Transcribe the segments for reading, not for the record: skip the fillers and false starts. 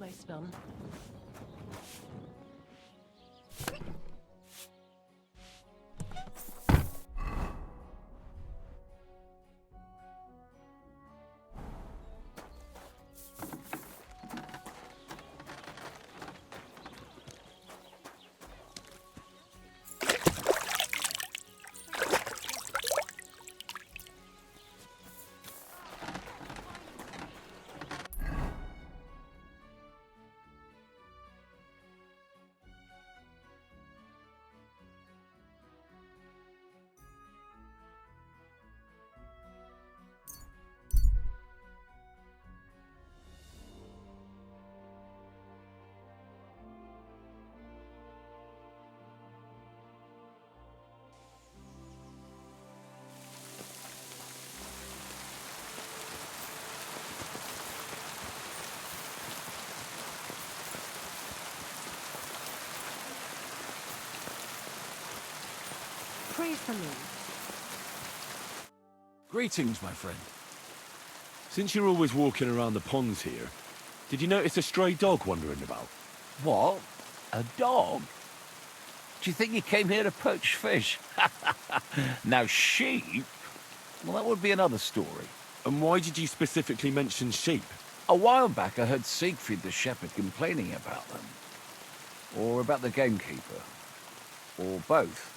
almost done. Pray for me. Greetings, my friend. Since you're always walking around the ponds here, did you notice a stray dog wandering about? What? A dog? Do you think he came here to poach fish? Now, sheep? Well, that would be another story. And why did you specifically mention sheep? A while back, I heard Siegfried the shepherd complaining about them. Or about the gamekeeper. Or both.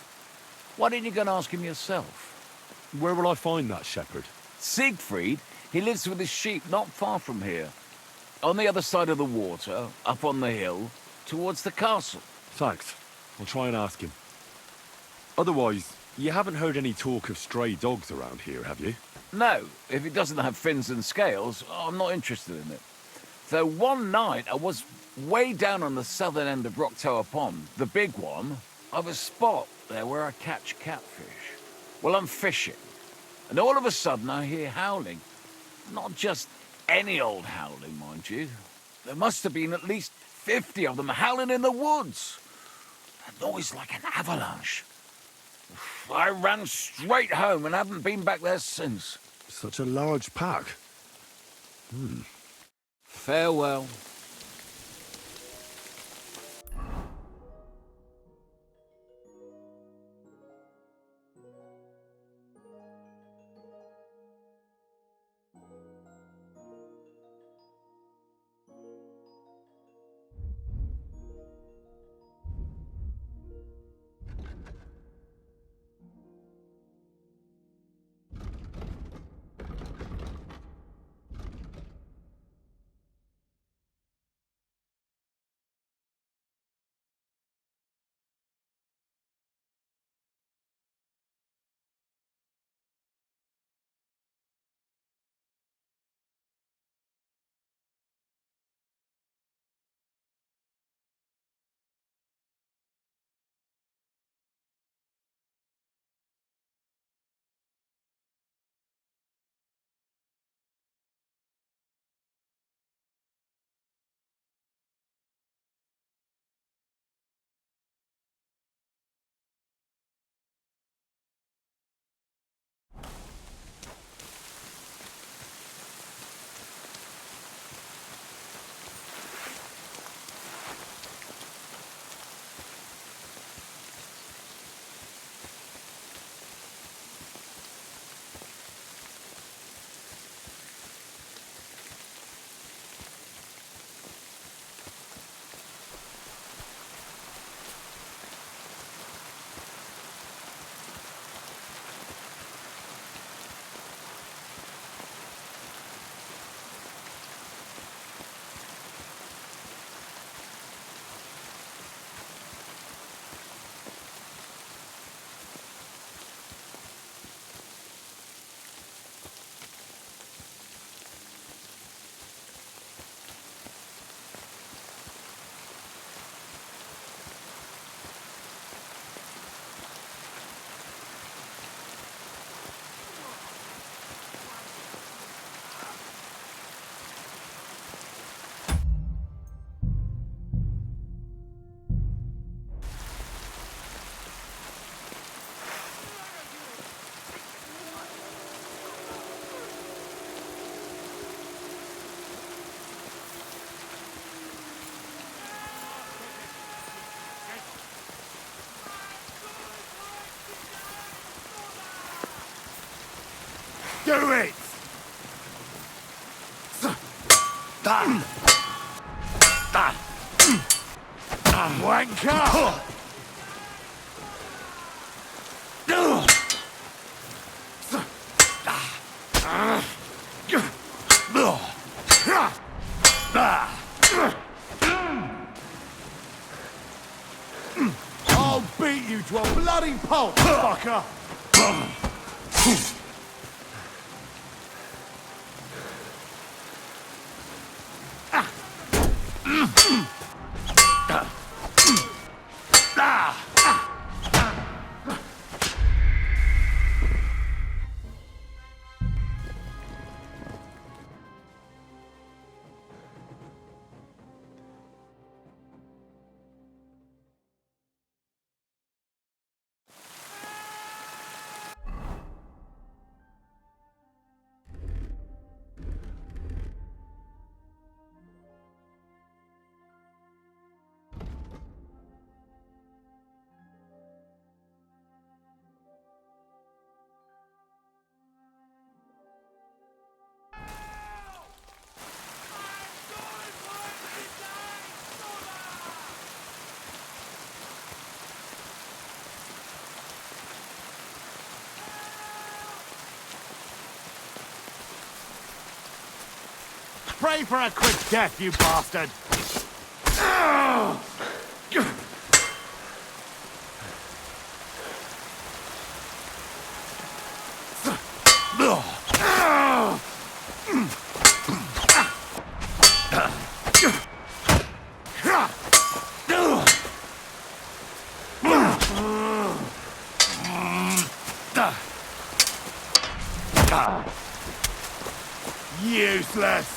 Why didn't you go and ask him yourself? Where will I find that shepherd? Siegfried? He lives with his sheep not far from here. On the other side of the water, up on the hill, towards the castle. Thanks. I'll try and ask him. Otherwise, you haven't heard any talk of stray dogs around here, have you? No, if it doesn't have fins and scales, I'm not interested in it. Though one night I was way down on the southern end of Rocktower Pond, the big one, of a spot there where I catch catfish. Well, I'm fishing, and all of a sudden I hear howling. Not just any old howling, mind you. There must have been at least 50 of them howling in the woods. A noise like an avalanche. I ran straight home and haven't been back there since. Such a large pack. Farewell. Do it! Wanker! I'll beat you to a bloody pulp, fucker! Pray for a quick death, you bastard! Useless!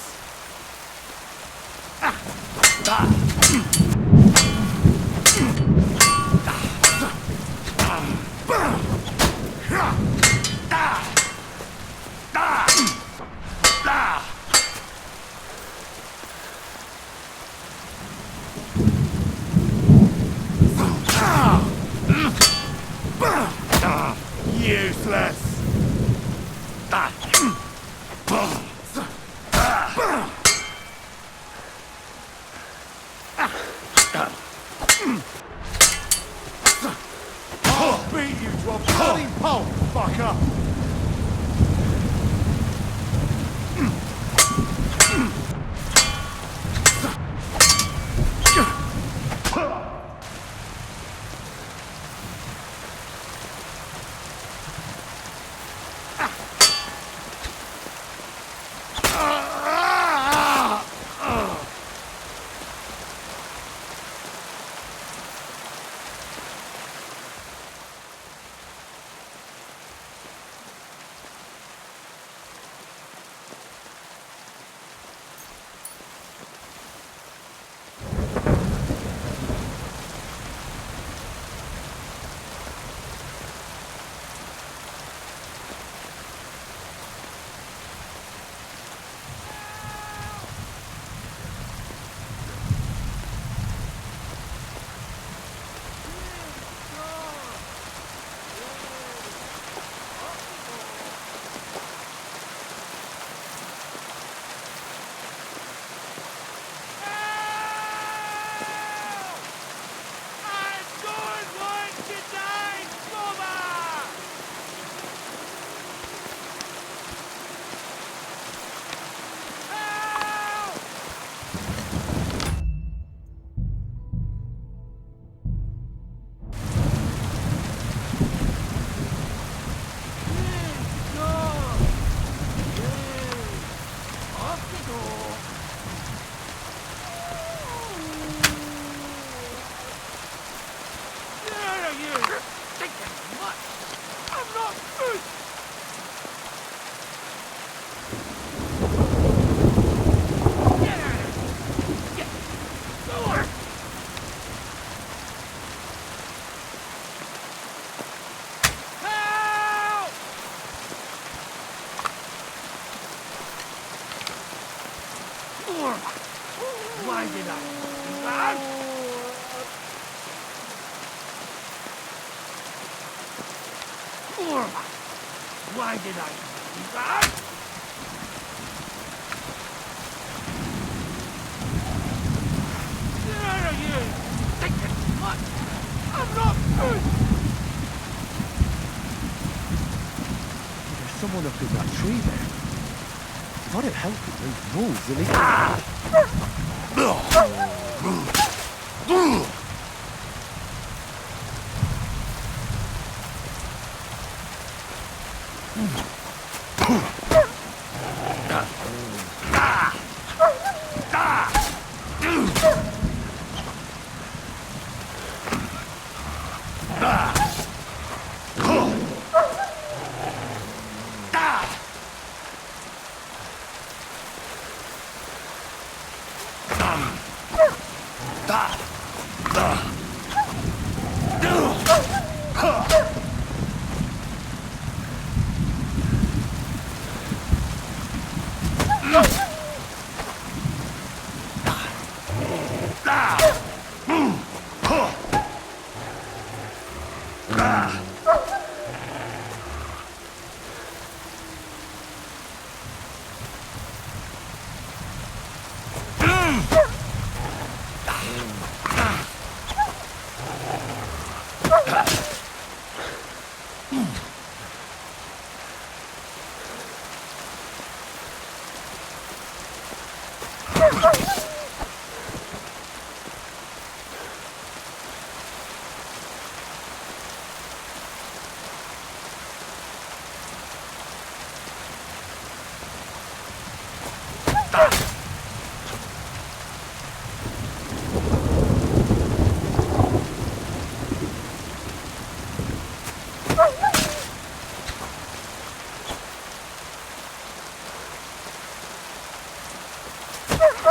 Useless! I'll beat you to a bloody pulp, fucker! Why did I do that? Why did I do Get out of here! Stinking slut! I'm not good! There's someone up in that tree there. Thought it helped with those wolves and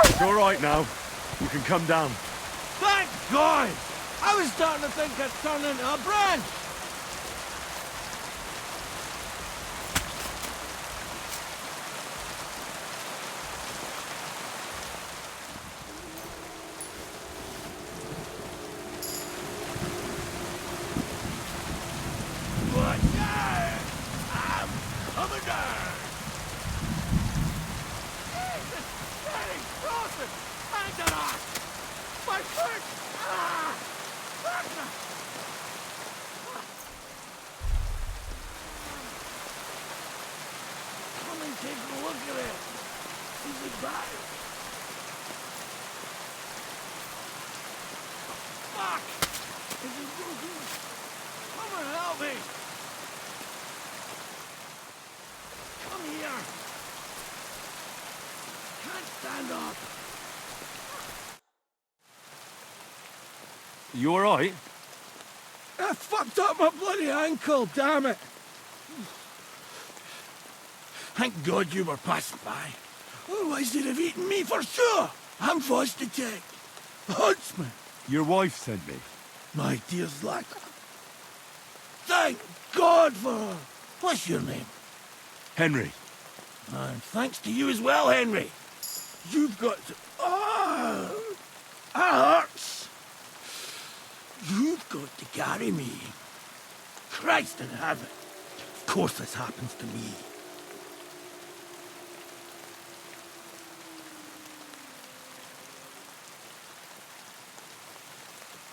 It's all right now. You can come down. Thank God! I was starting to think I'd turn into a branch! Watch out! I'm coming down! Jesus! Hey, Dawson! Hang that off! My foot! Ah! Partner! Come and take a look at it! Is it bad? Fuck! Is it broken? Come and help me! Come here! Can't stand up! You all right? I fucked up my bloody ankle, damn it! Thank God you were passing by. Otherwise they'd have eaten me for sure. I'm forced to take. Huntsman, Your wife sent me. my dear lad. Thank God for her. What's your name? Henry. And thanks to you as well, Henry. You've got to... Oh, that hurts. You've got to carry me. Christ in heaven. Of course this happens to me.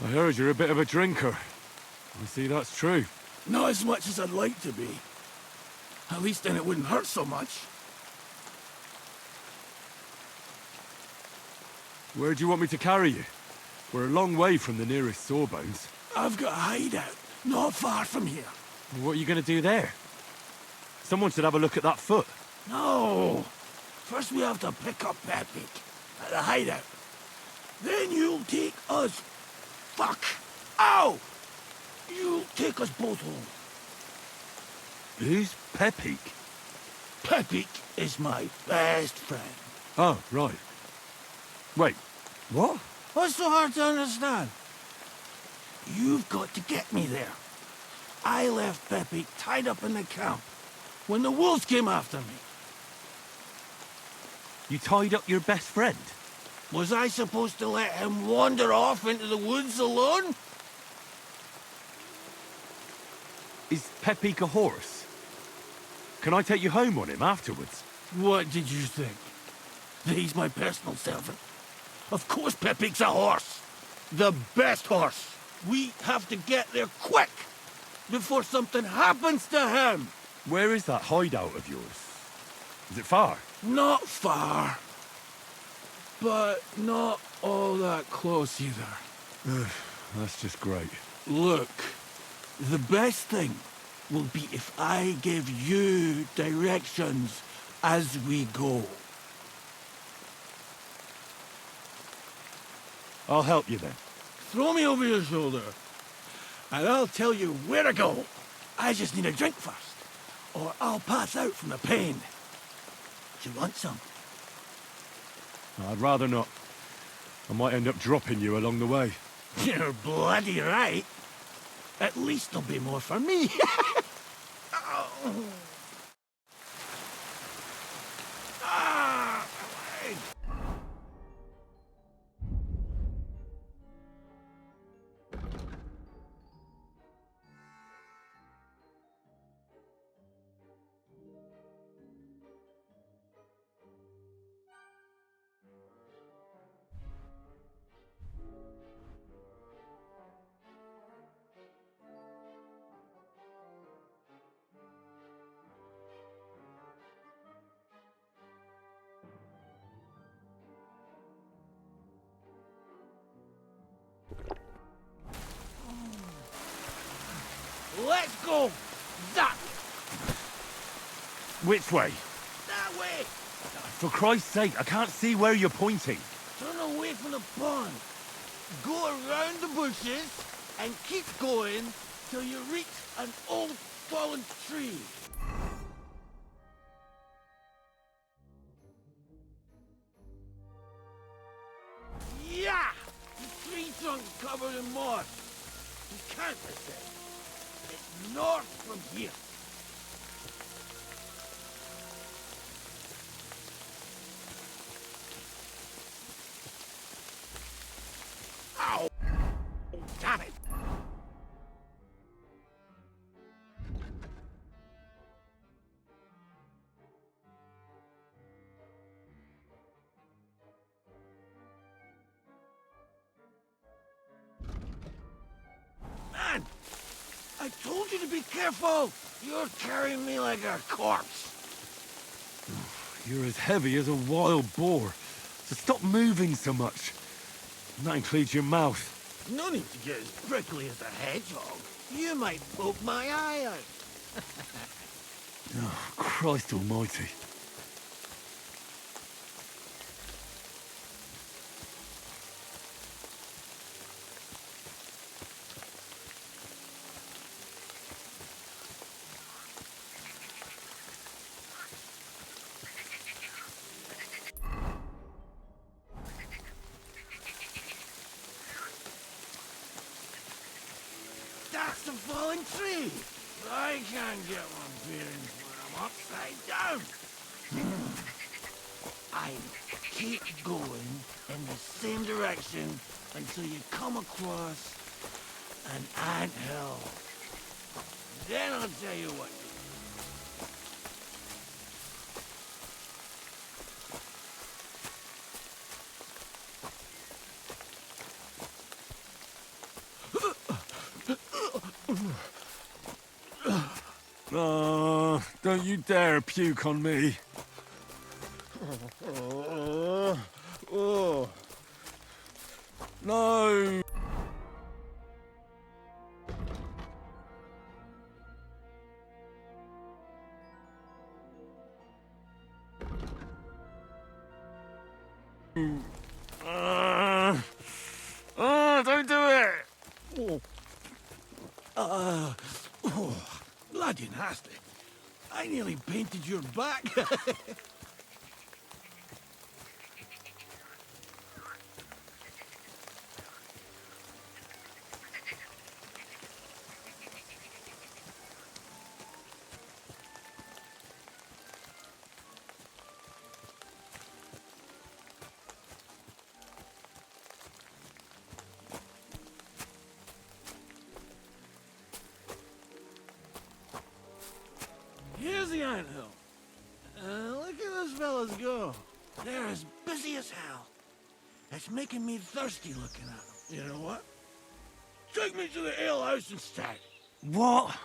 I heard you're a bit of a drinker. I see that's true. Not as much as I'd like to be. At least then it wouldn't hurt so much. Where do you want me to carry you? We're a long way from the nearest sawbones. I've got a hideout, not far from here. What are you going to do there? Someone should have a look at that foot. No. First we have to pick up Pepe at the hideout. Then you'll take us... Fuck! Ow! You'll take us both home. Who's Pepik? Pepe is my best friend. Oh, right. Wait, what? What's so hard to understand? You've got to get me there. I left Pepe tied up in the camp when the wolves came after me. You tied up your best friend? Was I supposed to let him wander off into the woods alone? Is Pepik a horse? Can I take you home on him afterwards? What did you think? That he's my personal servant? Of course Pepic's a horse. The best horse. We have to get there quick before something happens to him. Where is that hideout of yours? Is it far? Not far, but not all that close either. That's just great. Look, the best thing will be if I give you directions as we go. I'll help you then. Throw me over your shoulder, and I'll tell you where to go. I just need a drink first, or I'll pass out from the pain. Do you want some? I'd rather not. I might end up dropping you along the way. You're bloody right. At least there'll be more for me. Oh. Ah, my leg. Let's go that Which way? that way. For Christ's sake, I can't see where you're pointing. Turn away from the pond. Go around the bushes and keep going till you reach an old fallen tree. Yeah! The tree trunk covered in moss. You can't miss it. It's north from here. Ow! Damn it! Man! I told you to be careful! You're carrying me like a corpse. You're as heavy as a wild boar. So stop moving so much. And that includes your mouth. No need to get as prickly as a hedgehog. You might poke my eye out. Oh, Christ almighty. That's the fallen tree. I can't get my bearings when I'm upside down. I keep going in the same direction until you come across an anthill. Then I'll tell you what to do. Oh, don't you dare puke on me. Oh. No! Don't do it! Bloody nasty. I nearly painted your back. Here's the anthill. It's making me thirsty looking at them. You know what? Take me to the alehouse instead. What?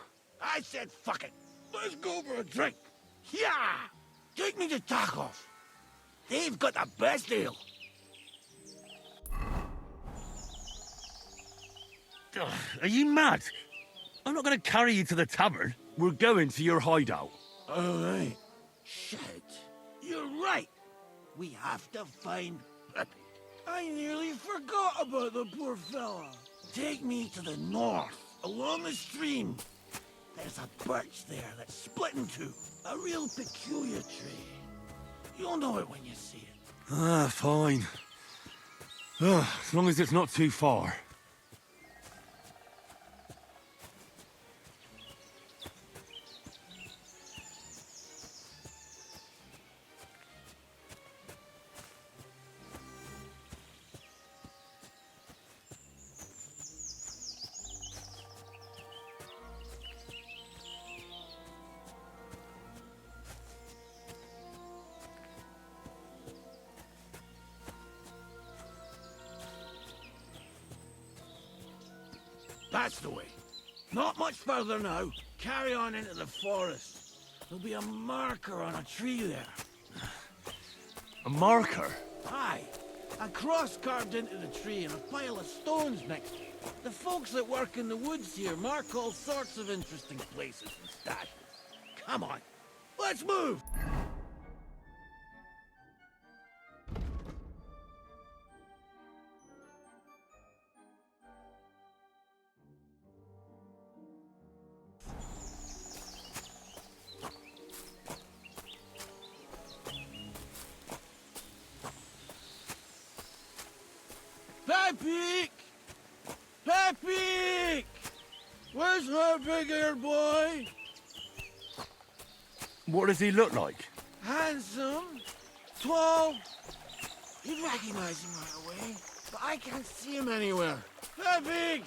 I said fuck it. Let's go for a drink. Yeah! Take me to Tarkov. They've got the best ale. Ugh, are you mad? I'm not going to carry you to the tavern. We're going to your hideout. All right. Shit. You're right. We have to find Pepe. I nearly forgot about the poor fella. Take me to the north, along the stream. There's a birch there that's split in two. A real peculiar tree. You'll know it when you see it. Ah, fine. Ugh, as long as it's not too far. That's the way. Not much further now. Carry on into the forest. There'll be a marker on a tree there. A marker? Aye. A cross carved into the tree and a pile of stones next to it. The folks that work in the woods here mark all sorts of interesting places and stashes. Come on. Let's move! Pepe! Pepe! Where's my big-eared boy? What does he look like? Handsome, tall. You'd recognize him right away, but I can't see him anywhere. Pepe!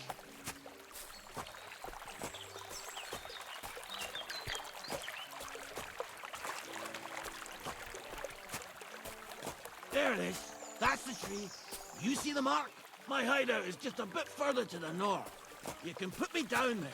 There it is. That's the tree. You see the mark? My hideout is just a bit further to the north. You can put me down there.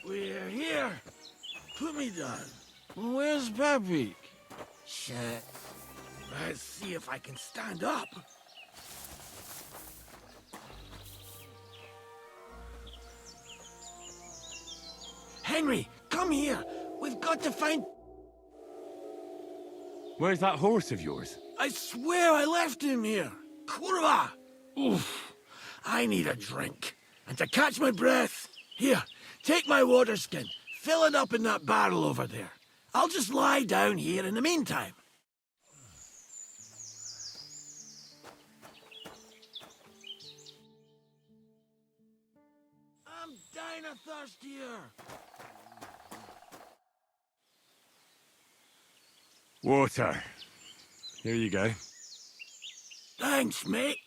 We're here. Put me down. Where's Pepe? Shit. Let's see if I can stand up. Henry, come here. We've got to find... Where's that horse of yours? I swear I left him here. Kurwa! Oof. I need a drink. And to catch my breath, here, take my water skin. Fill it up in that barrel over there. I'll just lie down here in the meantime. I'm dying of thirst here. Water. Here you go. Thanks, mate.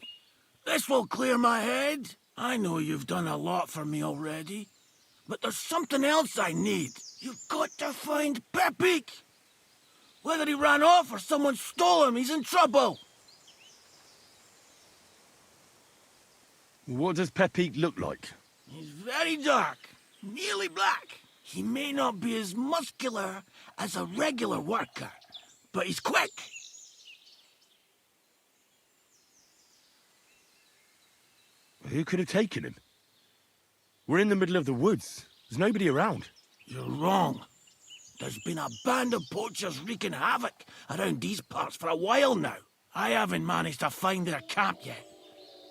This will clear my head. I know you've done a lot for me already, but there's something else I need. You've got to find Pepe. Whether he ran off or someone stole him, he's in trouble. What does Pepe look like? He's very dark, nearly black. He may not be as muscular as a regular worker, but he's quick. Who could have taken him? We're in the middle of the woods. There's nobody around. You're wrong. There's been a band of poachers wreaking havoc around these parts for a while now. I haven't managed to find their camp yet.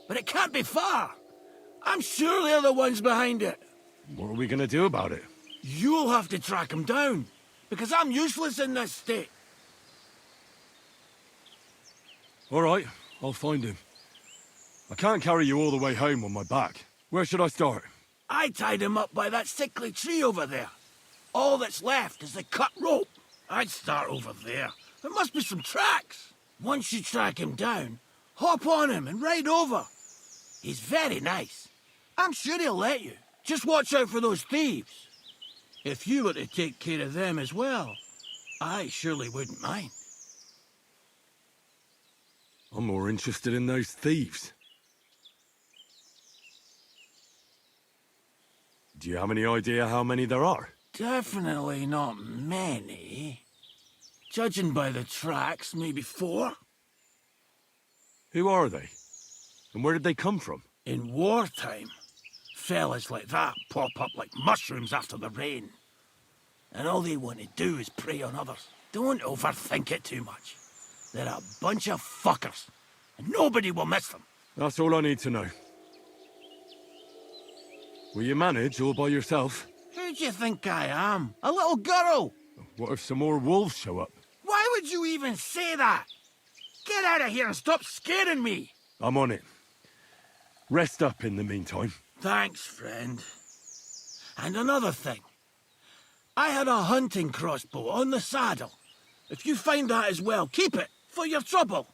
But it can't be far. I'm sure they're the ones behind it. What are we gonna do about it? You'll have to track them down, because I'm useless in this state. All right, I'll find him. I can't carry you all the way home on my back. Where should I start? I tied him up by that sickly tree over there. All that's left is the cut rope. I'd start over there. There must be some tracks. Once you track him down, hop on him and ride over. He's very nice. I'm sure he'll let you. Just watch out for those thieves. If you were to take care of them as well, I surely wouldn't mind. I'm more interested in those thieves. Do you have any idea how many there are? Definitely not many. Judging by the tracks, maybe 4. Who are they? And where did they come from? In wartime, fellas like that pop up like mushrooms after the rain. And all they want to do is prey on others. Don't overthink it too much. They're a bunch of fuckers, and nobody will miss them. That's all I need to know. Will you manage all by yourself? Who do you think I am? A little girl? What if some more wolves show up? Why would you even say that? Get out of here and stop scaring me! I'm on it. Rest up in the meantime. Thanks, friend. And another thing. I had a hunting crossbow on the saddle. If you find that as well, keep it for your trouble.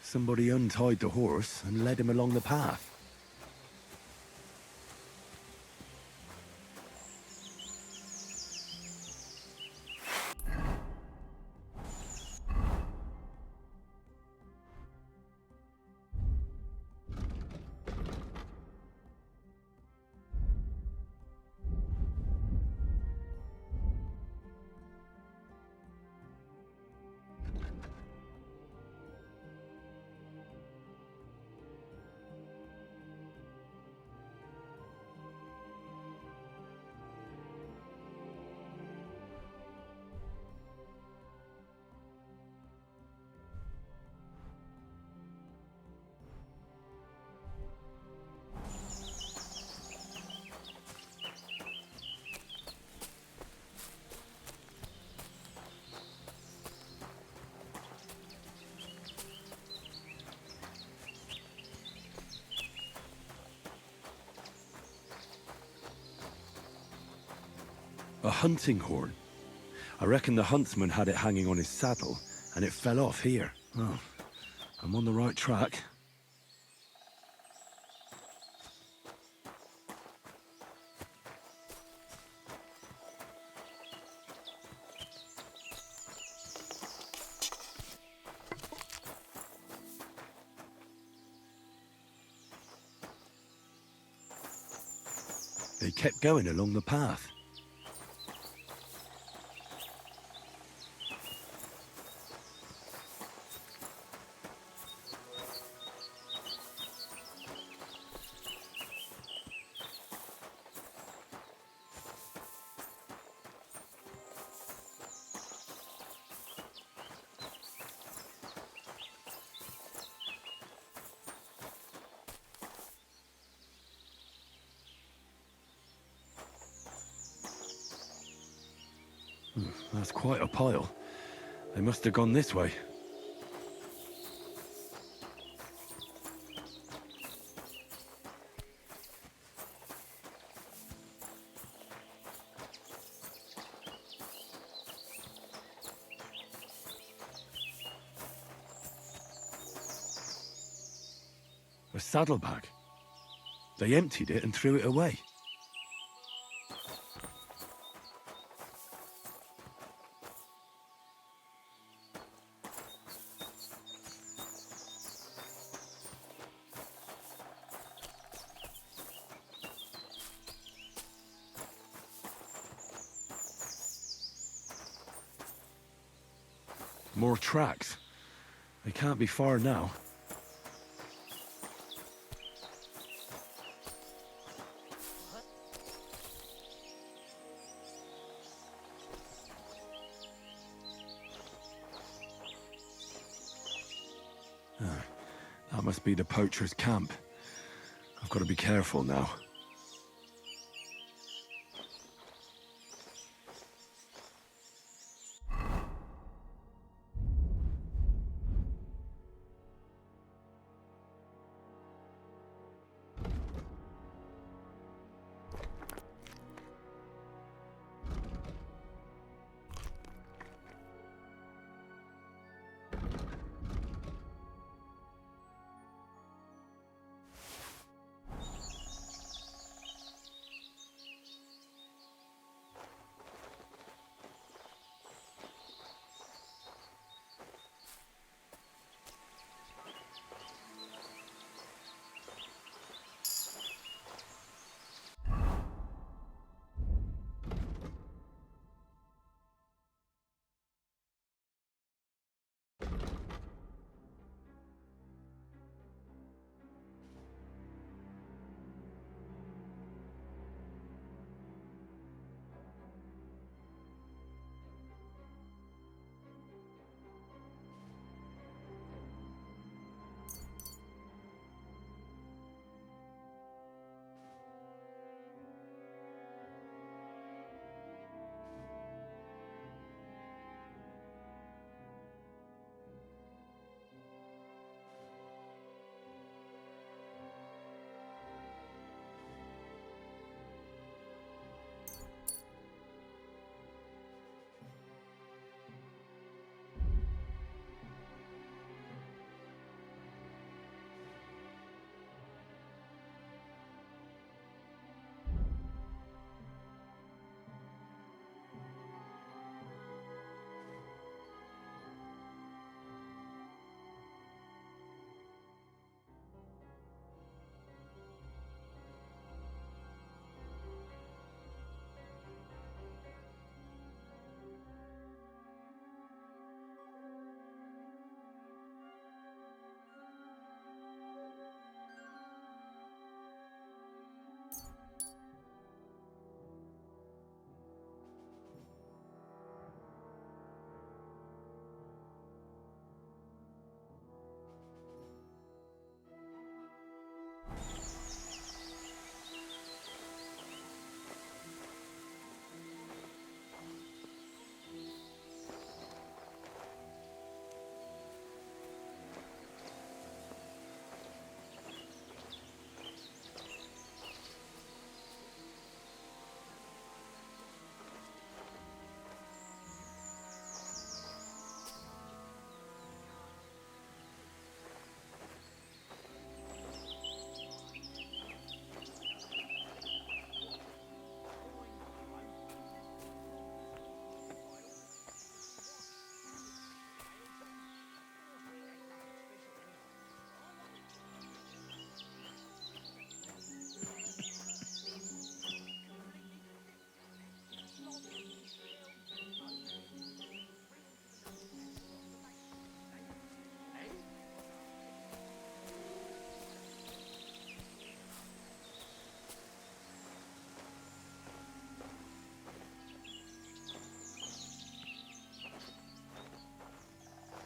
Somebody untied the horse and led him along the path. A hunting horn. I reckon the huntsman had it hanging on his saddle, and it fell off here. Oh, I'm on the right track. They kept going along the path. That's quite a pile. They must have gone this way. A saddlebag. They emptied it and threw it away. More tracks. They can't be far now. That must be the poacher's camp. I've got to be careful now.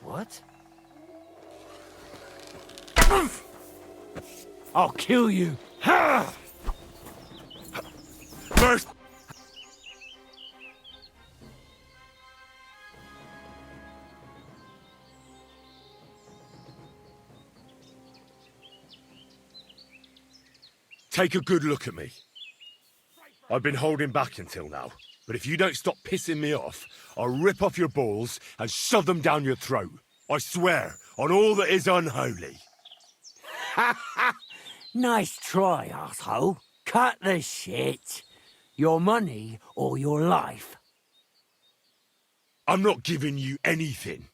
What? I'll kill you. First. Take a good look at me. I've been holding back until now, but if you don't stop pissing me off, I'll rip off your balls and shove them down your throat. I swear, on all that is unholy. Nice try, asshole. Cut the shit. Your money or your life. I'm not giving you anything.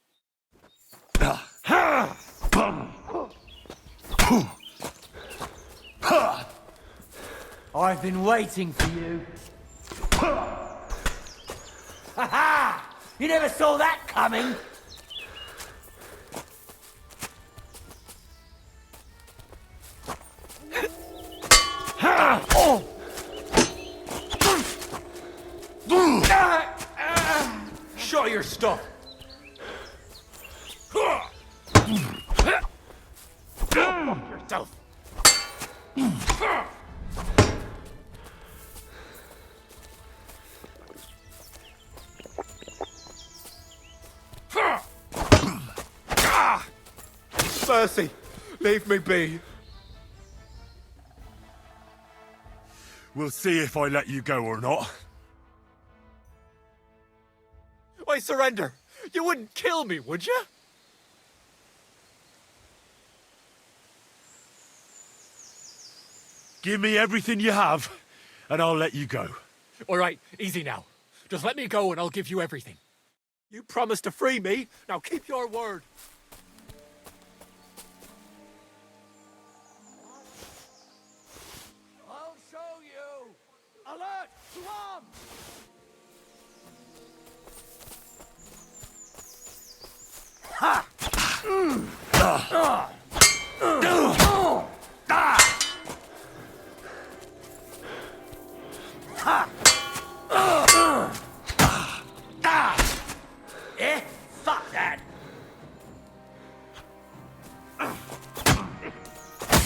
I've been waiting for you. Ha ha! You never saw that coming! Show your stuff. Yourself. Mercy, leave me be. We'll see if I let you go or not. I surrender. You wouldn't kill me, would you? Give me everything you have, and I'll let you go. All right, easy now. Just let me go and I'll give you everything. You promised to free me. Now keep your word. I'll show you! Alert! To arms! Eh? Fuck that!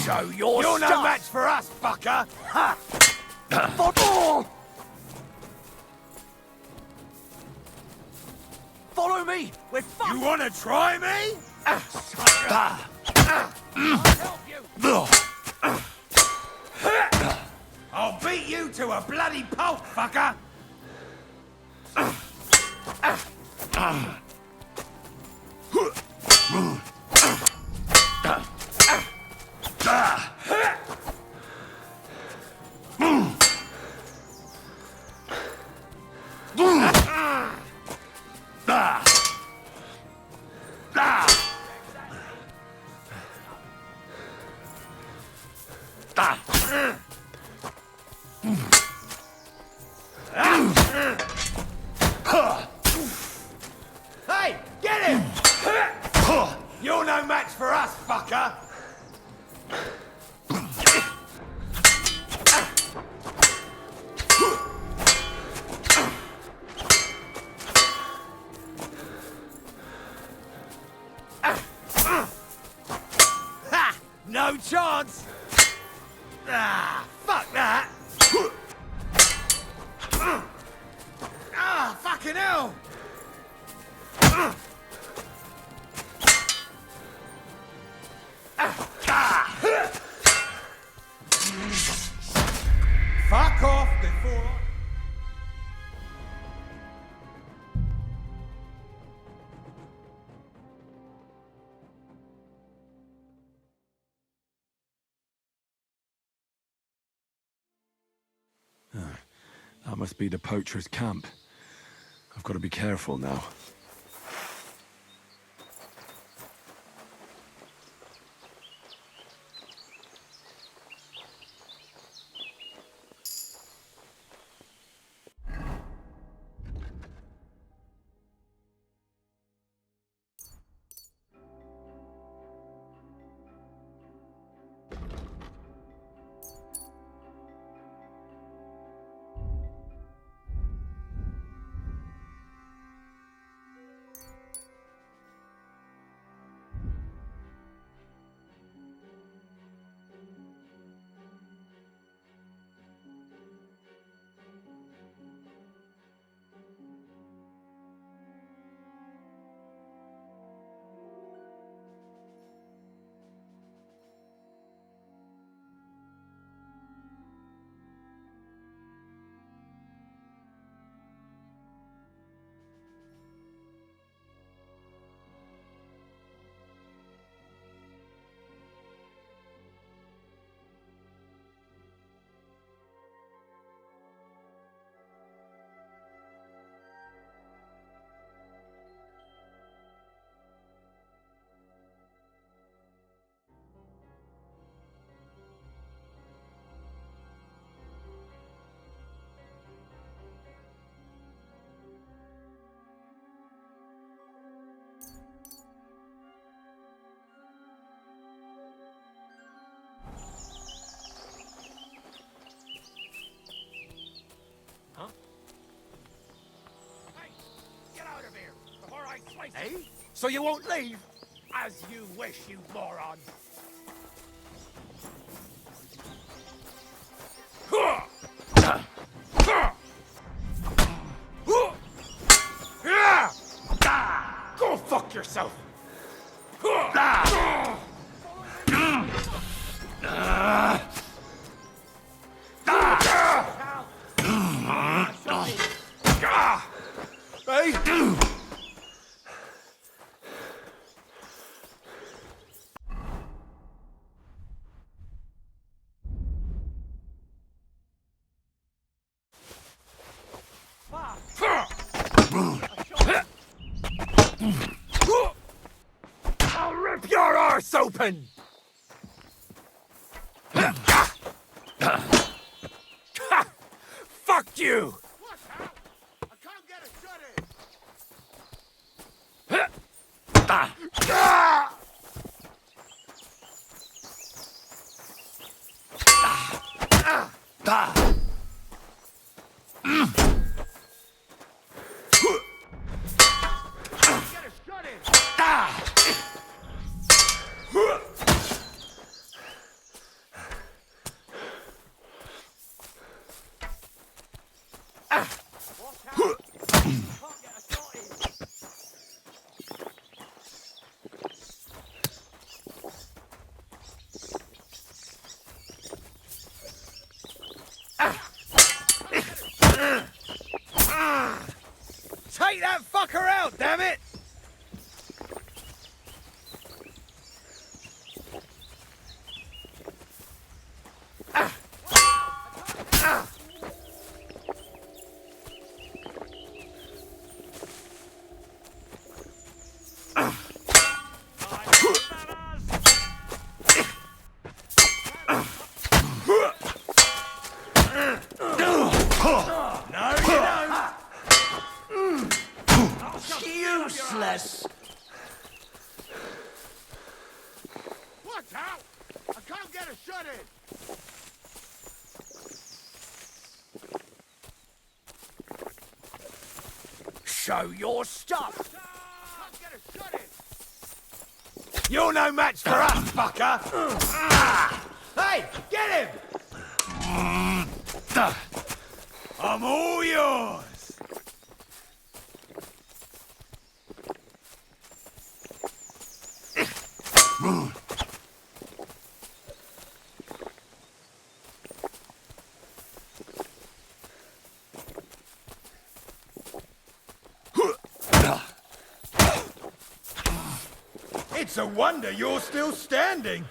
Show your You're stuff! no match for us, fucker! Ha! Follow me! We're fucked! You wanna try me? I'll help you! I'll beat you to a bloody pulp, fucker! Hey, get him! You're no match for us, fucker! Ha! No chance! Ah, fuck that! Ah, fucking hell! Fuck off before That must be the poacher's camp. I've got to be careful now. So you won't leave? As you wish, you moron. Go fuck yourself! Hey! I'll rip your arse open! Fuck you! I can't get a shot in! Get a shot in! Take that fucker out, damn it! Useless! Watch out! I can't get a shot in! Show your stuff! Can't get a shot in! You're no match for us, fucker! Hey, get him! I'm all yours! It's a wonder you're still standing.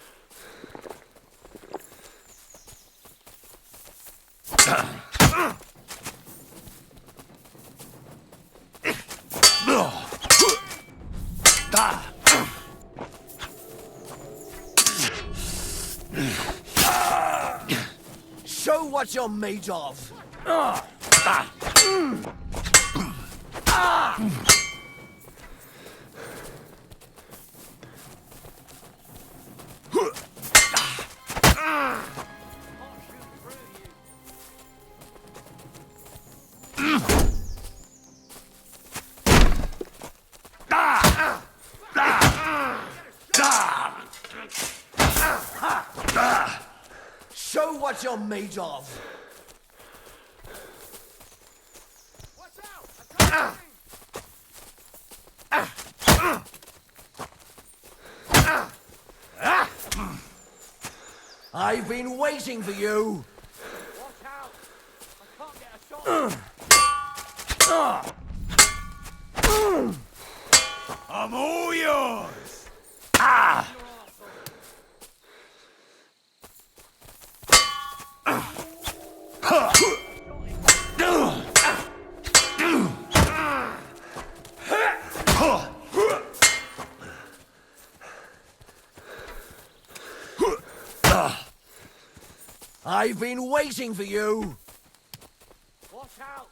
Show what you're made of! Show what you're made of! Watch out! I've been waiting for you! Watch out! I can't get a shot in. I'm all yours! I've been waiting for you! Watch out!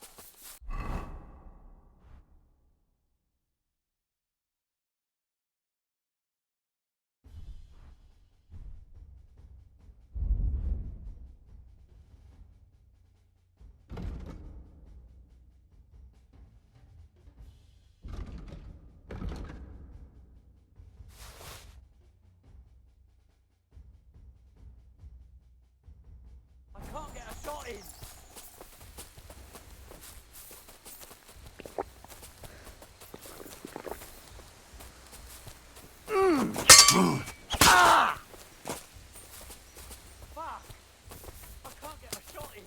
Fuck! I can't get a shot in.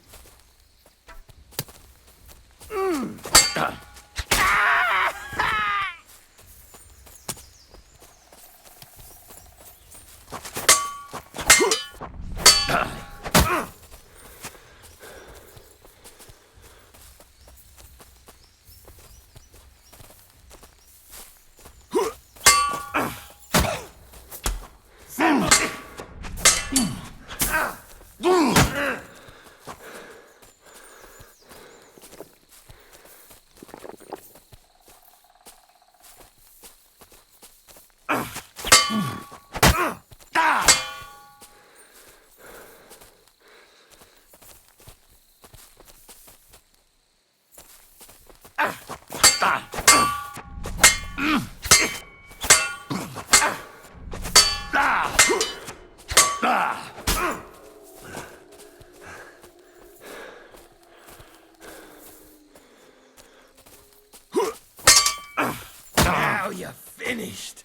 Now you're finished.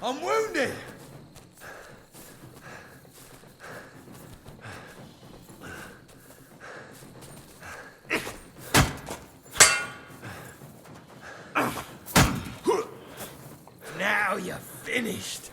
I'm wounded! Now you're finished!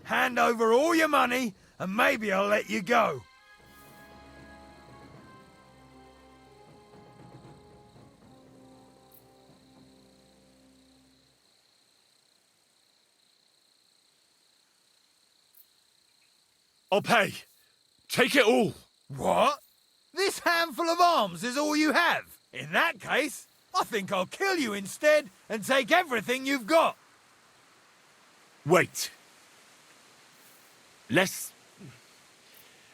Hand over all your money, and maybe I'll let you go. I'll pay. Take it all. What? This handful of arms is all you have? In that case, I think I'll kill you instead and take everything you've got. Wait. Let's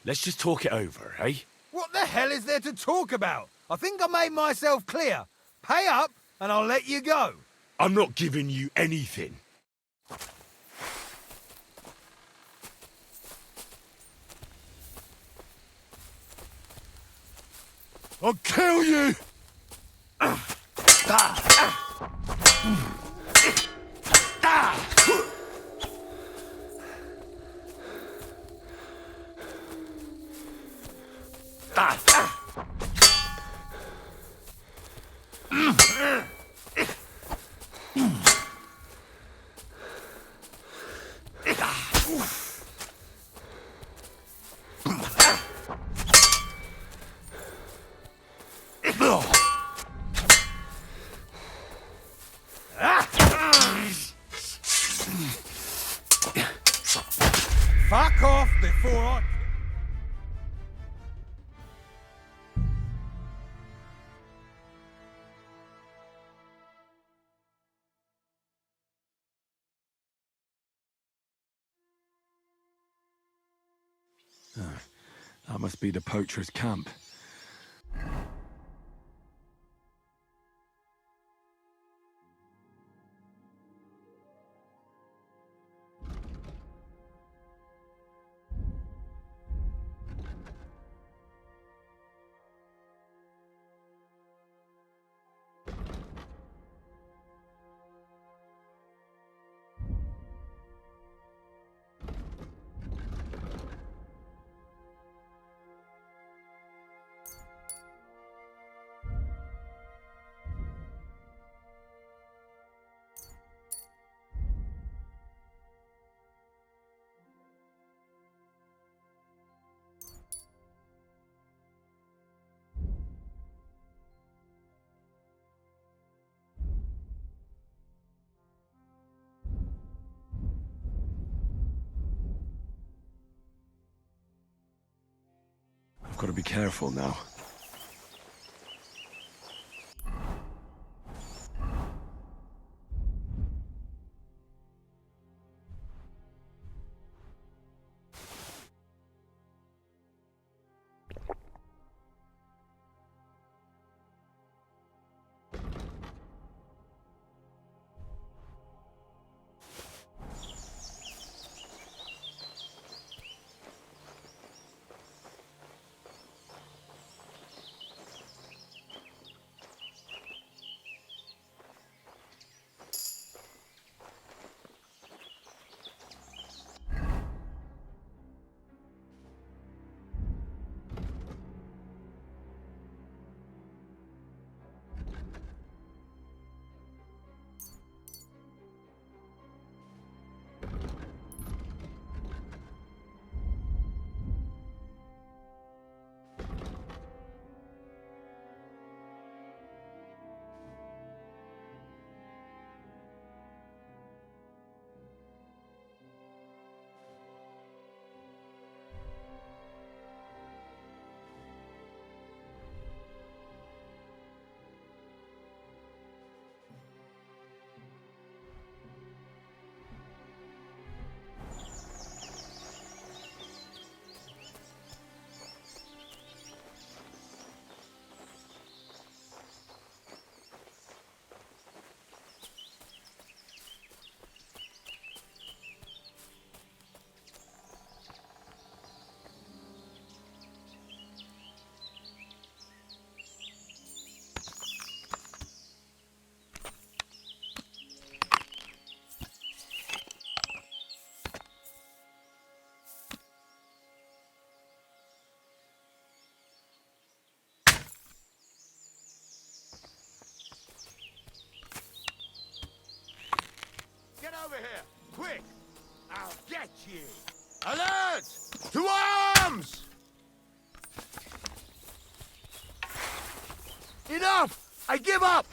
just talk it over, eh? What the hell is there to talk about? I think I made myself clear. Pay up, and I'll let you go. I'm not giving you anything. I'll kill you! Fuck off before I... That must be the poacher's camp. Got to be careful now. Get over here, quick! I'll get you! Alert! To arms! Enough! I give up!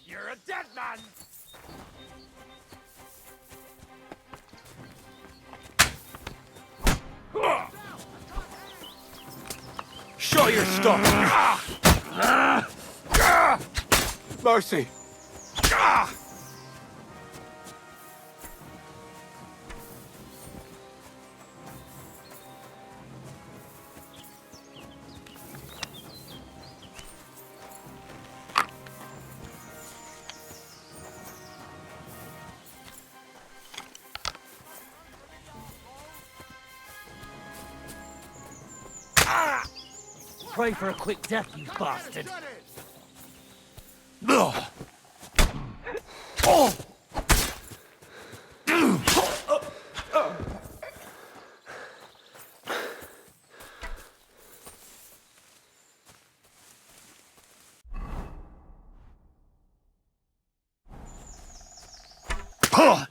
You're a dead man! Show your stuff! Mercy! Pray for a quick death, you bastard.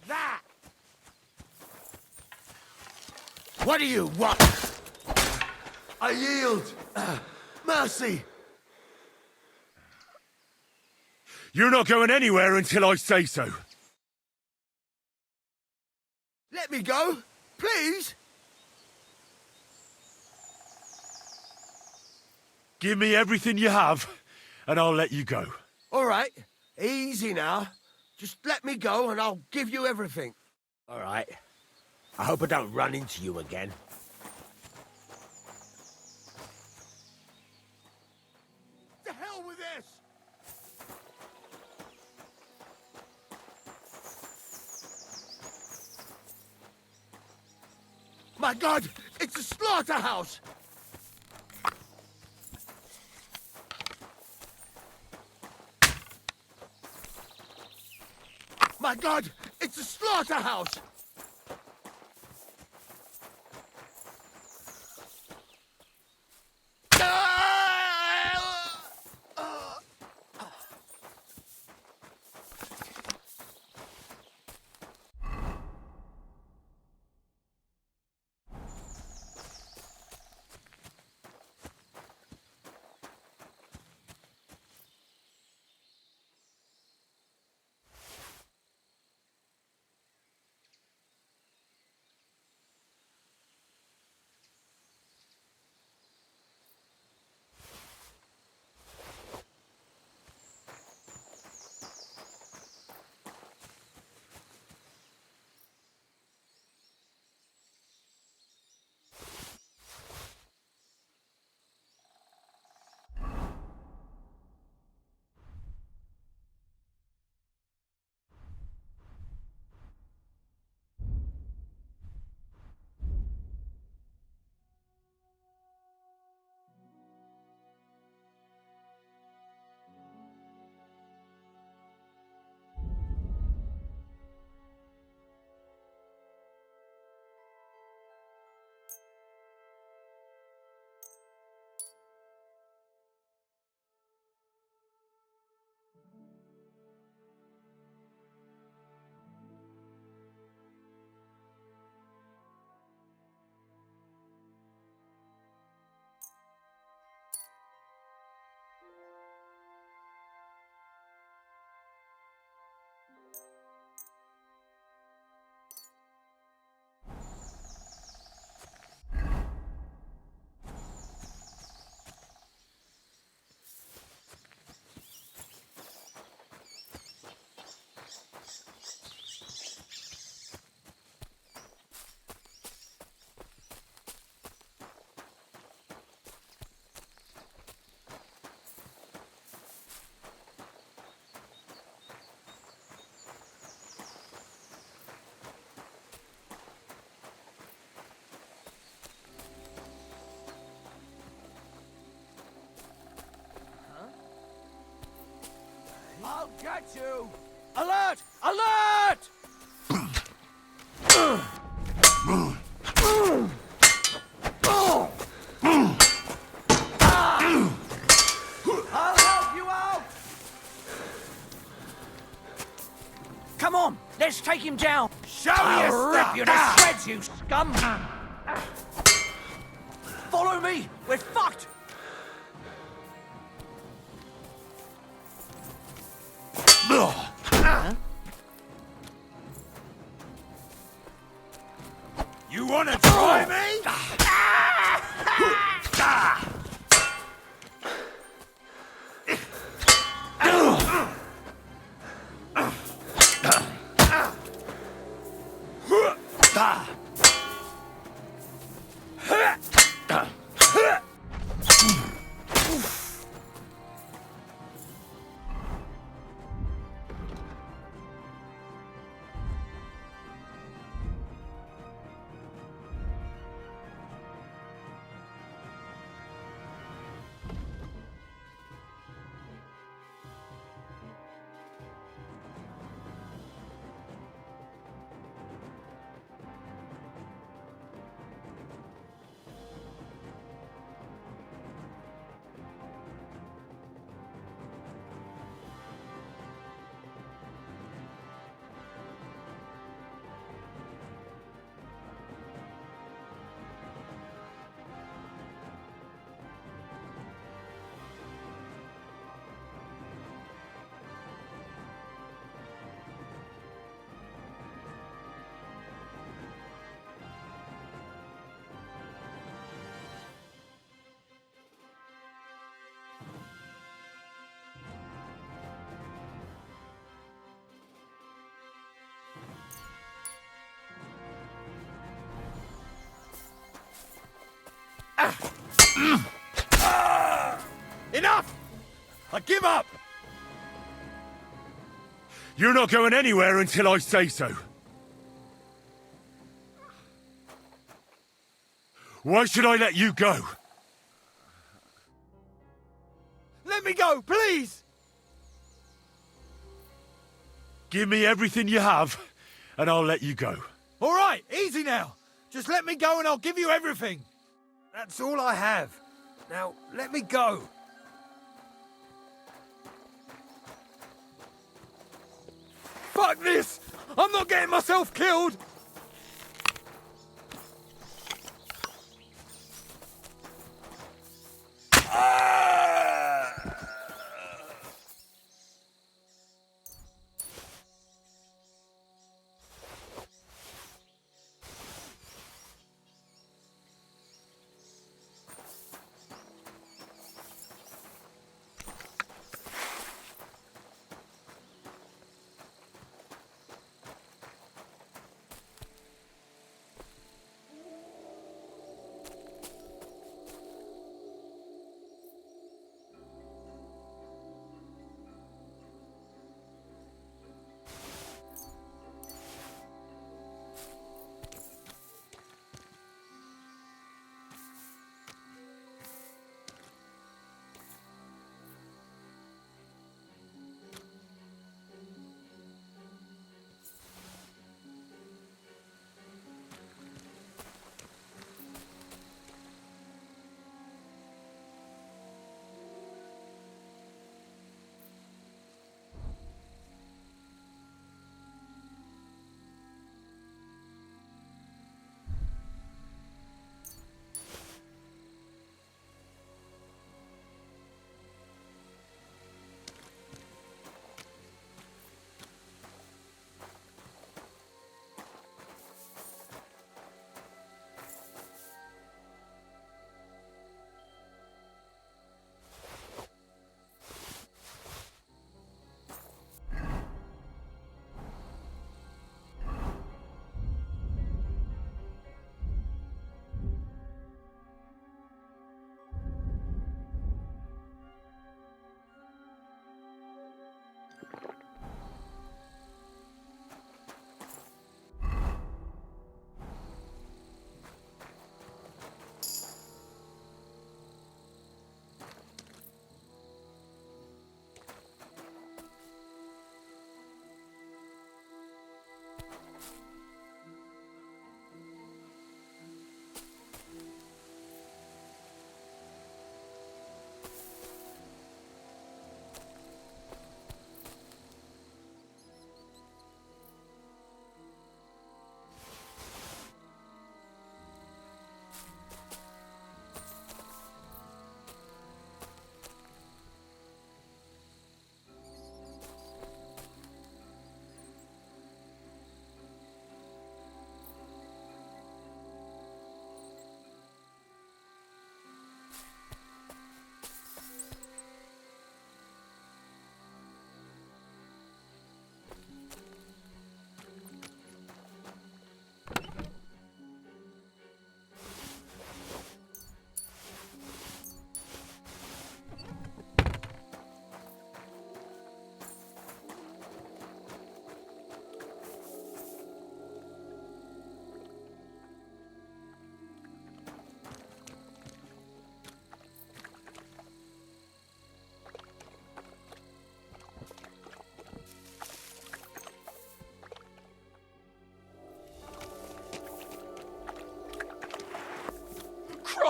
That! What do you want? I yield. Mercy. You're not going anywhere until I say so. Let me go, please. Give me everything you have, and I'll let you go. All right, easy now. Just let me go and I'll give you everything. All right. I hope I don't run into you again. The hell with this! My God, it's a slaughterhouse! My God, it's a slaughterhouse! Got you! Alert! Alert! I'll help you out! Come on, let's take him down. Show me I'll your rip stuff. you to shreds, you scum! Follow me! We're fucked! You wanna try me? Enough! I give up! You're not going anywhere until I say so. Why should I let you go? Let me go, please! Give me everything you have, and I'll let you go. All right, easy now. Just let me go and I'll give you everything. That's all I have. Now, let me go. Fuck this! I'm not getting myself killed!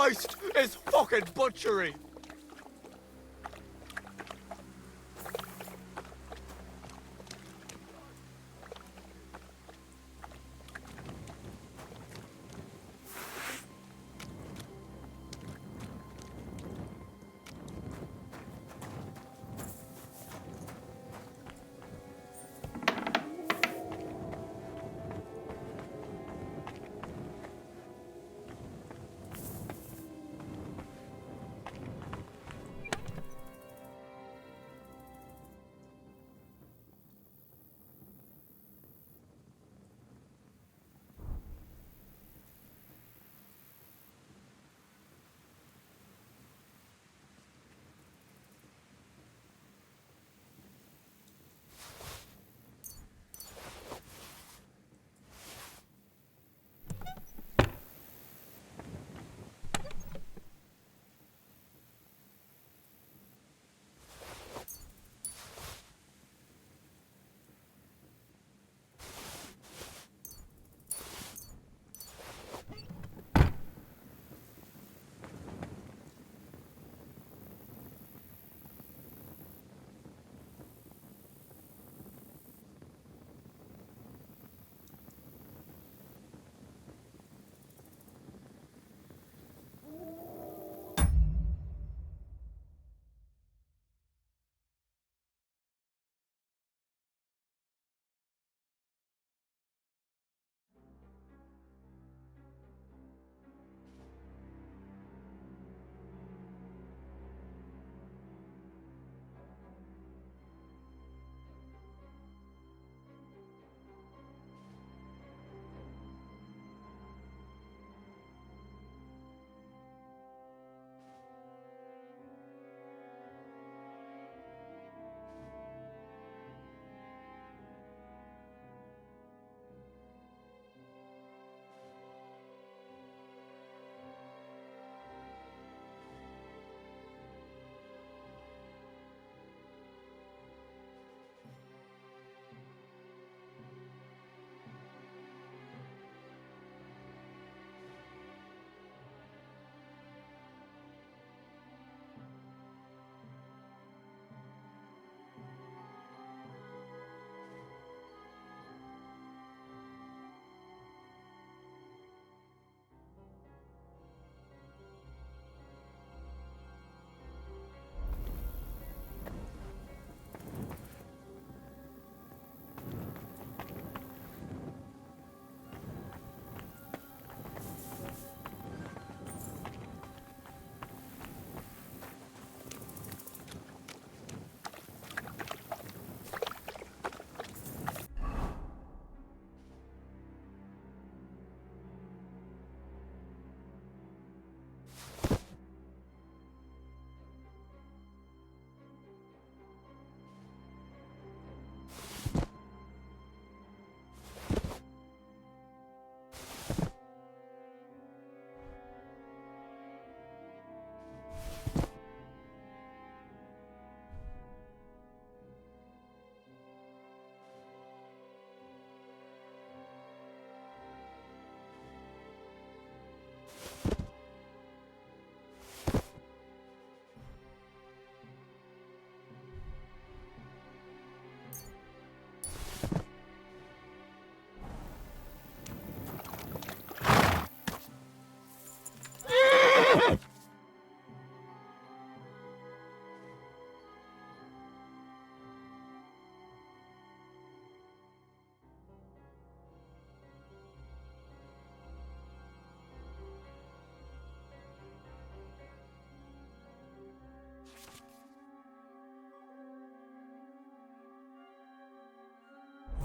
Christ! It's fucking butchery!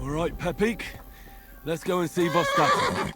All right, Pepik. Let's go and see Vostok.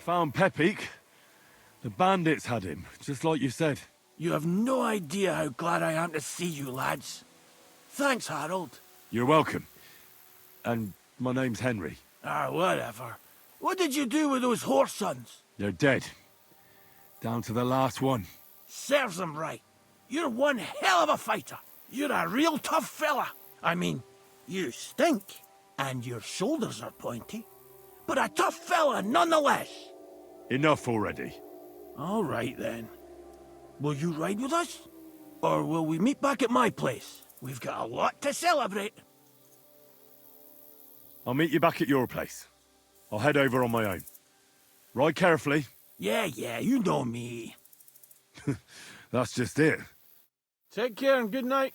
Found Pepik. The bandits had him, just like you said. You have no idea how glad I am to see you, lads. Thanks, Harold. You're welcome. And my name's Henry. Whatever. What did you do with those horse sons? They're dead. Down to the last one. Serves them right. You're one hell of a fighter. You're a real tough fella. I mean, you stink, and your shoulders are pointy. But a tough fella nonetheless. Enough already. All right, then. Will you ride with us? Or will we meet back at my place? We've got a lot to celebrate. I'll meet you back at your place. I'll head over on my own. Ride carefully. Yeah, you know me. That's just it. Take care and good night.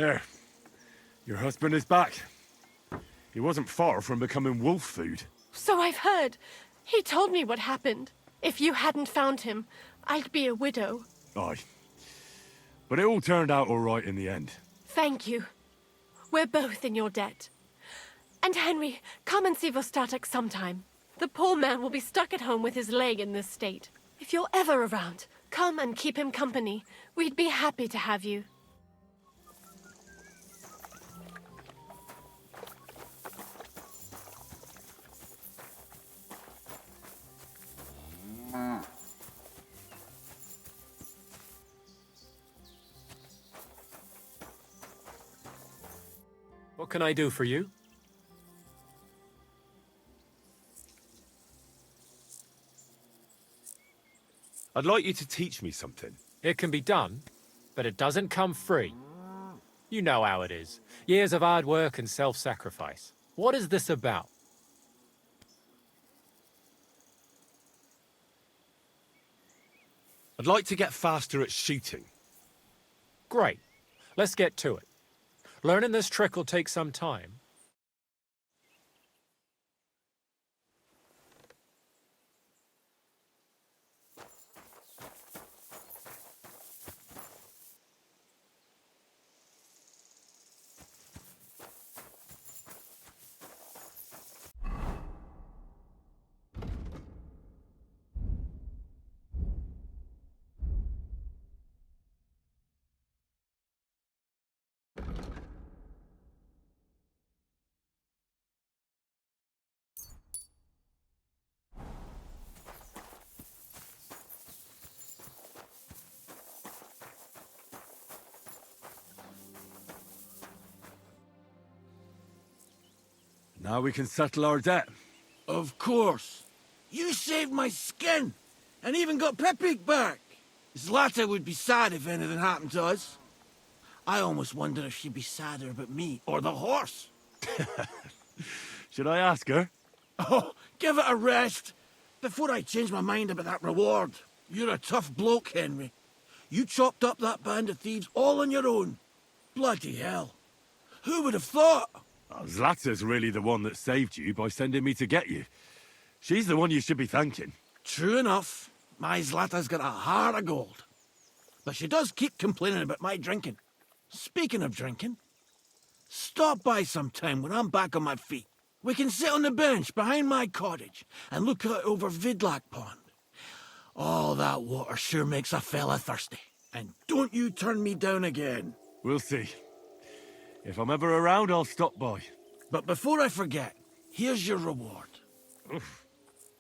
There. Your husband is back. He wasn't far from becoming wolf food. So I've heard. He told me what happened. If you hadn't found him, I'd be a widow. Aye. But it all turned out all right in the end. Thank you. We're both in your debt. And Henry, come and see Vostatek sometime. The poor man will be stuck at home with his leg in this state. If you're ever around, come and keep him company. We'd be happy to have you. What can I do for you? I'd like you to teach me something. It can be done, but it doesn't come free. You know how it is. Years of hard work and self-sacrifice. What is this about? I'd like to get faster at shooting. Great. Let's get to it. Learning this trick will take some time. Now we can settle our debt. Of course. You saved my skin, and even got Pepik back. Zlata would be sad if anything happened to us. I almost wonder if she'd be sadder about me or the horse. Should I ask her? Oh, give it a rest. Before I change my mind about that reward. You're a tough bloke, Henry. You chopped up that band of thieves all on your own. Bloody hell. Who would have thought? Zlata's really the one that saved you by sending me to get you. She's the one you should be thanking. True enough. My Zlata's got a heart of gold. But she does keep complaining about my drinking. Speaking of drinking, stop by sometime when I'm back on my feet. We can sit on the bench behind my cottage and look out over Vidlak Pond. Oh, that water sure makes a fella thirsty. And don't you turn me down again. We'll see. If I'm ever around, I'll stop by. But before I forget, here's your reward. Oof,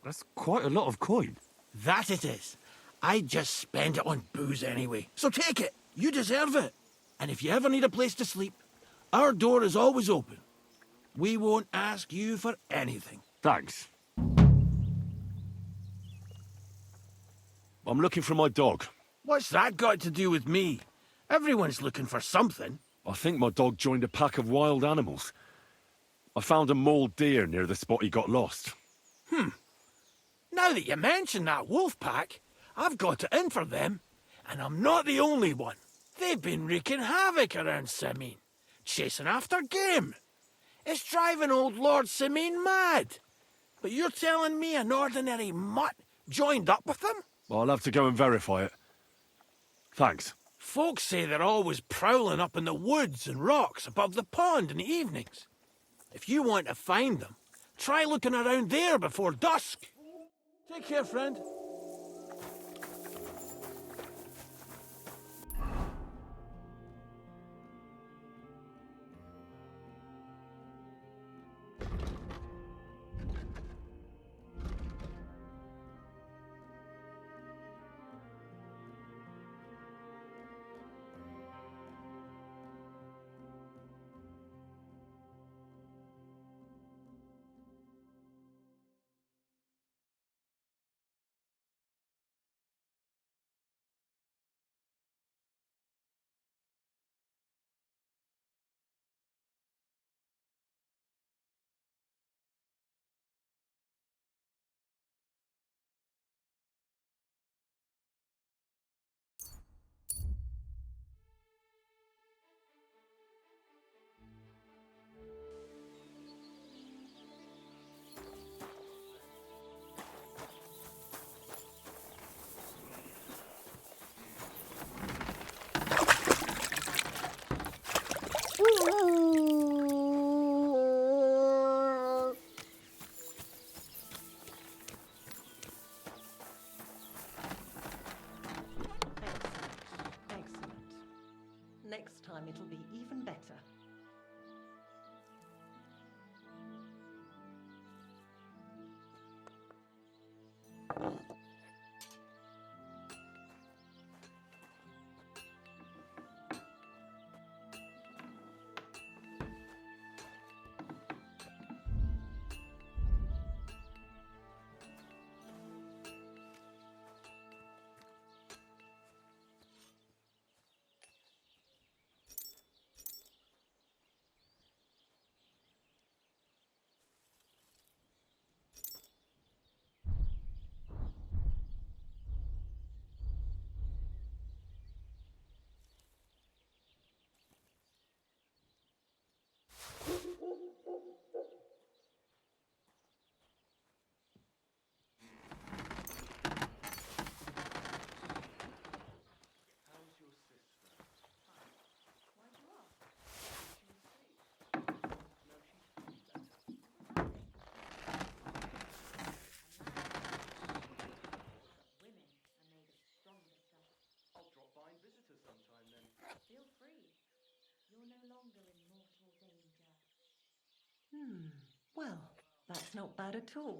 that's quite a lot of coin. That it is. I just spend it on booze anyway. So take it. You deserve it. And if you ever need a place to sleep, our door is always open. We won't ask you for anything. Thanks. I'm looking for my dog. What's that got to do with me? Everyone's looking for something. I think my dog joined a pack of wild animals. I found a mauled deer near the spot he got lost. Now that you mention that wolf pack, I've got it in for them. And I'm not the only one. They've been wreaking havoc around Simene, chasing after game. It's driving old Lord Simene mad. But you're telling me an ordinary mutt joined up with them? I'll have to go and verify it. Thanks. Folks say they're always prowling up in the woods and rocks above the pond in the evenings. If you want to find them, try looking around there before dusk. Take care, friend. time it'll be even better. I'll drop by and visit her sometime then. Feel free. You're no longer in mortal danger. Well, that's not bad at all.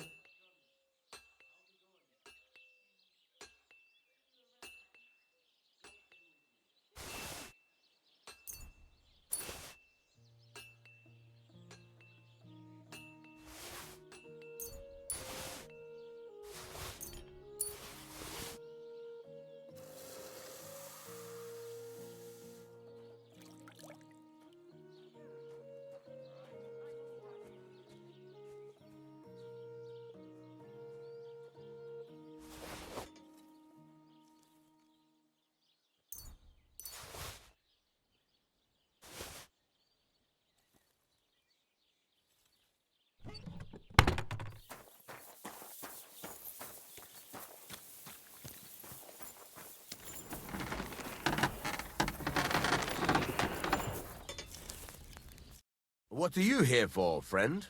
What are you here for, friend?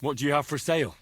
What do you have for sale?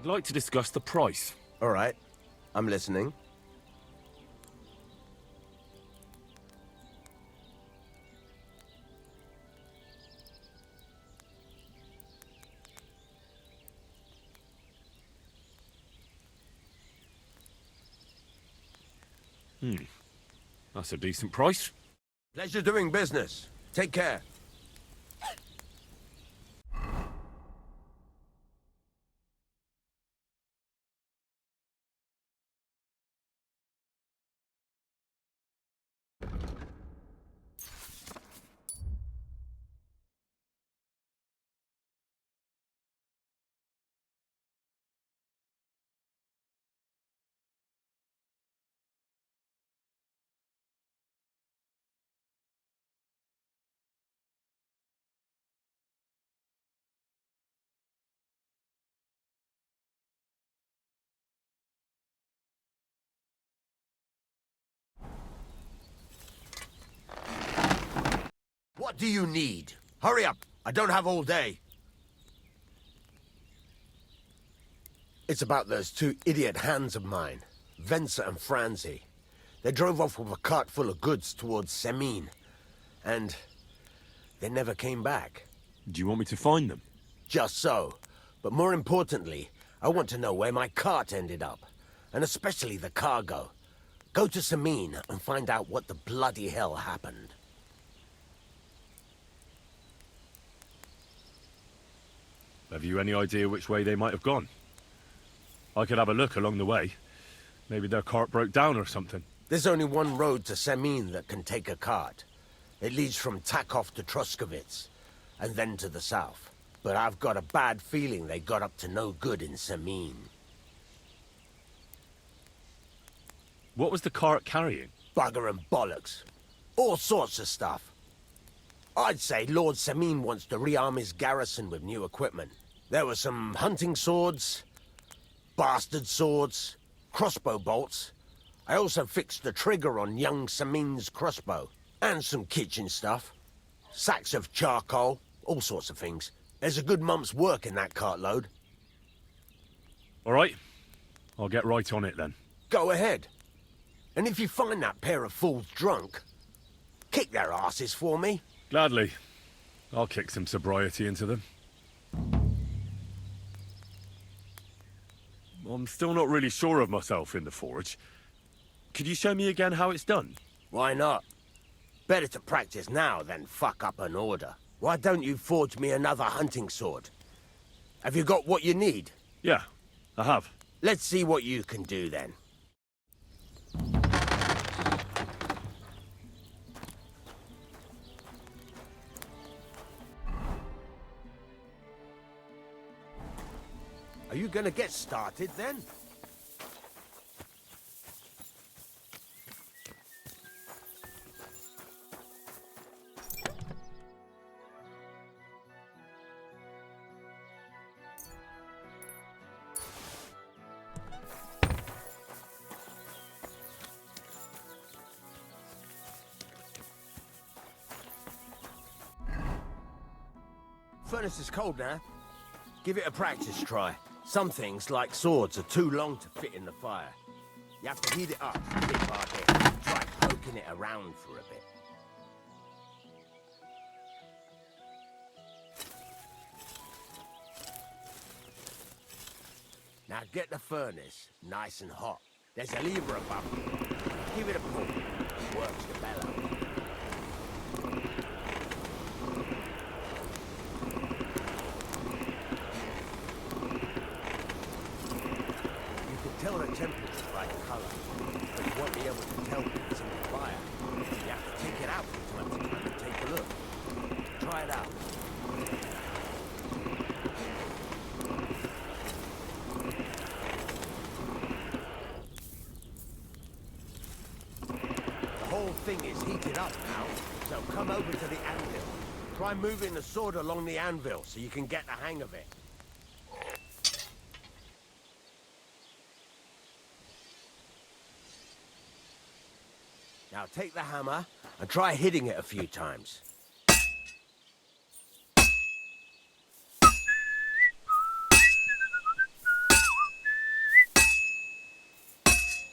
I'd like to discuss the price. All right. I'm listening. That's a decent price. Pleasure doing business. Take care. What do you need? Hurry up. I don't have all day. It's about those two idiot hands of mine, Venser and Franzi. They drove off with a cart full of goods towards Semine, and they never came back. Do you want me to find them? Just so. But more importantly, I want to know where my cart ended up, and especially the cargo. Go to Semine and find out what the bloody hell happened. Have you any idea which way they might have gone? I could have a look along the way. Maybe their cart broke down or something. There's only one road to Semine that can take a cart. It leads from Takov to Troskovitz, and then to the south. But I've got a bad feeling they got up to no good in Semine. What was the cart carrying? Bugger and bollocks. All sorts of stuff. I'd say Lord Semine wants to rearm his garrison with new equipment. There were some hunting swords, bastard swords, crossbow bolts. I also fixed the trigger on young Semine's crossbow. And some kitchen stuff. Sacks of charcoal, all sorts of things. There's a good month's work in that cartload. All right. I'll get right on it then. Go ahead. And if you find that pair of fools drunk, kick their asses for me. Gladly. I'll kick some sobriety into them. I'm still not really sure of myself in the forge. Could you show me again how it's done? Why not? Better to practice now than fuck up an order. Why don't you forge me another hunting sword? Have you got what you need? Yeah, I have. Let's see what you can do then. Are you gonna get started then? Furnace is cold now. Give it a practice try. Some things, like swords, are too long to fit in the fire. You have to heat it up a bit by bit. Try poking it around for a bit. Now get the furnace nice and hot. There's a lever above it. Give it a pull. Works the bellows. Tell the temperature by the color, but you won't be able to tell when it's in the fire. You have to take it out from time to time and take a look. Try it out. The whole thing is heated up now, so come over to the anvil. Try moving the sword along the anvil so you can get the hang of it. Now take the hammer and try hitting it a few times.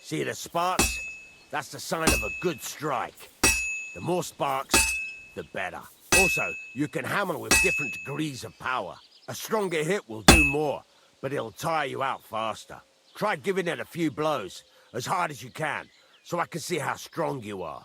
See the sparks? That's the sign of a good strike. The more sparks, the better. Also, you can hammer with different degrees of power. A stronger hit will do more, but it'll tire you out faster. Try giving it a few blows, as hard as you can, so I can see how strong you are.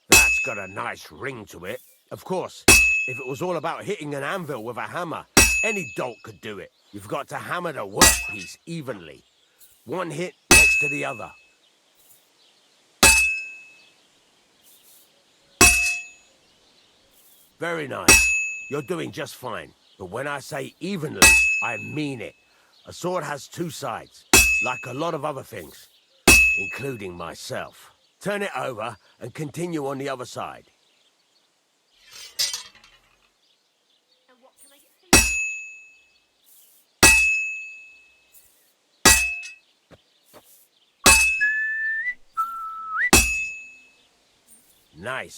That's got a nice ring to it. Of course, if it was all about hitting an anvil with a hammer, any dolt could do it. You've got to hammer the workpiece evenly. One hit next to the other. Very nice. You're doing just fine. But when I say evenly, I mean it. A sword has two sides, like a lot of other things, including myself. Turn it over and continue on the other side. Nice.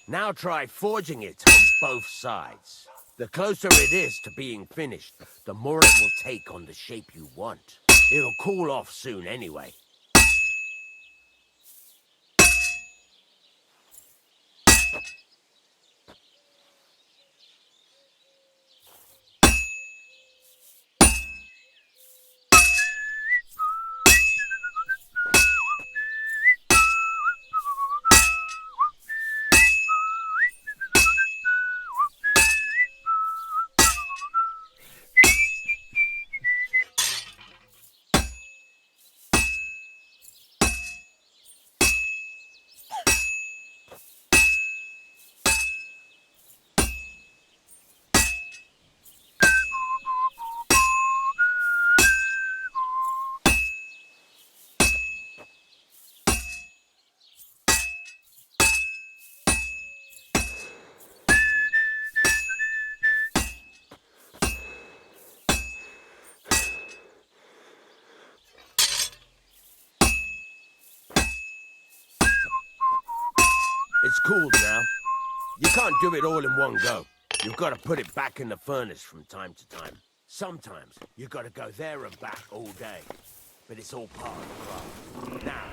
Now try forging it on both sides. The closer it is to being finished, the more it will take on the shape you want. It'll cool off soon anyway. It's cooled now. You can't do it all in one go. You've got to put it back in the furnace from time to time. Sometimes you've got to go there and back all day. But it's all part of the craft. Now,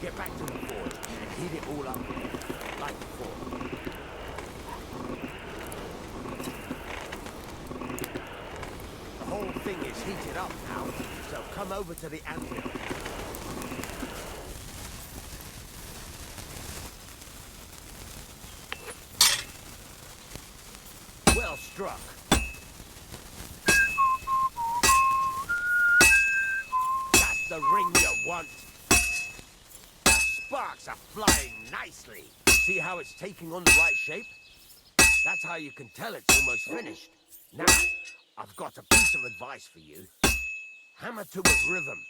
get back to the forge and heat it all up like before. The whole thing is heated up now, so come over to the anvil. Well struck. That's the ring you want. The sparks are flying nicely. See how it's taking on the right shape? That's how you can tell it's almost finished. Now, I've got a piece of advice for you. Hammer to a rhythm.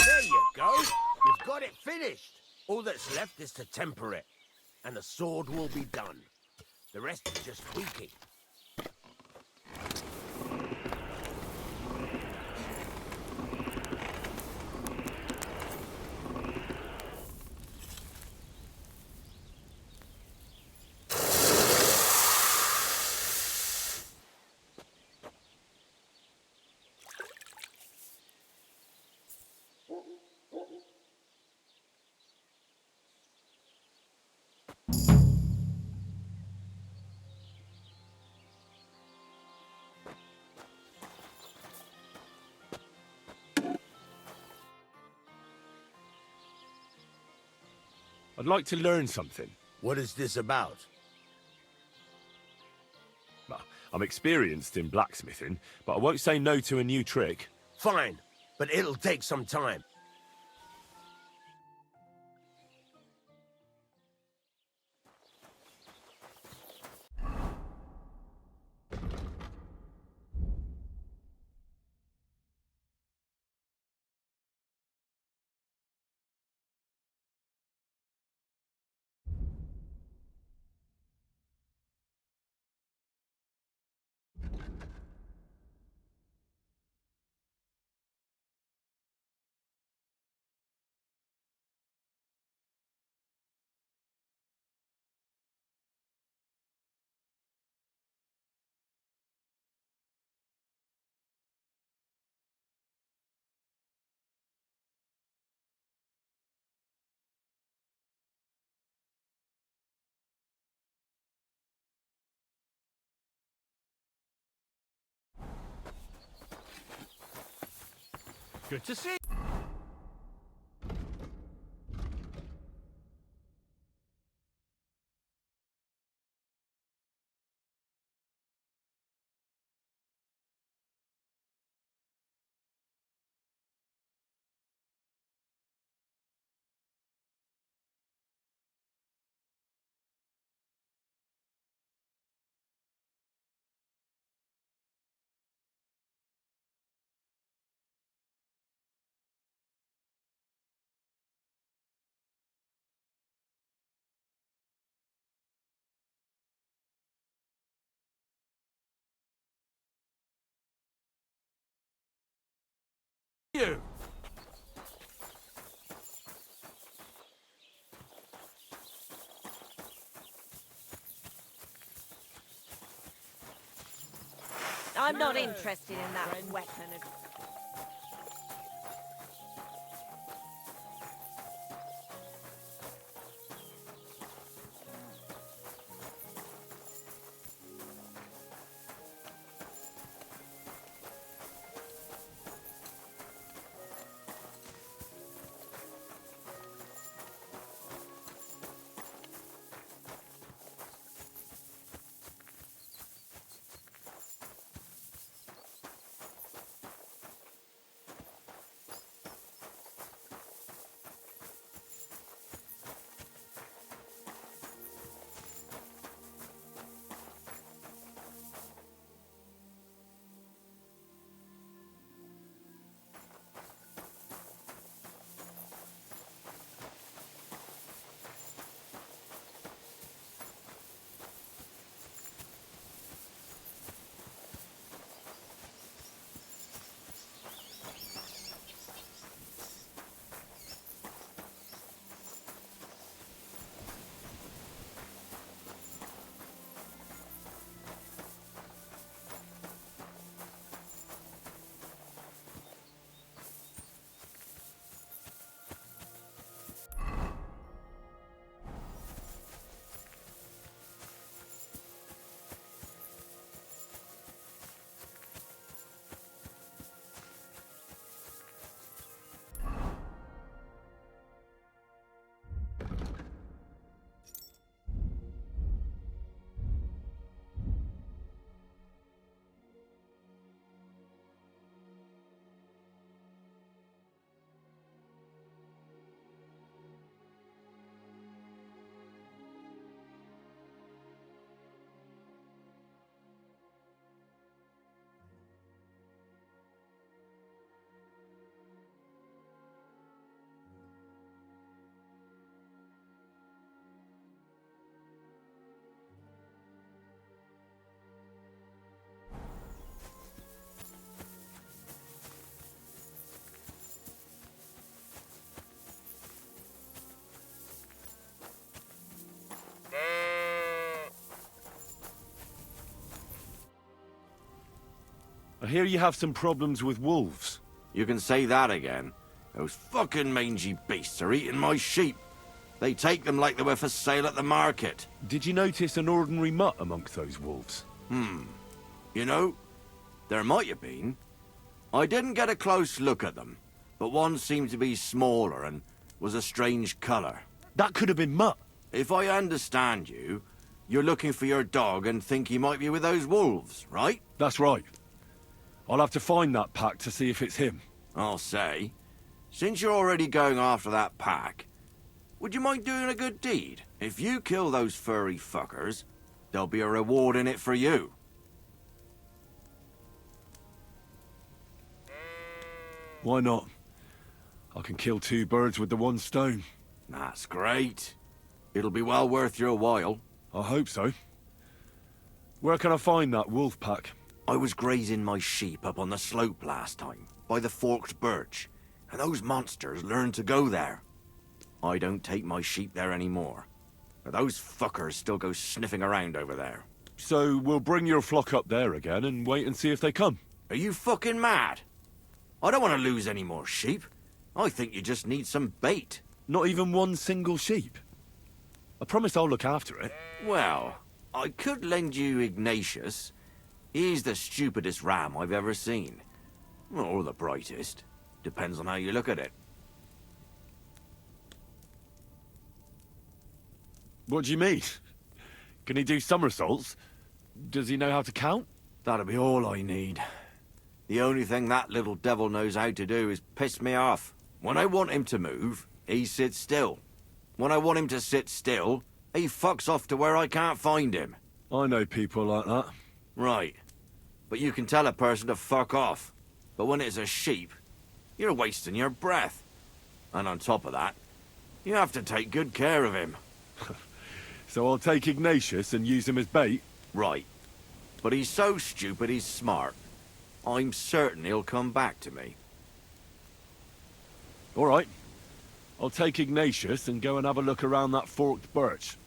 There you go. You've got it finished. All that's left is to temper it, and the sword will be done. The rest is just tweaking. I'd like to learn something. What is this about? Well, I'm experienced in blacksmithing, but I won't say no to a new trick. Fine, but it'll take some time. Good to see. You. I'm not interested in that weapon. I hear you have some problems with wolves. You can say that again. Those fucking mangy beasts are eating my sheep. They take them like they were for sale at the market. Did you notice an ordinary mutt amongst those wolves? You know, there might have been. I didn't get a close look at them, but one seemed to be smaller and was a strange colour. That could have been Mutt. If I understand you, you're looking for your dog and think he might be with those wolves, right? That's right. I'll have to find that pack to see if it's him. I'll say, since you're already going after that pack, would you mind doing a good deed? If you kill those furry fuckers, there'll be a reward in it for you. Why not? I can kill two birds with the one stone. That's great. It'll be well worth your while. I hope so. Where can I find that wolf pack? I was grazing my sheep up on the slope last time, by the forked birch, and those monsters learned to go there. I don't take my sheep there anymore, but those fuckers still go sniffing around over there. So we'll bring your flock up there again and wait and see if they come. Are you fucking mad? I don't want to lose any more sheep. I think you just need some bait. Not even one single sheep? I promise I'll look after it. Well, I could lend you Ignatius. He's the stupidest ram I've ever seen. Or the brightest. Depends on how you look at it. What do you mean? Can he do somersaults? Does he know how to count? That'll be all I need. The only thing that little devil knows how to do is piss me off. When I want him to move, he sits still. When I want him to sit still, he fucks off to where I can't find him. I know people like that. Right. But you can tell a person to fuck off. But when it's a sheep, you're wasting your breath. And on top of that, you have to take good care of him. So I'll take Ignatius and use him as bait? Right. But he's so stupid he's smart. I'm certain he'll come back to me. All right. I'll take Ignatius and go and have a look around that forked birch.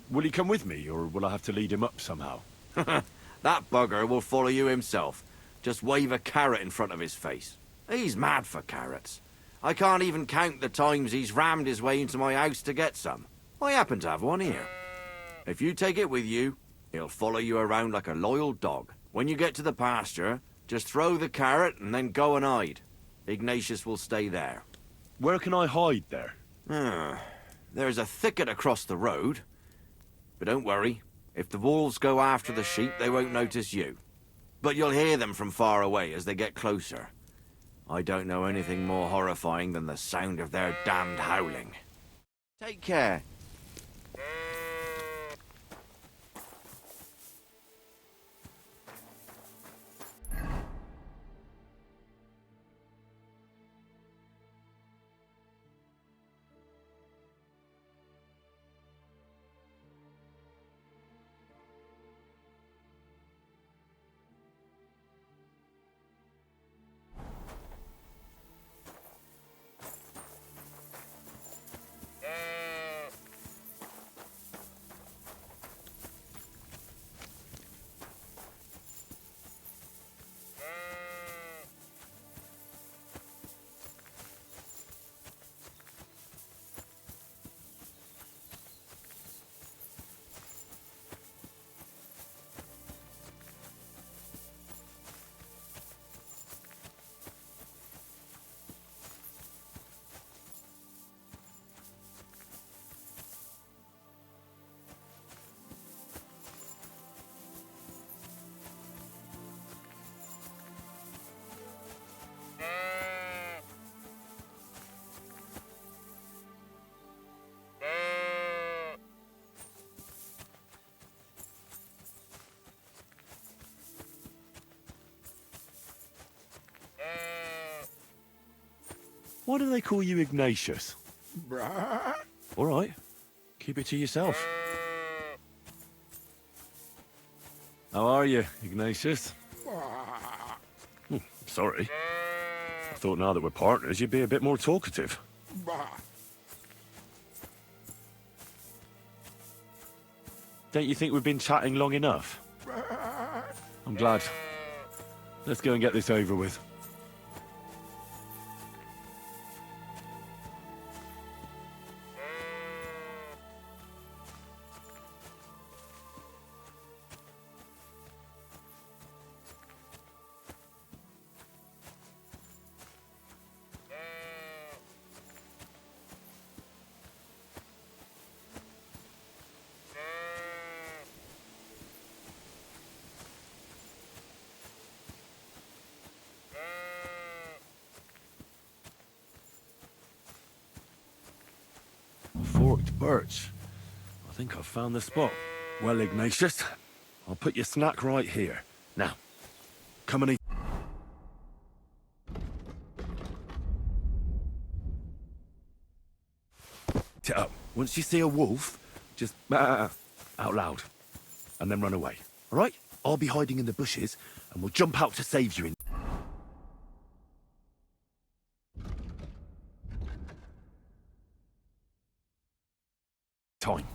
Will he come with me, or will I have to lead him up somehow? That bugger will follow you himself. Just wave a carrot in front of his face. He's mad for carrots. I can't even count the times he's rammed his way into my house to get some. I happen to have one here. If you take it with you, he'll follow you around like a loyal dog. When you get to the pasture, just throw the carrot and then go and hide. Ignatius will stay there. Where can I hide there? There's a thicket across the road. But don't worry. If the wolves go after the sheep, they won't notice you. But you'll hear them from far away as they get closer. I don't know anything more horrifying than the sound of their damned howling. Take care. Why do they call you Ignatius? All right. Keep it to yourself. How are you, Ignatius? Sorry. I thought now that we're partners, you'd be a bit more talkative. Don't you think we've been chatting long enough? I'm glad. Let's go and get this over with. Forked birch. I think I've found the spot. Well, Ignatius, I'll put your snack right here. Now, come and eat it up. Once you see a wolf, just out loud, and then run away. All right? I'll be hiding in the bushes, and we'll jump out to save you in time.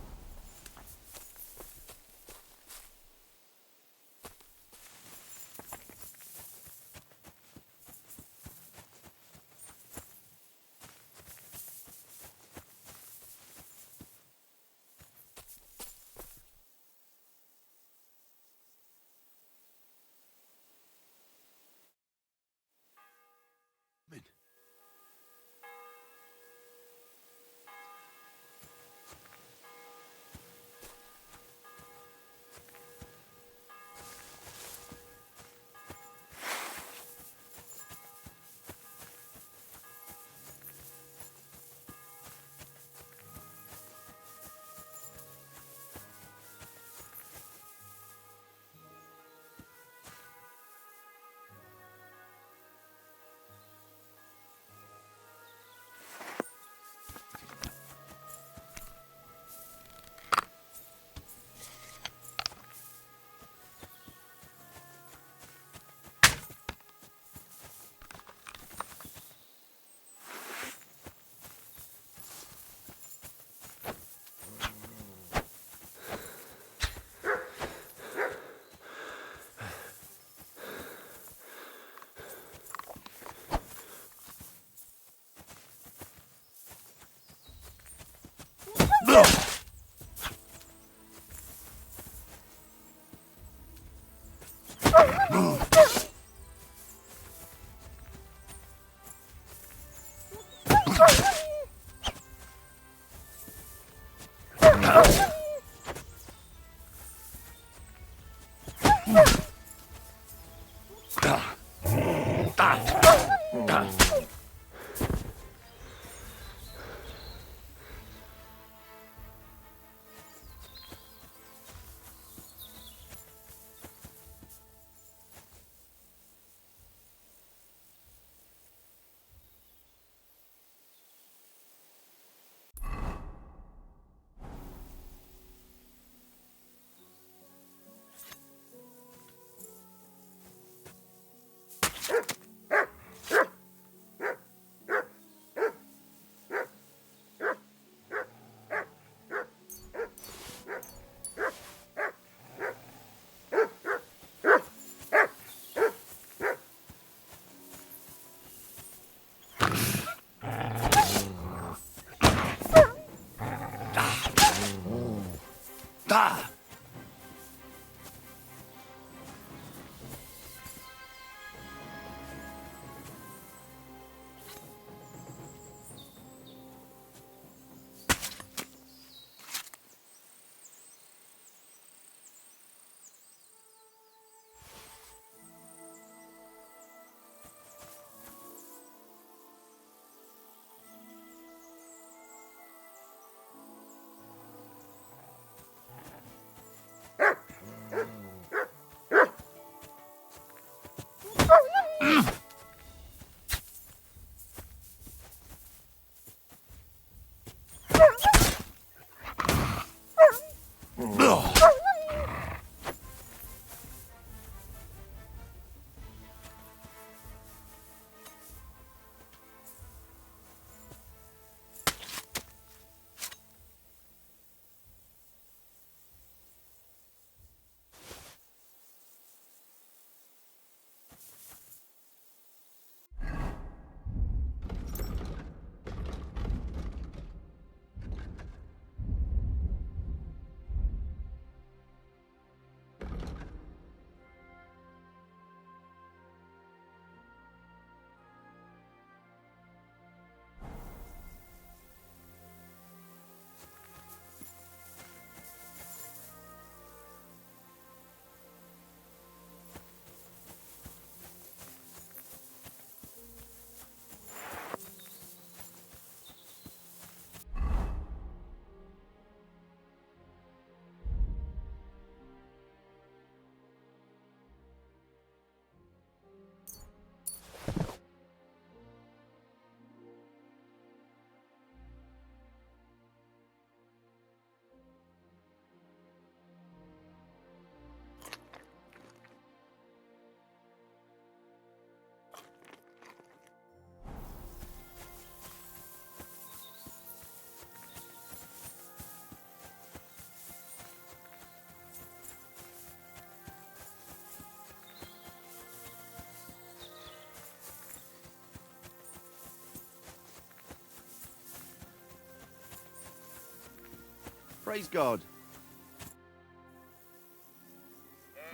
Praise God.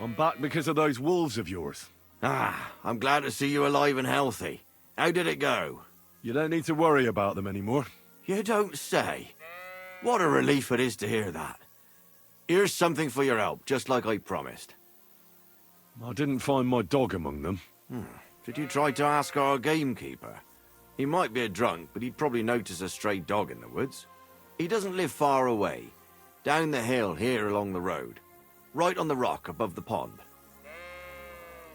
I'm back because of those wolves of yours. Ah, I'm glad to see you alive and healthy. How did it go? You don't need to worry about them anymore. You don't say. What a relief it is to hear that. Here's something for your help, just like I promised. I didn't find my dog among them. Did you try to ask our gamekeeper? He might be a drunk, but he'd probably notice a stray dog in the woods. He doesn't live far away. Down the hill here along the road. Right on the rock above the pond.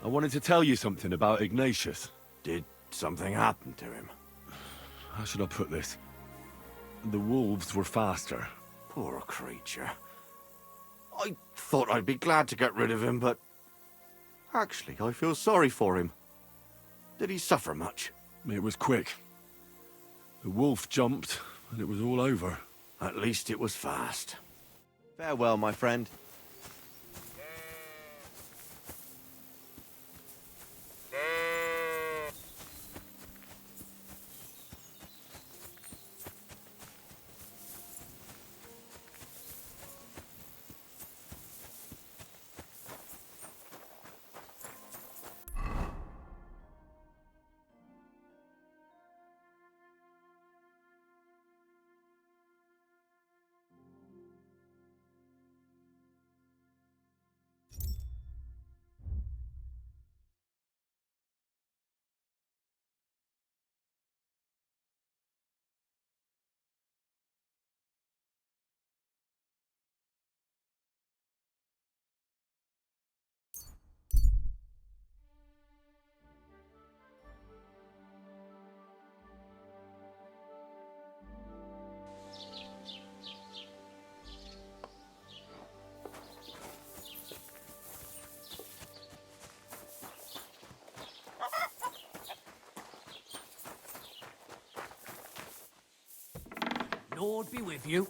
I wanted to tell you something about Ignatius. Did something happen to him? How should I put this? The wolves were faster. Poor creature. I thought I'd be glad to get rid of him, but... Actually, I feel sorry for him. Did he suffer much? It was quick. The wolf jumped, and it was all over. At least it was fast. Farewell, my friend. Lord be with you.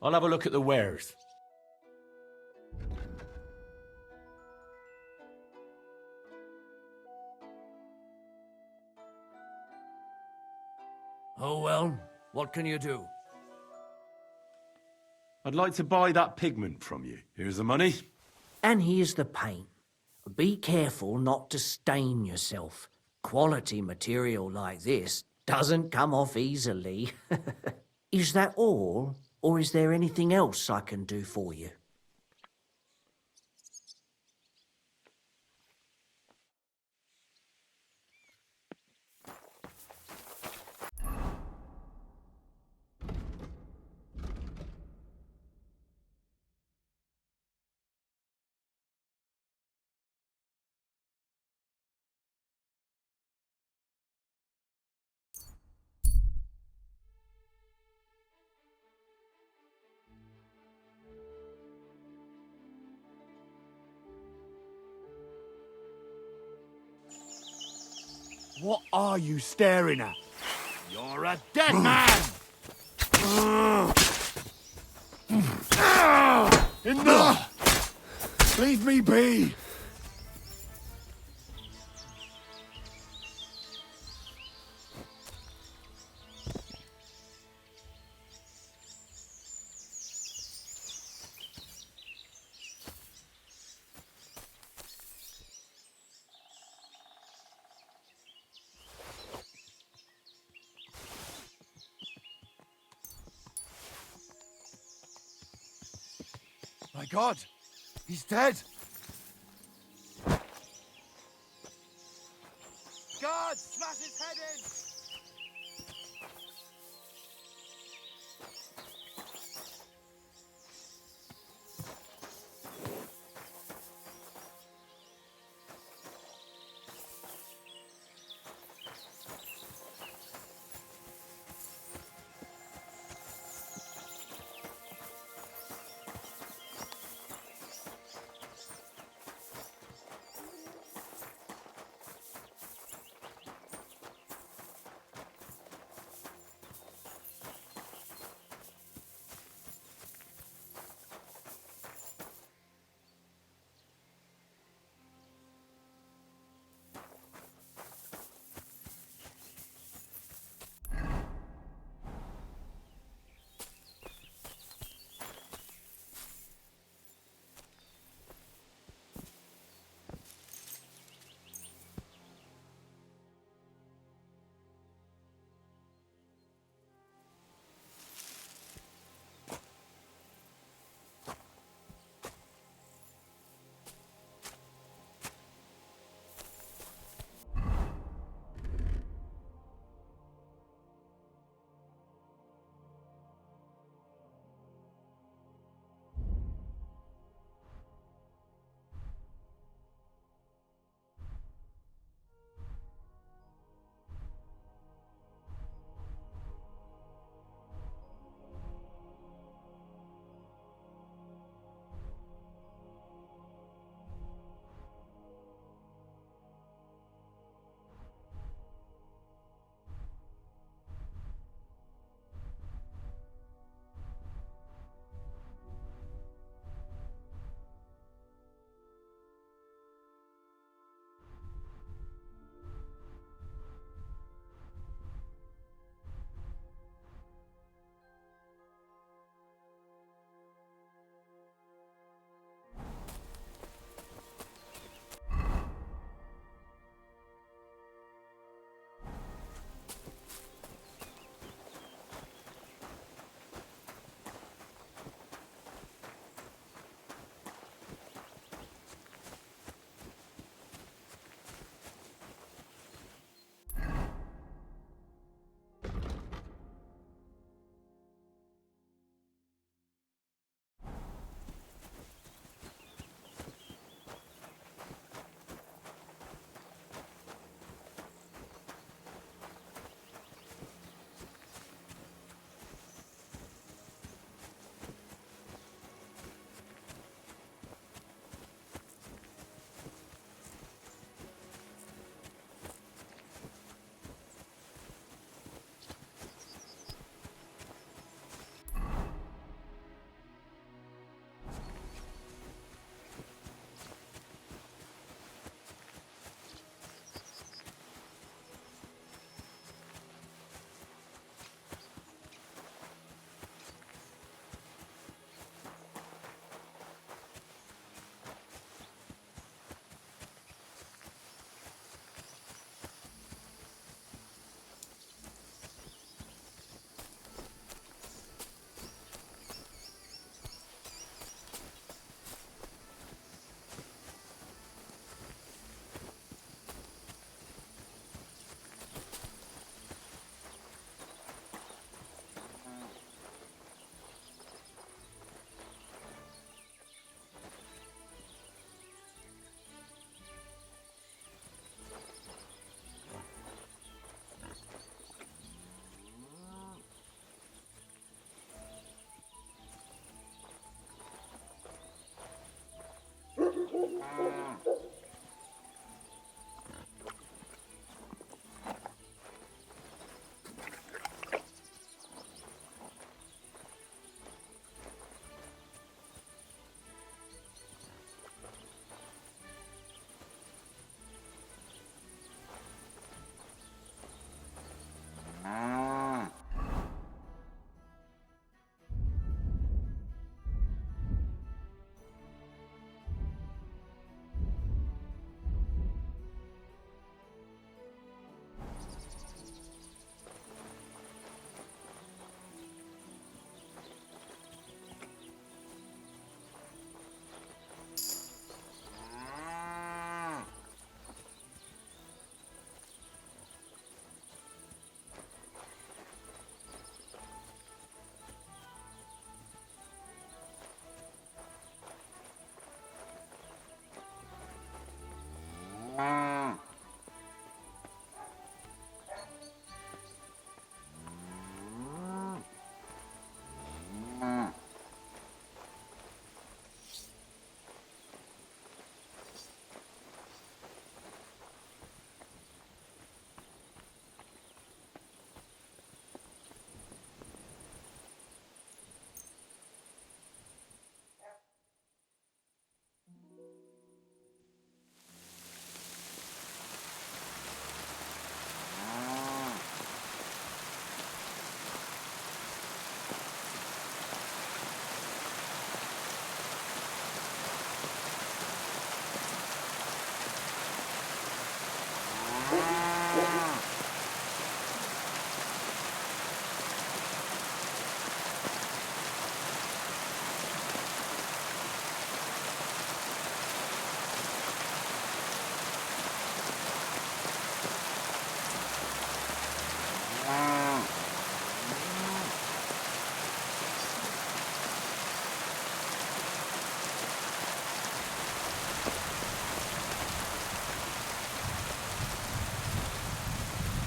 I'll have a look at the wares. Oh well, what can you do? I'd like to buy that pigment from you. Here's the money. And here's the paint. Be careful not to stain yourself. Quality material like this doesn't come off easily. Is that all, or is there anything else I can do for you? What are you staring at? You're a dead man! Enough! Leave me be! My God! He's dead! God! Smash his head in!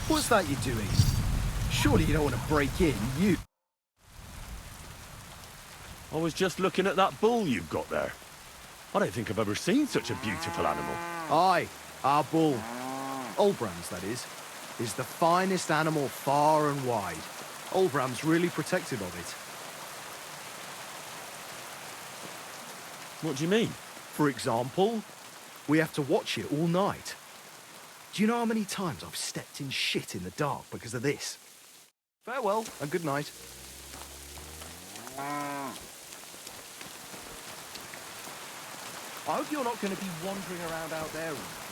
What's that you're doing? Surely you don't want to break in, you... I was just looking at that bull you've got there. I don't think I've ever seen such a beautiful animal. Aye, our bull. Olbram's, that is the finest animal far and wide. Olbram's really protective of it. What do you mean? For example, we have to watch it all night. Do you know how many times I've stepped in shit in the dark because of this? Farewell and good night. I hope you're not going to be wandering around out there all night.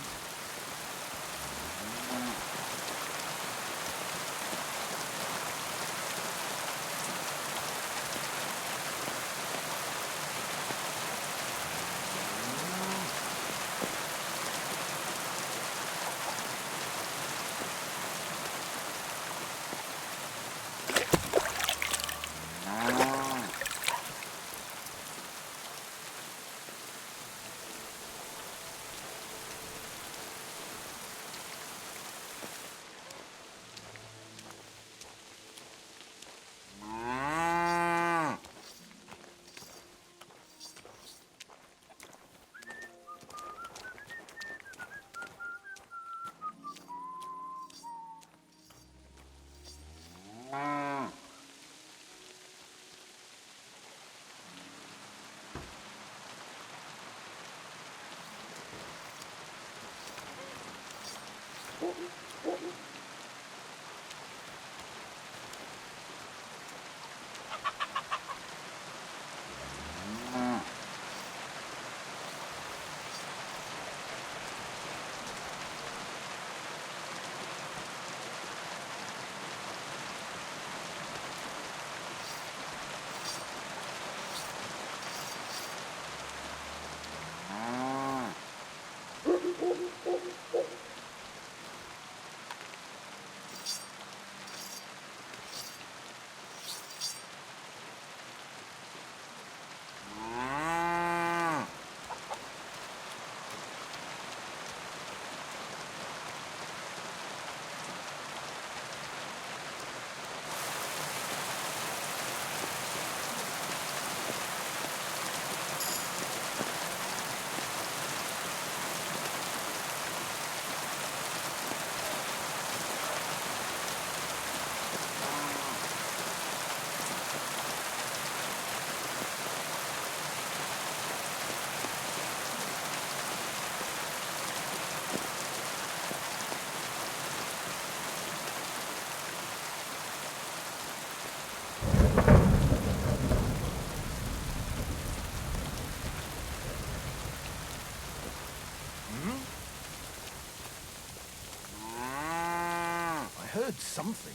heard something.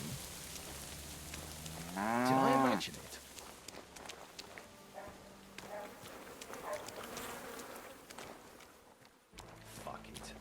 Did I imagine it? Fuck it.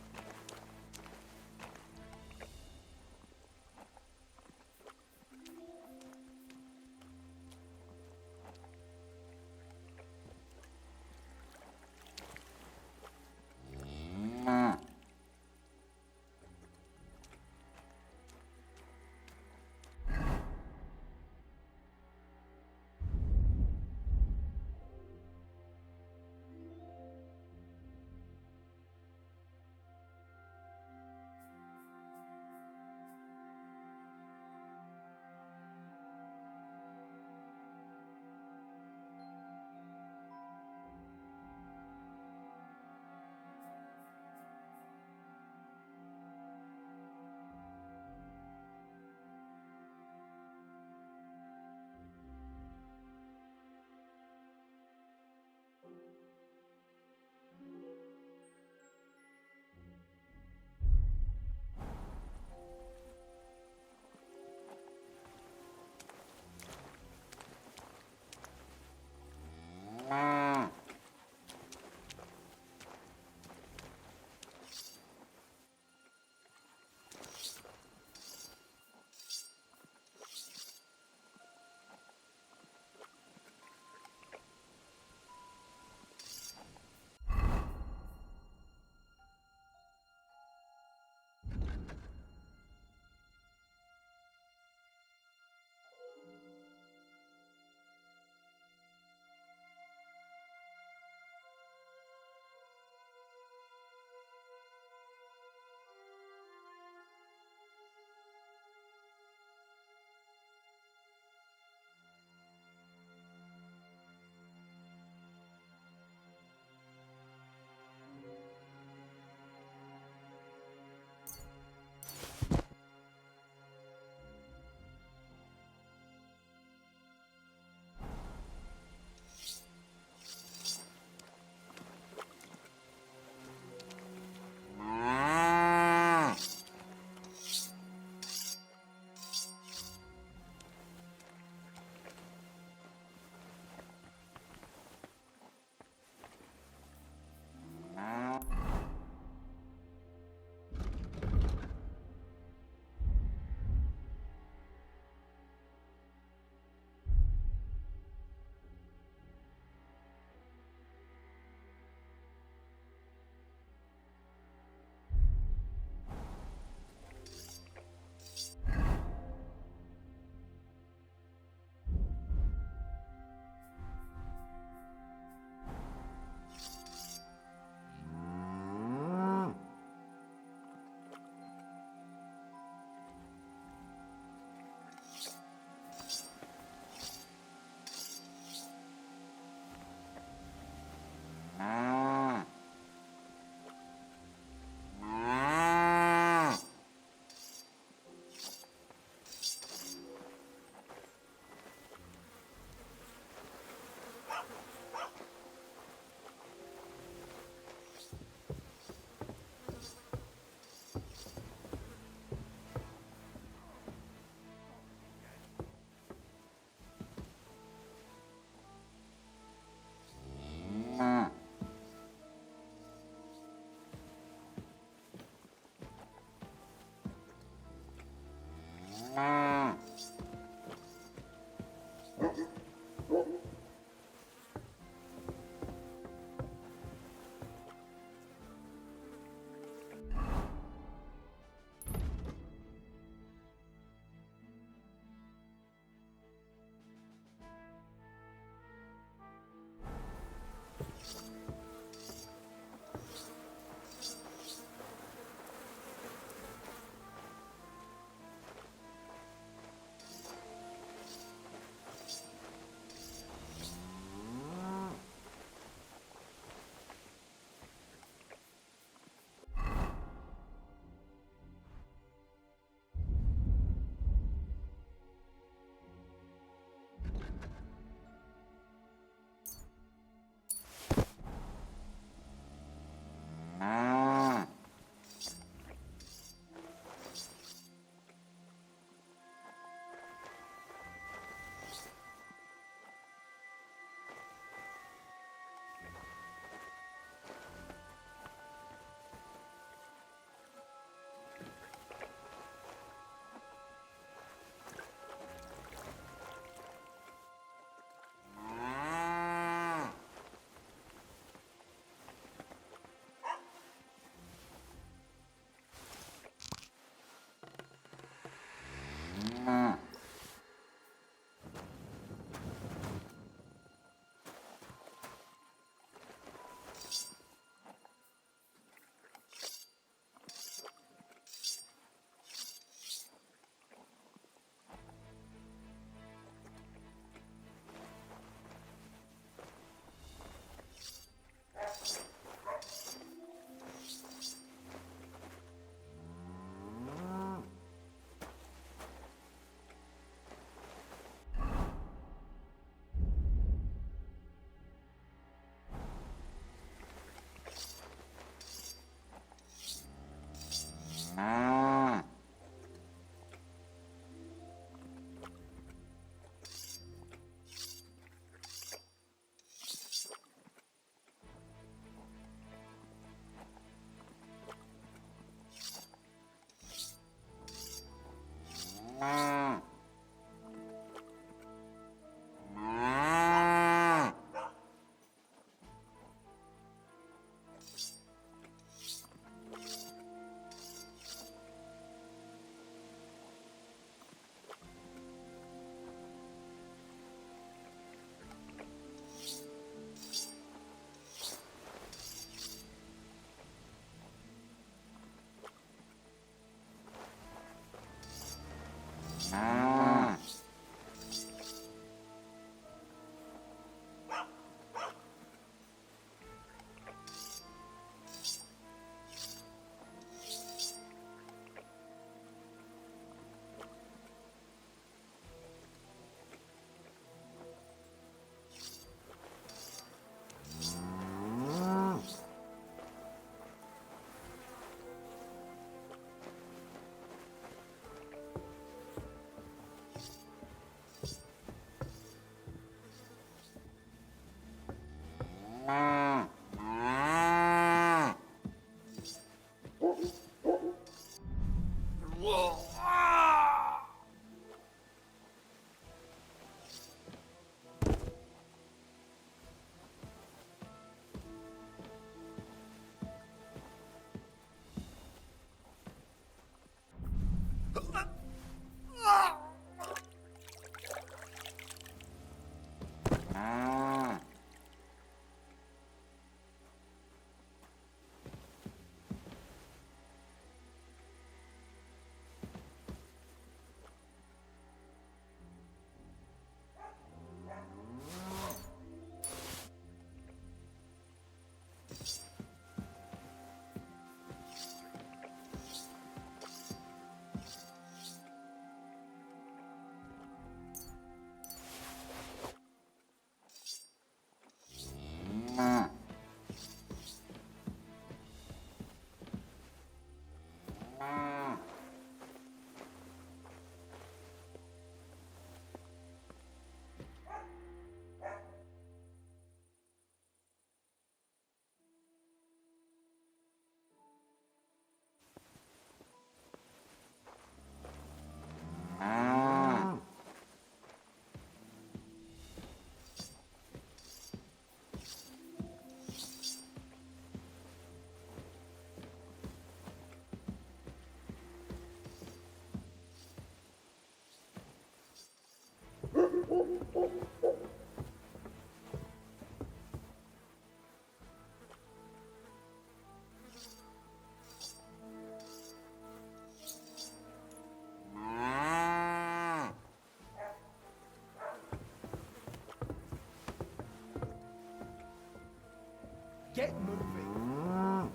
Get moving.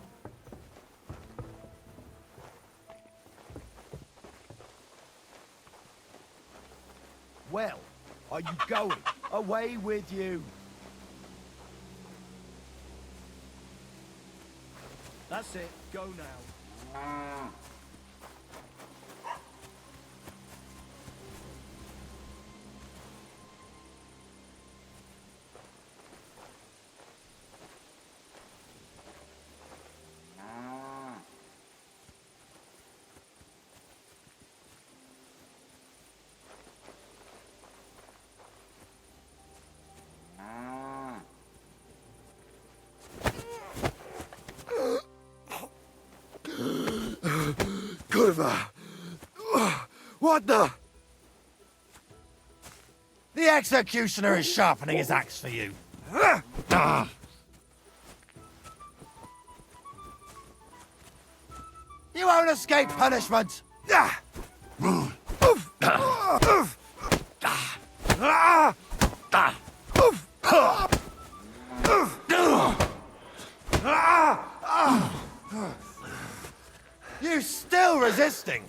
Well, are you going? Away with you. That's it. Go now. Curva! What the? The executioner is sharpening his axe for you. You won't escape punishment. You still resisting?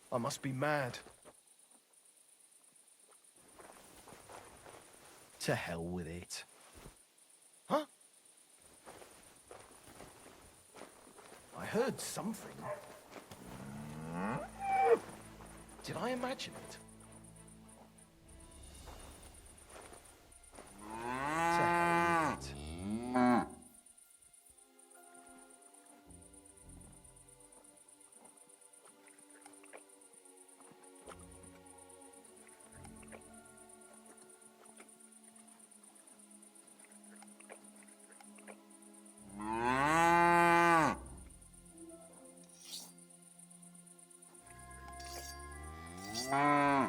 I must be mad. To hell with it. Huh? I heard something. Did I imagine it? To hell with it. Ah.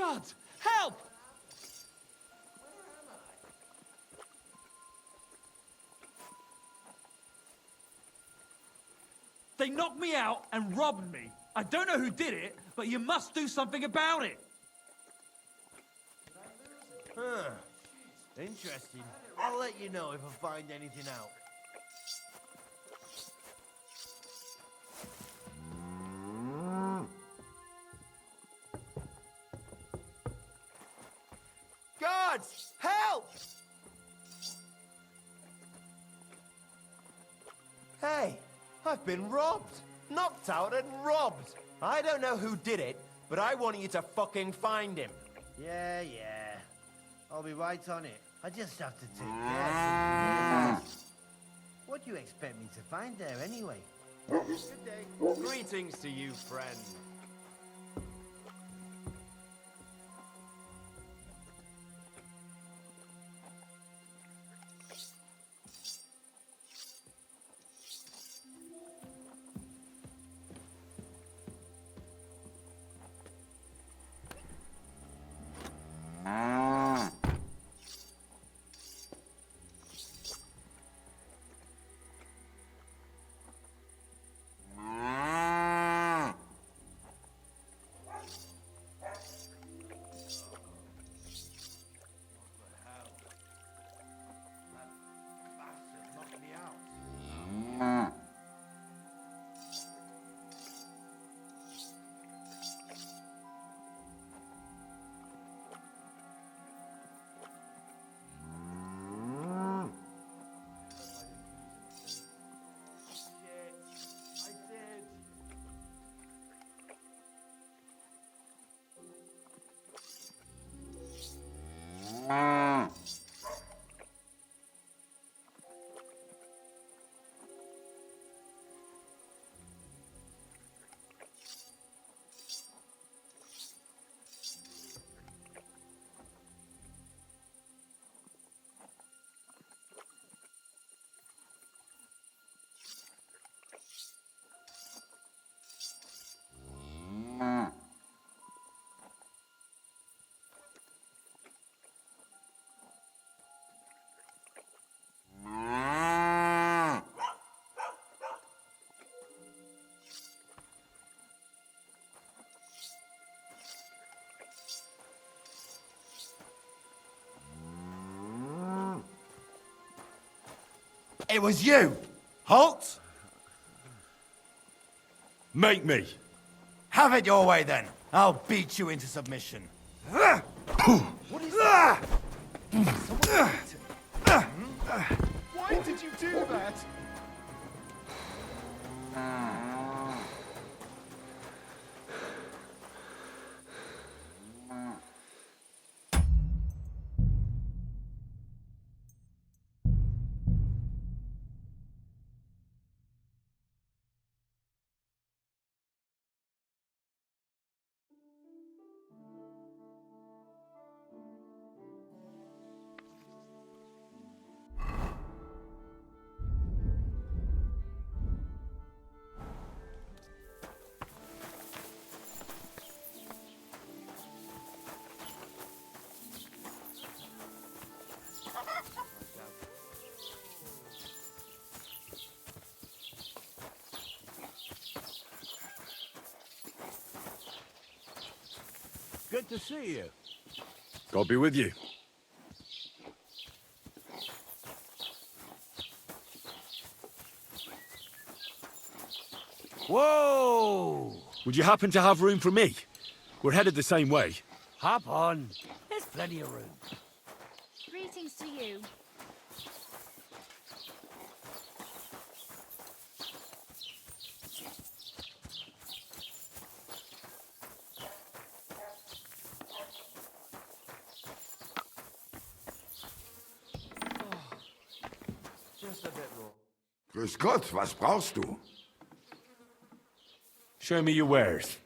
God! Help! They knocked me out and robbed me. I don't know who did it, but you must do something about it. Huh. Interesting. I'll let you know if I find anything out. Guards! Help! Hey, I've been robbed. Knocked out and robbed. I don't know who did it, but I want you to fucking find him. Yeah. I'll be right on it. I just have to take care of some business. What do you expect me to find there anyway? Good day. Greetings to you, friend. It was you! Halt! Make me. Have it your way then. I'll beat you into submission. What is that? Why did you do that? Good to see you. God be with you. Whoa! Would you happen to have room for me? We're headed the same way. Hop on. There's plenty of room. Greetings to you. Just a bit more. Grüß Gott, was brauchst du? Show me your wares.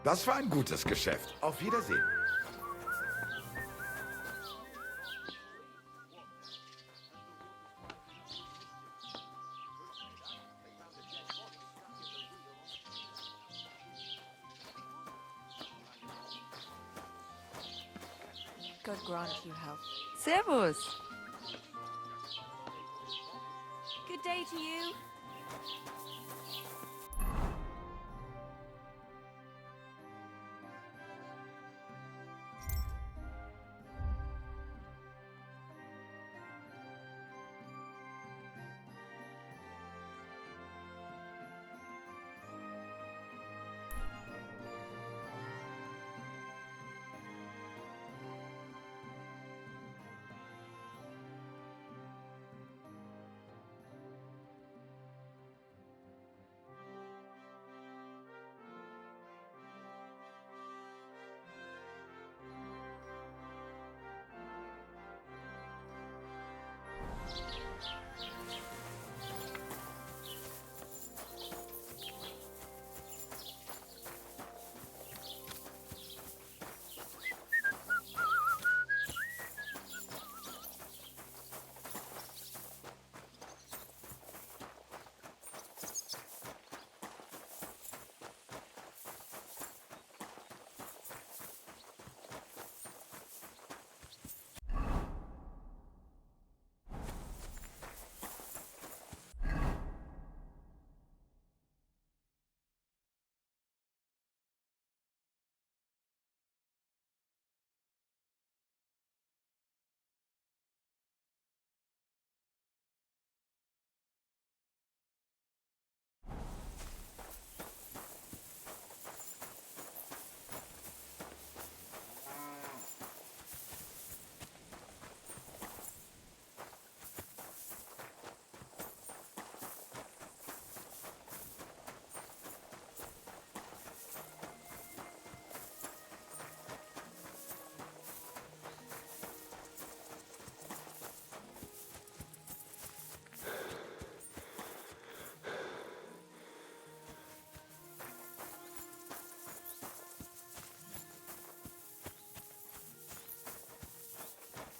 Das war ein gutes Geschäft. Auf Wiedersehen. God grant you health. Servus. Good day to you.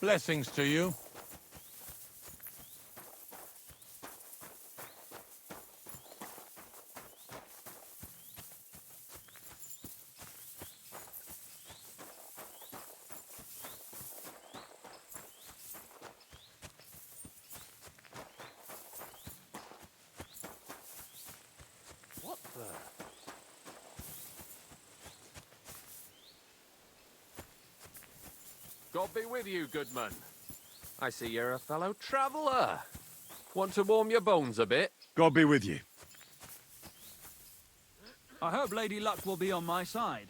Blessings to you. What the? God be with you, goodman. I see you're a fellow traveller. Want to warm your bones a bit? God be with you. I hope Lady Luck will be on my side.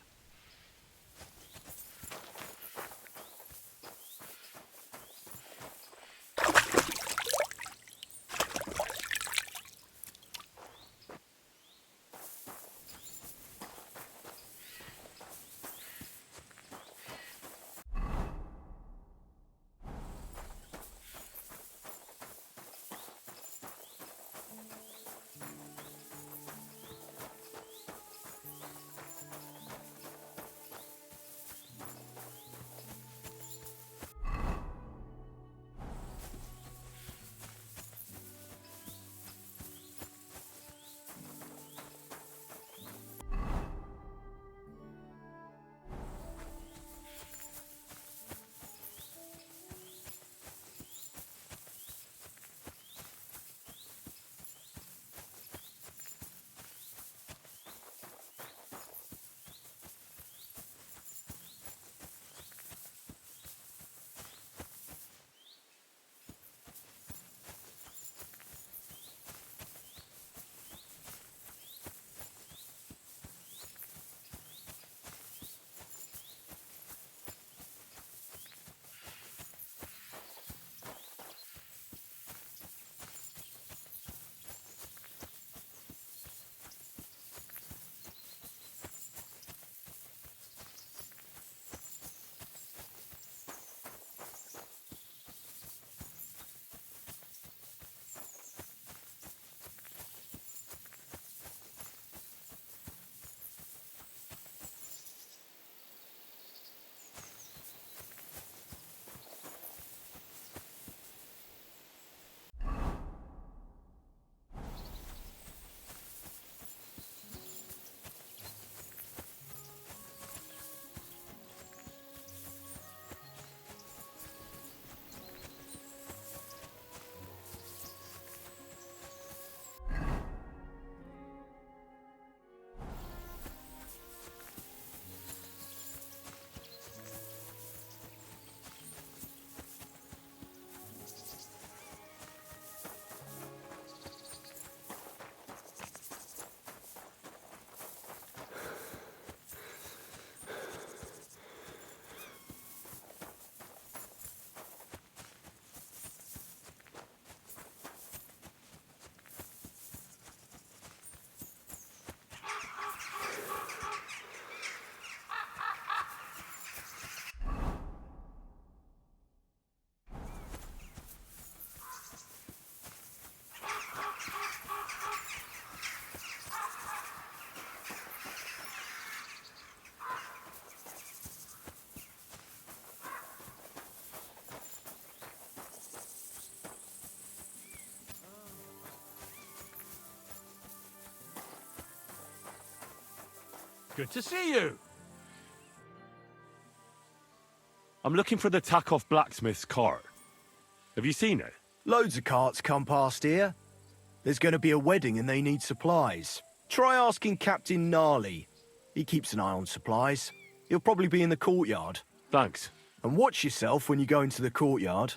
Good to see you. I'm looking for the Takeoff blacksmith's cart. Have you seen it? Loads of carts come past here. There's going to be a wedding and they need supplies. Try asking Captain Gnarly. He keeps an eye on supplies. He'll probably be in the courtyard. Thanks. And watch yourself when you go into the courtyard.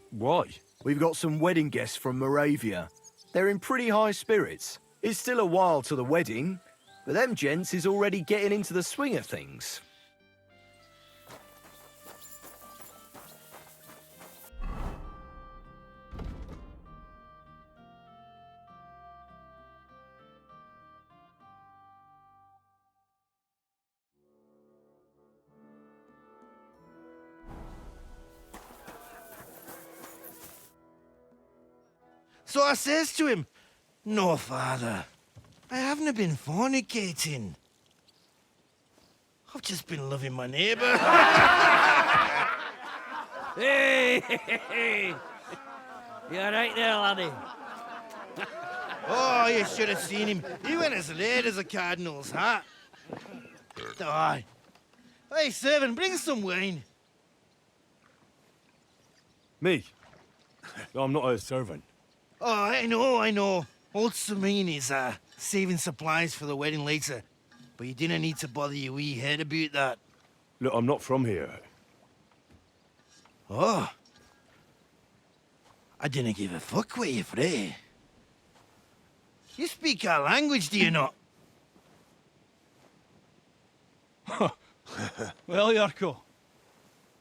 Why? We've got some wedding guests from Moravia. They're in pretty high spirits. It's still a while to the wedding, but them gents is already getting into the swing of things. So I says to him, "No, father, I haven't been fornicating. I've just been loving my neighbour." Hey! You alright there, laddie? Oh, you should have seen him. He went as red as a cardinal's hat. Aye. Hey, servant, bring some wine. Me? I'm not a servant. Oh, I know. Old Samine is saving supplies for the wedding later. But you didn't need to bother your wee head about that. Look, I'm not from here. Oh. I didn't give a fuck what you frae. You speak our language, do you not? Well, Yurko,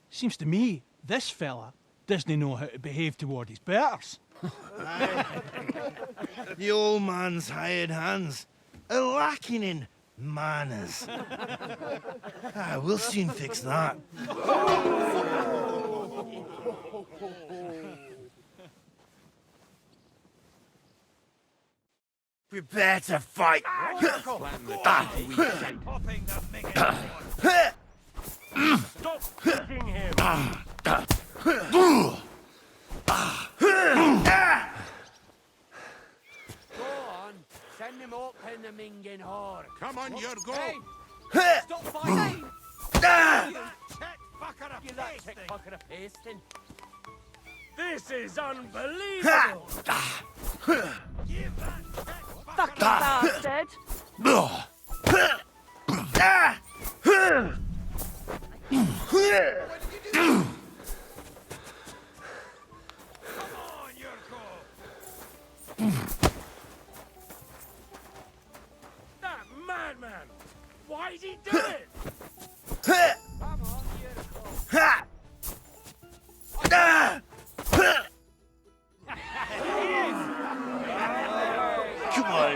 seems to me this fella doesn't know how to behave toward his betters. The old man's hired hands are lacking in manners. We'll soon fix that. Prepare to fight. Stop hitting him. Send him up in the minging whore. Come on, Yurko. Hey! Stop fighting! You that tick fucker of pasting. This is unbelievable. Fucking bastard! That madman! Why did he do it? Come on, Yurko. Come on.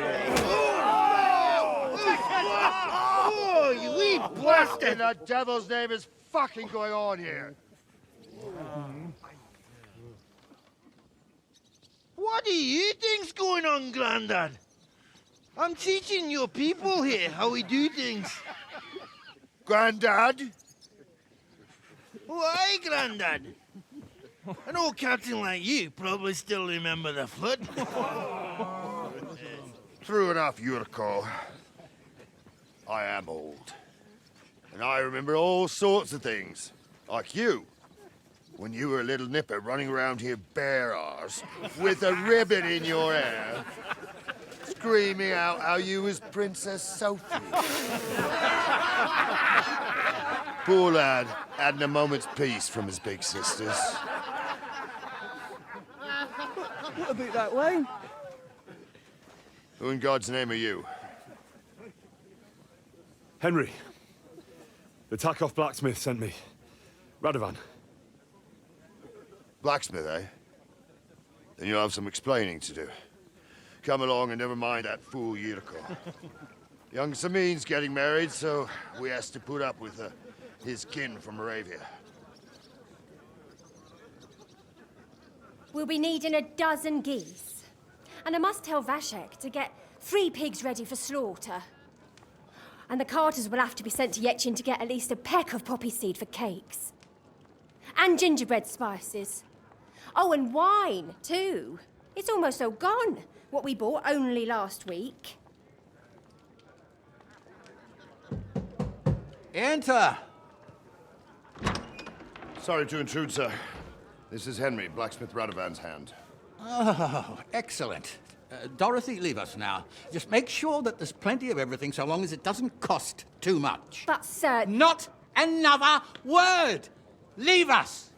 Oh, you wee blasted! What in the devil's name is fucking going on here? What do you think's going on, Grandad? I'm teaching your people here how we do things. Grandad? Why, Grandad? An old captain like you probably still remember the flood. True enough, Yurko. I am old. And I remember all sorts of things. Like you. When you were a little nipper running around here bare arse, with a ribbon in your hair, screaming out how you was Princess Sophie. Poor lad, hadn't a moment's peace from his big sisters. What about that wine? Who in God's name are you? Henry. The Takeoff blacksmith sent me. Radovan. Blacksmith, eh? Then you'll have some explaining to do. Come along and never mind that fool Yurko. Young Samin's getting married, so we has to put up with his kin from Moravia. We'll be needing a dozen geese. And I must tell Vashek to get 3 pigs ready for slaughter. And the carters will have to be sent to Yetchin to get at least a peck of poppy seed for cakes. And gingerbread spices. Oh, and wine, too. It's almost all gone, what we bought only last week. Enter. Sorry to intrude, sir. This is Henry, blacksmith Radovan's hand. Oh, excellent. Dorothy, leave us now. Just make sure that there's plenty of everything so long as it doesn't cost too much. But, sir... Not another word! Leave us!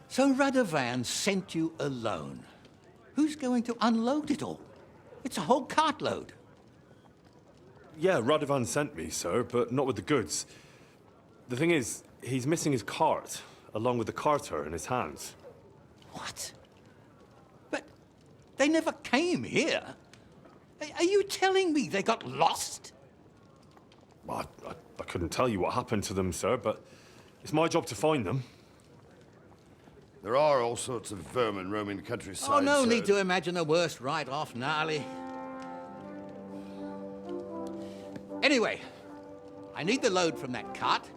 So Radovan sent you alone. Who's going to unload it all? It's a whole cartload. Yeah, Radovan sent me, sir, but not with the goods. The thing is, he's missing his cart, along with the carter in his hands. What? But they never came here. Are you telling me they got lost? Well, I couldn't tell you what happened to them, sir, but it's my job to find them. There are all sorts of vermin roaming the countryside. Oh, no sir. need to imagine the worst right off, gnarly. Anyway, I need the load from that cart,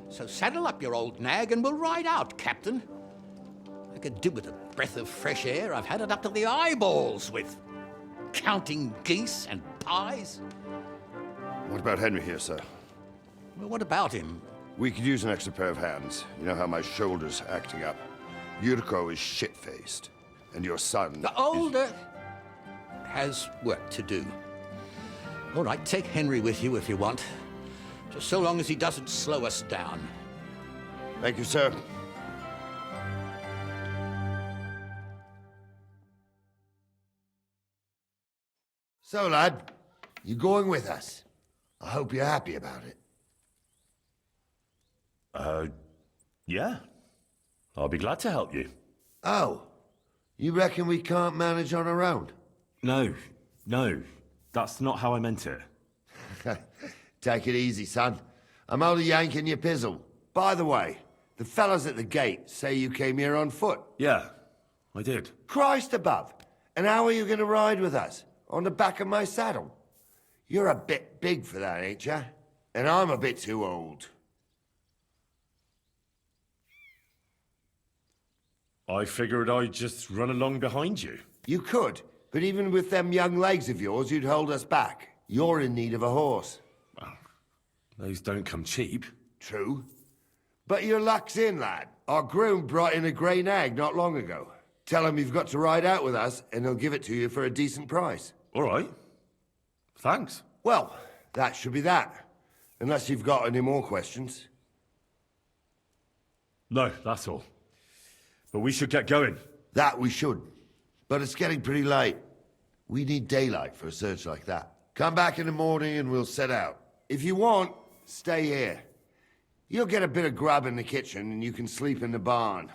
so saddle up your old nag and we'll ride out, Captain. I could do with a breath of fresh air. I've had it up to the eyeballs with counting geese and pies. What about Henry here, sir? Well, what about him? We could use an extra pair of hands. You know how my shoulder's acting up. Yurko is shit-faced, and your son... The older has work to do. All right, take Henry with you if you want. Just so long as he doesn't slow us down. Thank you, sir. So, lad, you going with us? I hope you're happy about it. Yeah. I'll be glad to help you. Oh, you reckon we can't manage on our own? No. That's not how I meant it. Take it easy, son. I'm only yanking your pizzle. By the way, the fellas at the gate say you came here on foot. Yeah, I did. Christ above. And how are you going to ride with us? On the back of my saddle? You're a bit big for that, ain't ya? And I'm a bit too old. I figured I'd just run along behind you. You could, but even with them young legs of yours, you'd hold us back. You're in need of a horse. Well, those don't come cheap. True. But your luck's in, lad. Our groom brought in a grey nag not long ago. Tell him you've got to ride out with us, and he'll give it to you for a decent price. All right. Thanks. Well, that should be that. Unless you've got any more questions. No, that's all. But we should get going. That we should. But it's getting pretty late. We need daylight for a search like that. Come back in the morning and we'll set out. If you want, stay here. You'll get a bit of grub in the kitchen and you can sleep in the barn.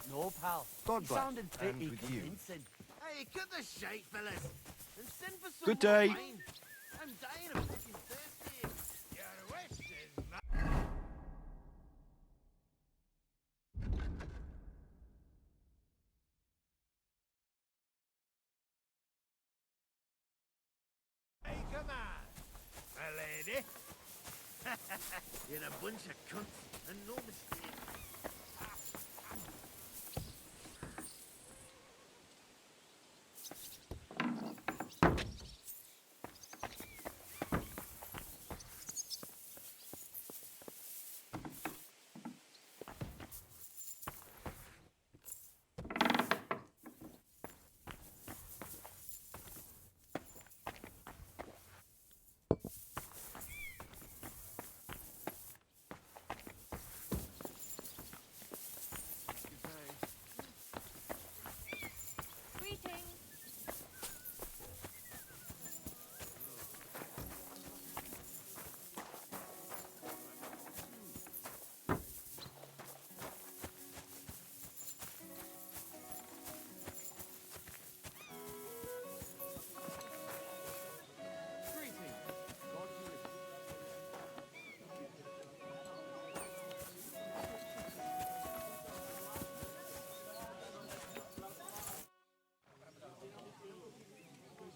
No, pal. God bless. Sounded And pretty with you. convincing. Hey, cut the shite, fellas. And send for some Good more day. wine. I'm dying of fucking thirsty. Your wish is mine. Hey, come on, my lady. You're a bunch of cunts and no mistake.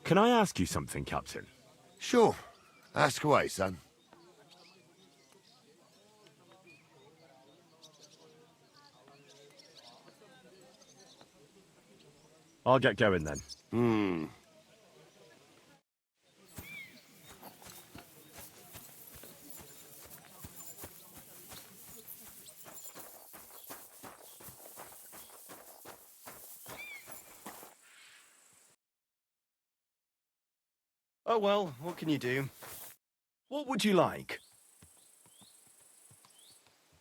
Can I ask you something, Captain? Sure. Ask away, son. I'll get going then. Oh well, what can you do? What would you like?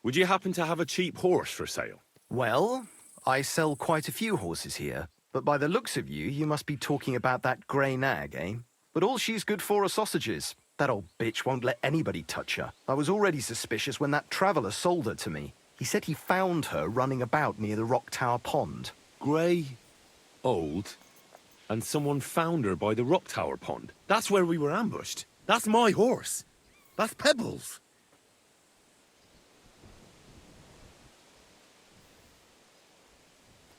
Would you happen to have a cheap horse for sale? Well, I sell quite a few horses here, but by the looks of you, you must be talking about that grey nag, eh? But all she's good for are sausages. That old bitch won't let anybody touch her. I was already suspicious when that traveller sold her to me. He said he found her running about near the Rock Tower Pond. Grey, old, and someone found her by the Rock Tower Pond. That's where we were ambushed. That's my horse. That's Pebbles.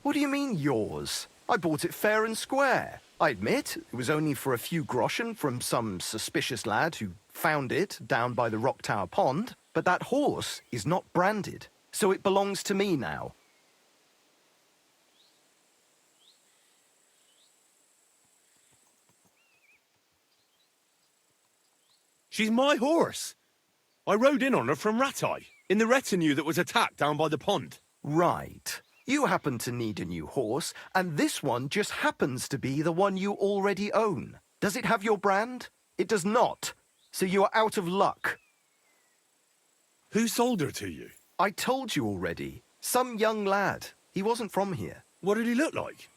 What do you mean, yours? I bought it fair and square. I admit, it was only for a few groschen from some suspicious lad who found it down by the Rock Tower Pond, but that horse is not branded, so it belongs to me now. She's my horse. I rode in on her from Rattay, in the retinue that was attacked down by the pond. Right. You happen to need a new horse, and this one just happens to be the one you already own. Does it have your brand? It does not. So you are out of luck. Who sold her to you? I told you already. Some young lad. He wasn't from here. What did he look like?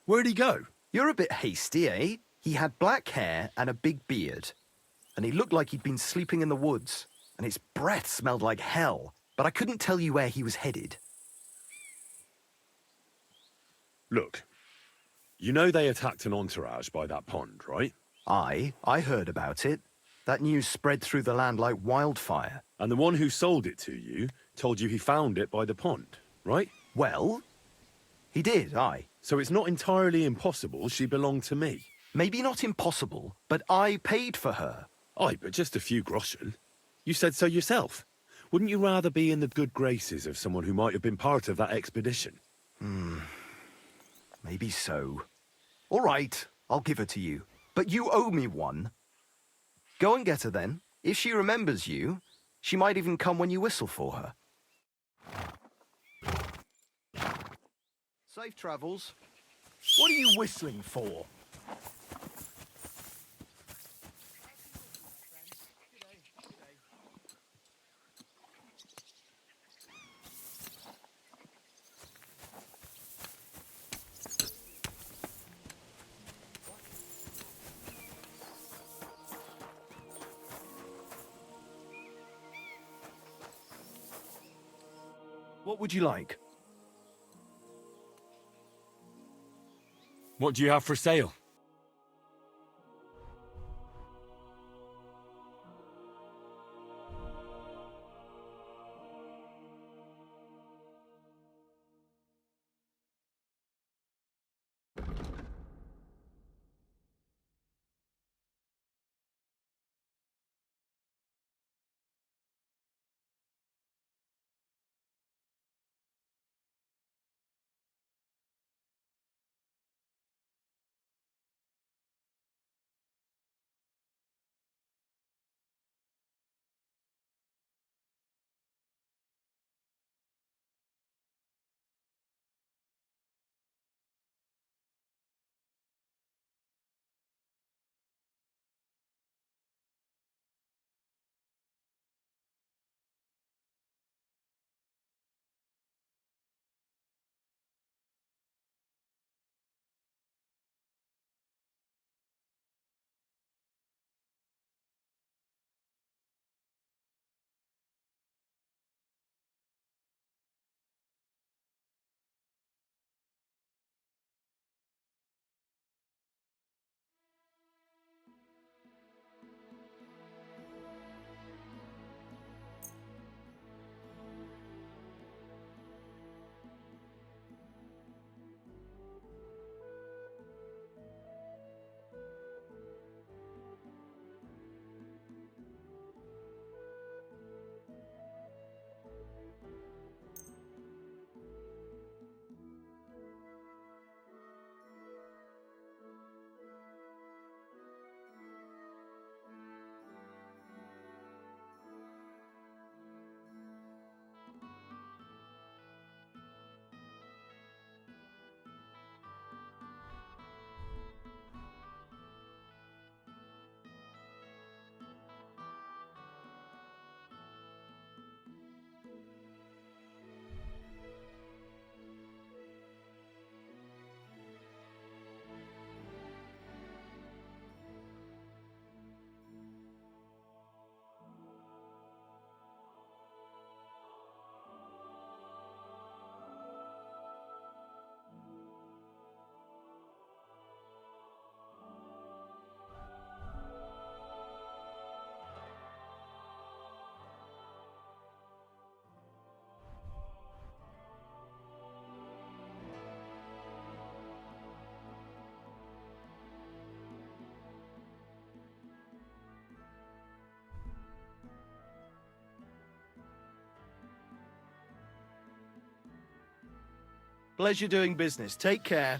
Where'd he go? You're a bit hasty, eh? He had black hair and a big beard. And he looked like he'd been sleeping in the woods. And his breath smelled like hell. But I couldn't tell you where he was headed. Look, you know they attacked an entourage by that pond, right? I heard about it. That news spread through the land like wildfire. And the one who sold it to you told you he found it by the pond, right? Well, he did, aye. So it's not entirely impossible she belonged to me. Maybe not impossible, but I paid for her. Aye, but just a few groschen. You said so yourself. Wouldn't you rather be in the good graces of someone who might have been part of that expedition? Maybe so. All right, I'll give her to you. But you owe me one. Go and get her then. If she remembers you, she might even come when you whistle for her. Safe travels. What are you whistling for? What would you like? What do you have for sale? Pleasure doing business. Take care.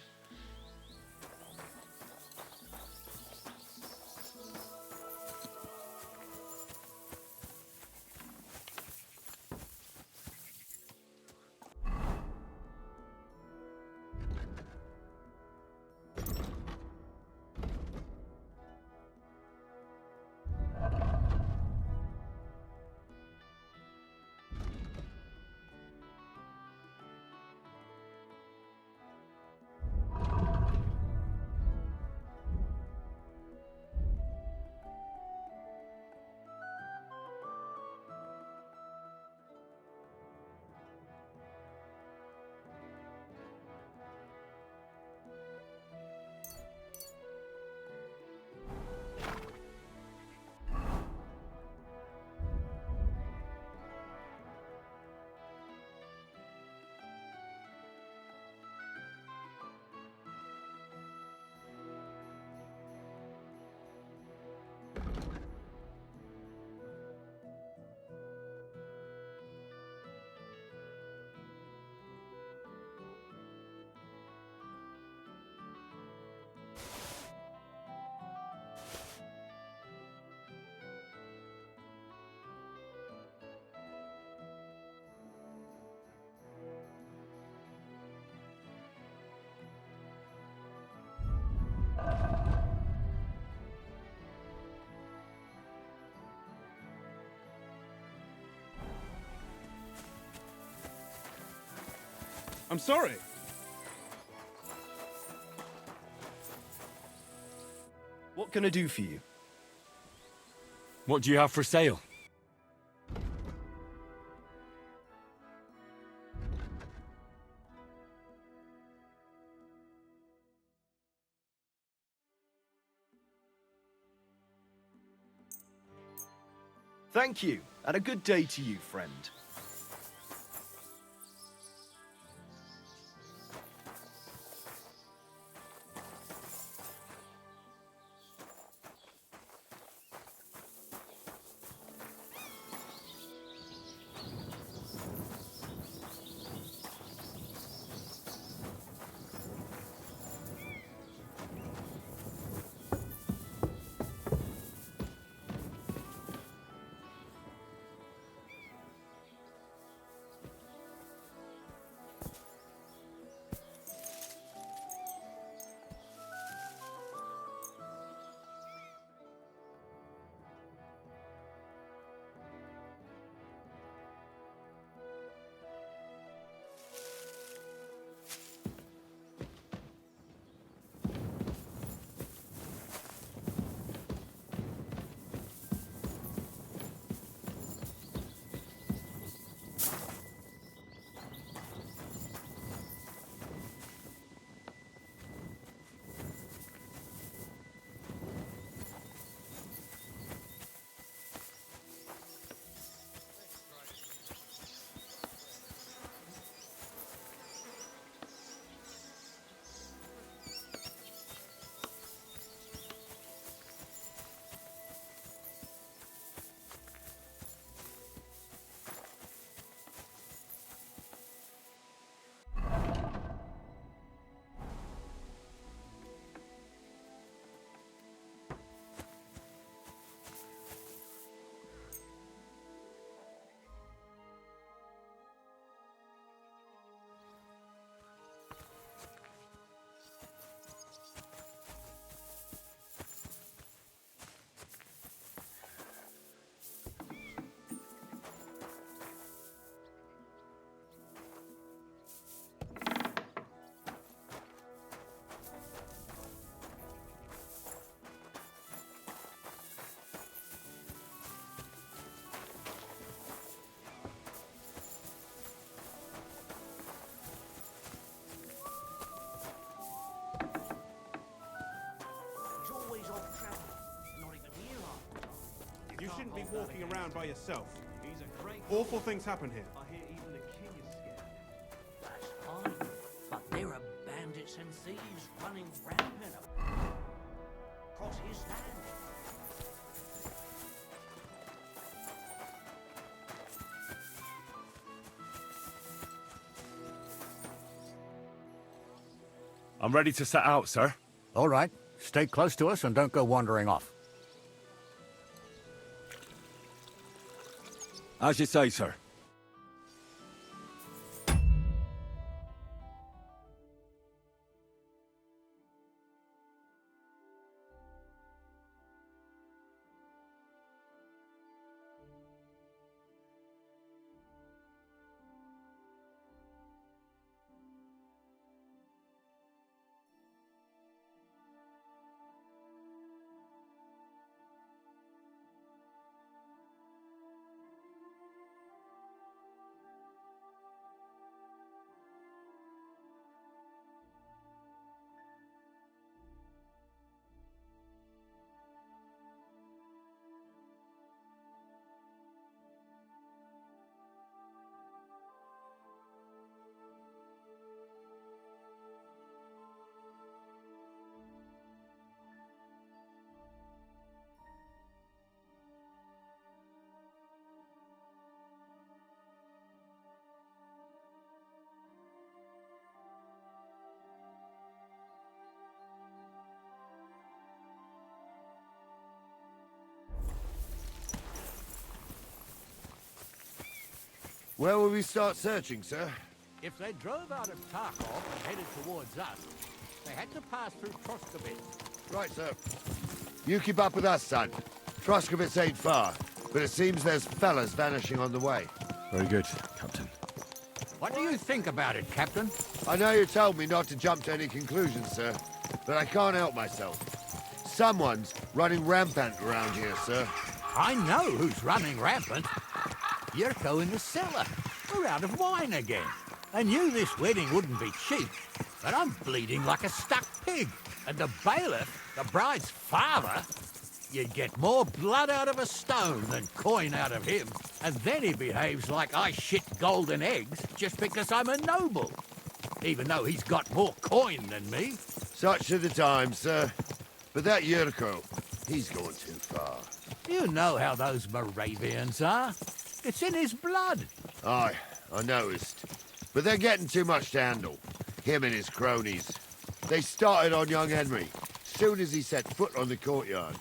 I'm sorry. What can I do for you? What do you have for sale? Thank you, and a good day to you, friend. You shouldn't be walking around by yourself. Awful things happen here. I hear even the king is scared. That's fine, but there are bandits and thieves running rampant across his land. I'm ready to set out, sir. All right. Stay close to us and don't go wandering off. As you say, sir. Where will we start searching, sir? If they drove out of Tarkov and headed towards us, they had to pass through Troskovitz. Right, sir. You keep up with us, son. Troskovitz ain't far, but it seems there's fellas vanishing on the way. Very good, Captain. What do you think about it, Captain? I know you told me not to jump to any conclusions, sir, but I can't help myself. Someone's running rampant around here, sir. I know who's running rampant. Yurko in the cellar. We're out of wine again. I knew this wedding wouldn't be cheap, but I'm bleeding like a stuck pig. And the bailiff, the bride's father, you'd get more blood out of a stone than coin out of him. And then he behaves like I shit golden eggs just because I'm a noble. Even though he's got more coin than me. Such are the times, sir. But that Yurko, he's going too far. You know how those Moravians are. It's in his blood. Aye, I noticed. But they're getting too much to handle. Him and his cronies. They started on young Henry, soon as he set foot on the courtyard.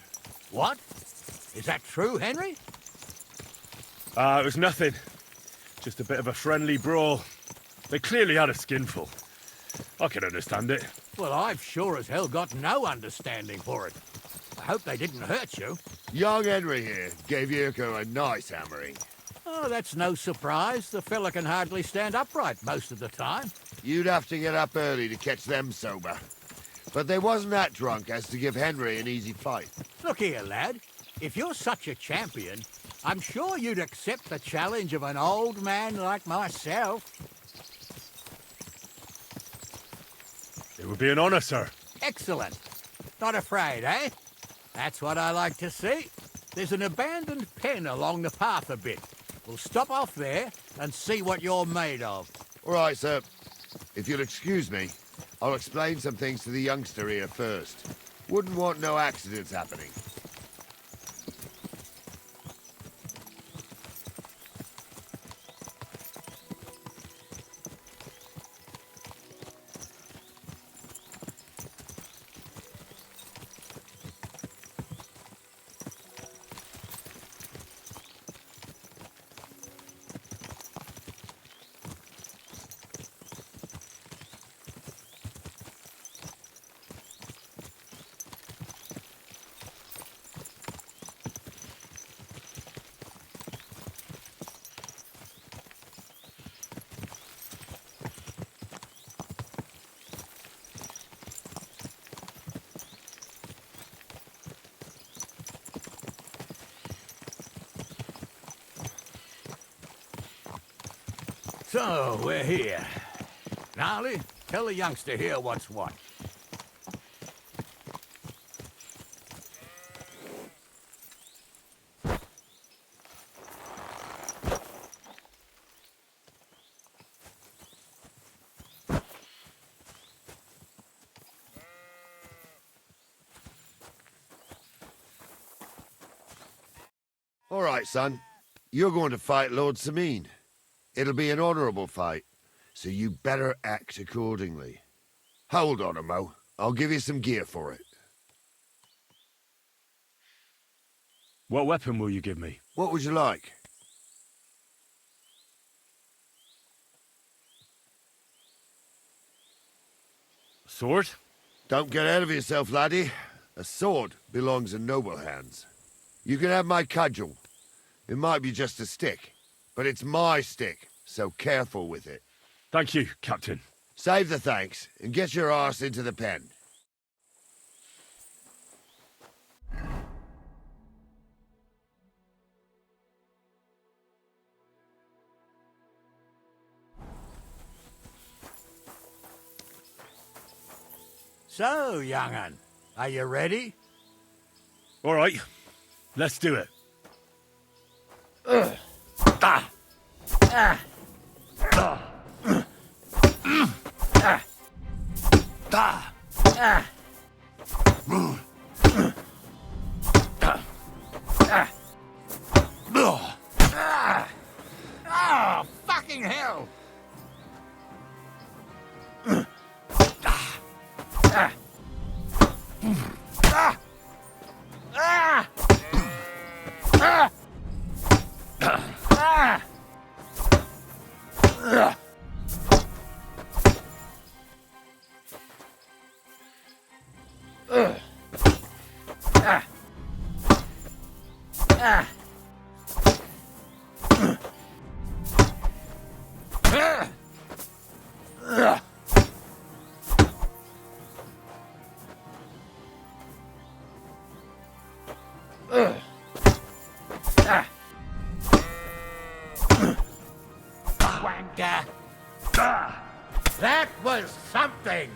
What? Is that true, Henry? It was nothing. Just a bit of a friendly brawl. They clearly had a skinful. I can understand it. Well, I've sure as hell got no understanding for it. I hope they didn't hurt you. Young Henry here gave Yurko a nice hammering. Oh, that's no surprise. The fella can hardly stand upright most of the time. You'd have to get up early to catch them sober. But they wasn't that drunk as to give Henry an easy fight. Look here, lad. If you're such a champion, I'm sure you'd accept the challenge of an old man like myself. It would be an honor, sir. Excellent. Not afraid, eh? That's what I like to see. There's an abandoned pen along the path a bit. We'll stop off there and see what you're made of. All right, sir. If you'll excuse me, I'll explain some things to the youngster here first. Wouldn't want no accidents happening. So, we're here. Gnarly, tell the youngster here what's what. All right, son. You're going to fight Lord Sameen. It'll be an honorable fight, so you better act accordingly. Hold on a mo. I'll give you some gear for it. What weapon will you give me? What would you like? Sword? Don't get ahead of yourself, laddie. A sword belongs in noble hands. You can have my cudgel. It might be just a stick, but it's my stick, so careful with it. Thank you, Captain. Save the thanks, and get your arse into the pen. So, young'un, are you ready? All right, let's do it. Oh, fucking hell! Wanker! That was something!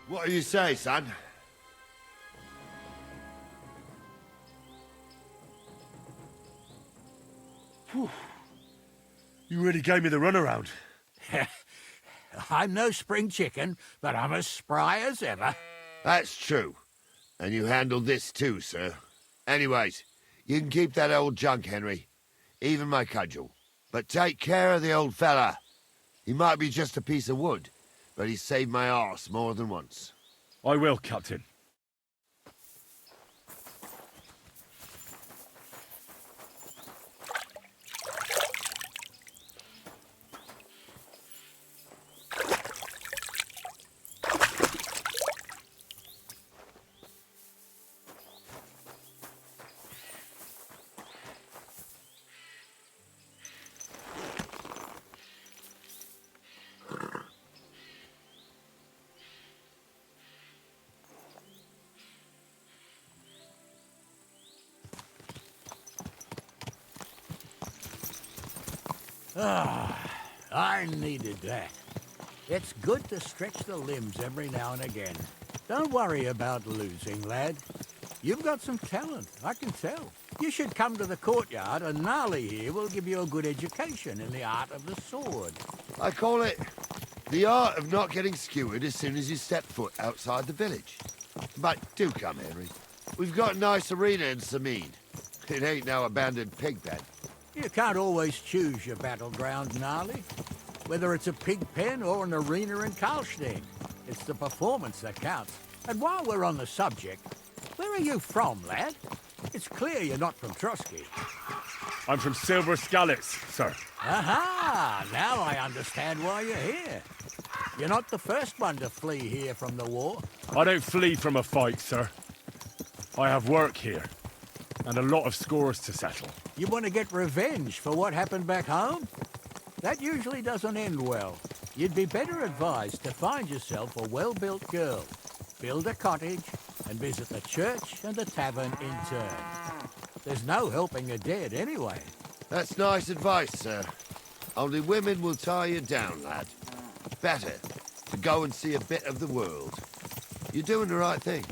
What do you say, son? Whew. You really gave me the runaround. I'm no spring chicken, but I'm as spry as ever. That's true. And you handled this too, sir. Anyways, you can keep that old junk, Henry. Even my cudgel. But take care of the old fella. He might be just a piece of wood, but he's saved my arse more than once. I will, Captain. Ah, I needed that. It's good to stretch the limbs every now and again. Don't worry about losing, lad. You've got some talent, I can tell. You should come to the courtyard and Gnarly here will give you a good education in the art of the sword. I call it the art of not getting skewered as soon as you step foot outside the village. But do come, Henry. We've got a nice arena in Sameen. It ain't no abandoned pig pen. You can't always choose your battleground, Gnarly. Whether it's a pig pen or an arena in Karlstein, it's the performance that counts. And while we're on the subject, where are you from, lad? It's clear you're not from Trotsky. I'm from Silver Scallops, sir. Aha! Now I understand why you're here. You're not the first one to flee here from the war. I don't flee from a fight, sir. I have work here. and a lot of scores to settle. You want to get revenge for what happened back home? That usually doesn't end well. You'd be better advised to find yourself a well-built girl, build a cottage, and visit the church and the tavern in turn. There's no helping the dead anyway. That's nice advice, sir. Only women will tie you down, lad. Better to go and see a bit of the world. You're doing the right thing.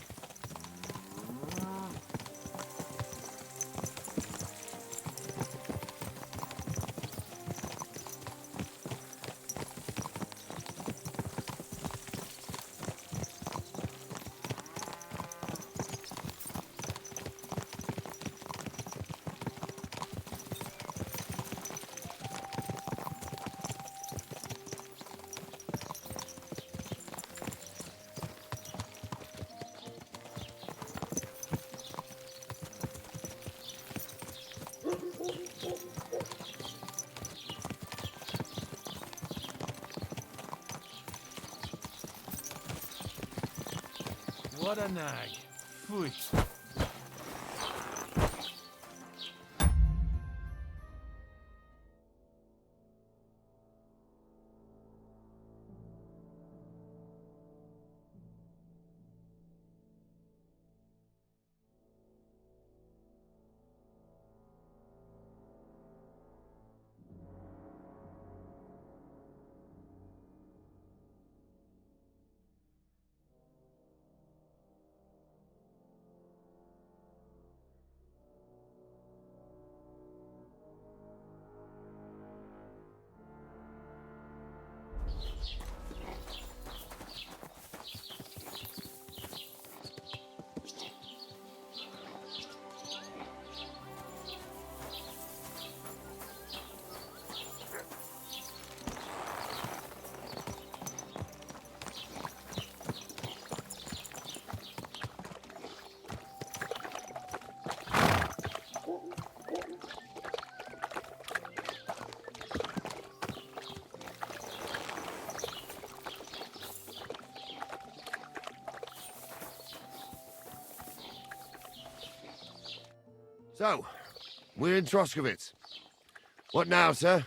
What a nag. Phooey. So, we're in Troskowitz. What now, sir?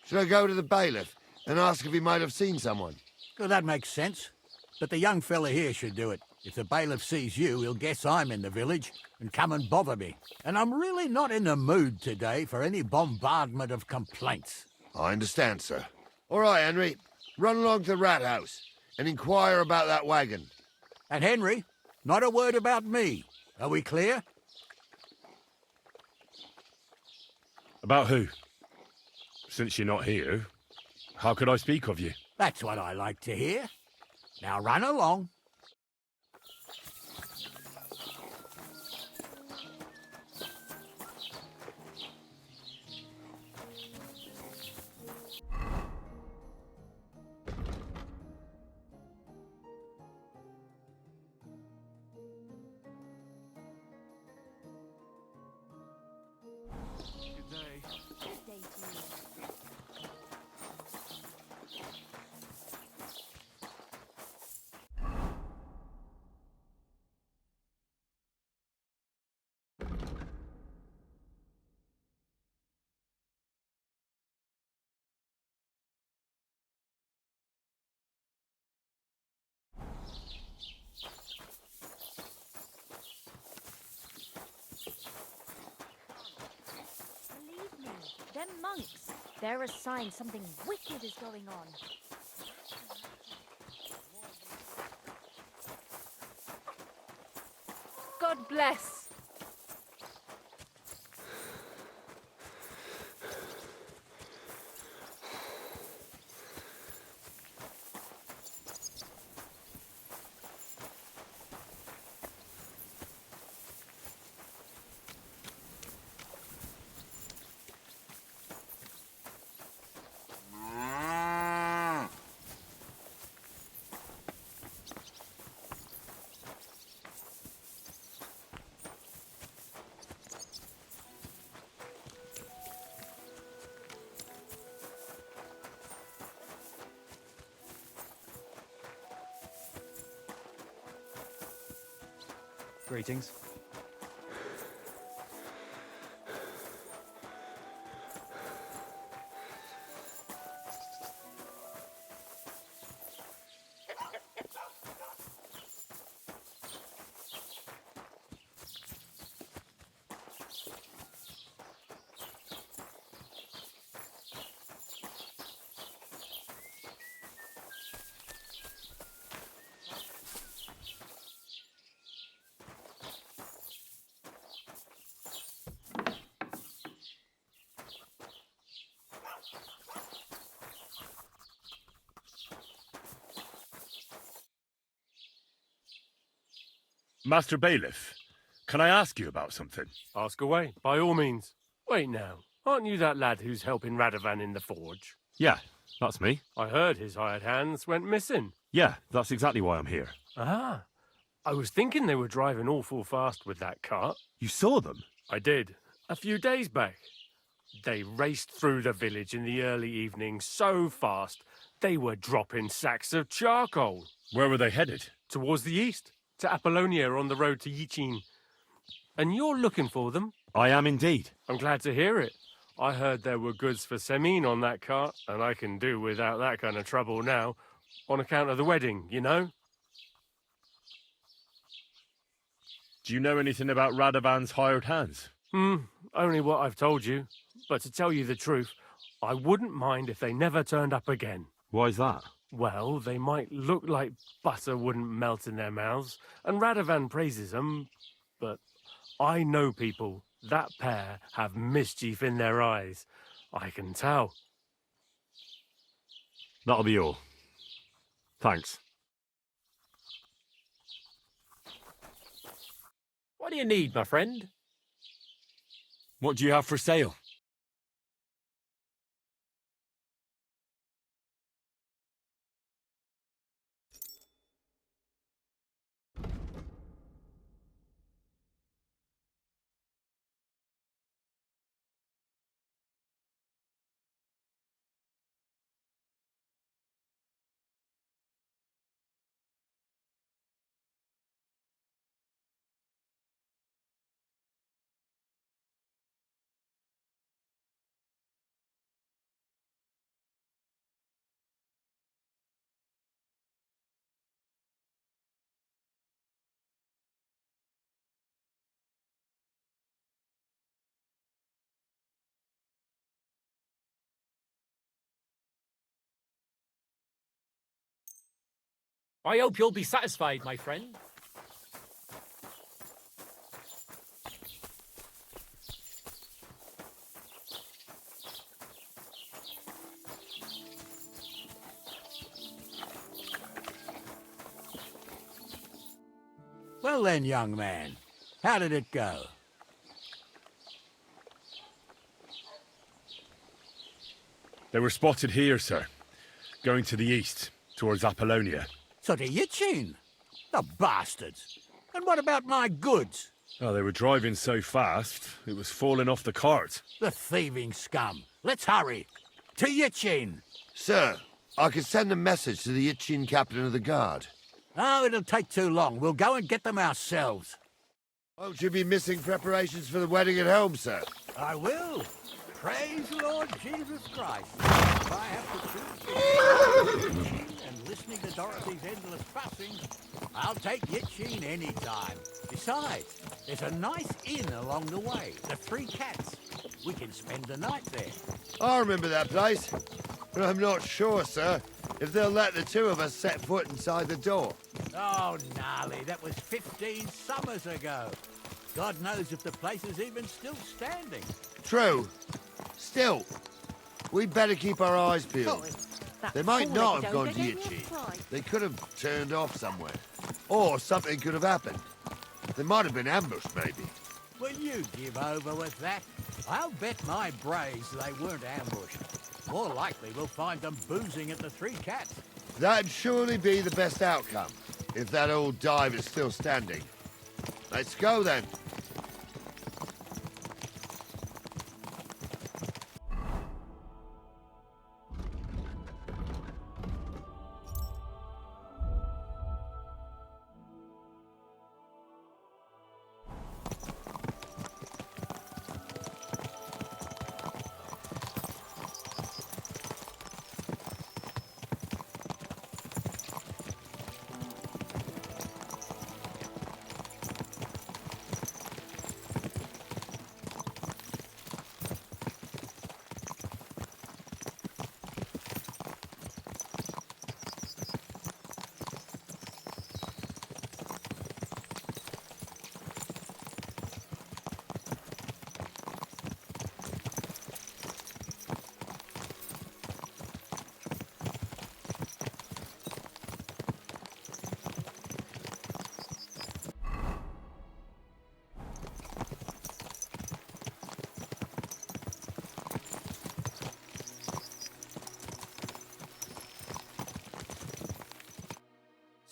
Should I go to the bailiff and ask if he might have seen someone? Well, that makes sense. But the young fella here should do it. If the bailiff sees you, he'll guess I'm in the village and come and bother me. And I'm really not in the mood today for any bombardment of complaints. I understand, sir. All right, Henry. Run along to the rat house and inquire about that wagon. And Henry, not a word about me. Are we clear? About who? Since you're not here, how could I speak of you? That's what I like to hear. Now run along. Believe me, them monks, they're a sign something wicked is going on. God bless. Greetings. Master Bailiff, can I ask you about something? Ask away, by all means. Wait now, aren't you that lad who's helping Radovan in the forge? Yeah, that's me. I heard his hired hands went missing. Yeah, that's exactly why I'm here. Ah, I was thinking they were driving awful fast with that cart. You saw them? I did, a few days back. They raced through the village in the early evening so fast, they were dropping sacks of charcoal. Where were they headed? Towards the east, to Apollonia on the road to Yichin. And you're looking for them? I am indeed. I'm glad to hear it. I heard there were goods for Semin on that cart, and I can do without that kind of trouble now, on account of the wedding, you know? Do you know anything about Radovan's hired hands? Only what I've told you. But to tell you the truth, I wouldn't mind if they never turned up again. Why's that? Well, they might look like butter wouldn't melt in their mouths, and Radovan praises them, but I know people. That pair have mischief in their eyes. I can tell. That'll be all. Thanks. What do you need, my friend? What do you have for sale? I hope you'll be satisfied, my friend. Well then, young man, how did it go? They were spotted here, sir. Going to the east, towards Apollonia. So to Yichin? The bastards! And what about my goods? Oh, they were driving so fast, it was falling off the cart. The thieving scum. Let's hurry. To Yichin! Sir, I could send a message to the Yichin captain of the guard. Oh, it'll take too long. We'll go and get them ourselves. Won't you be missing preparations for the wedding at home, sir? I will. Praise the Lord Jesus Christ. If I have to choose and listening to Dorothy's endless fussing, I'll take Yichin any time. Besides, there's a nice inn along the way, the Three Cats. We can spend the night there. I remember that place, but I'm not sure, sir, if they'll let the two of us set foot inside the door. Oh, gnarly, that was 15 summers ago. God knows if the place is even still standing. True. Still, we'd better keep our eyes peeled. They might not have gone to Yichin. They could have turned off somewhere. Or something could have happened. They might have been ambushed, maybe. Will you give over with that? I'll bet my braves they weren't ambushed. More likely we'll find them boozing at the Three Cats. That'd surely be the best outcome, if that old dive is still standing. Let's go, then.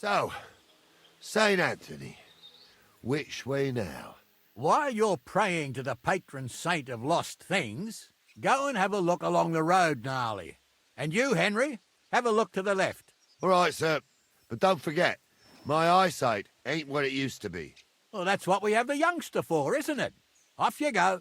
So, St. Anthony, which way now? While you're praying to the patron saint of lost things, go and have a look along the road, Gnarly. And you, Henry, have a look to the left. All right, sir. But don't forget, my eyesight ain't what it used to be. Well, that's what we have the youngster for, isn't it? Off you go.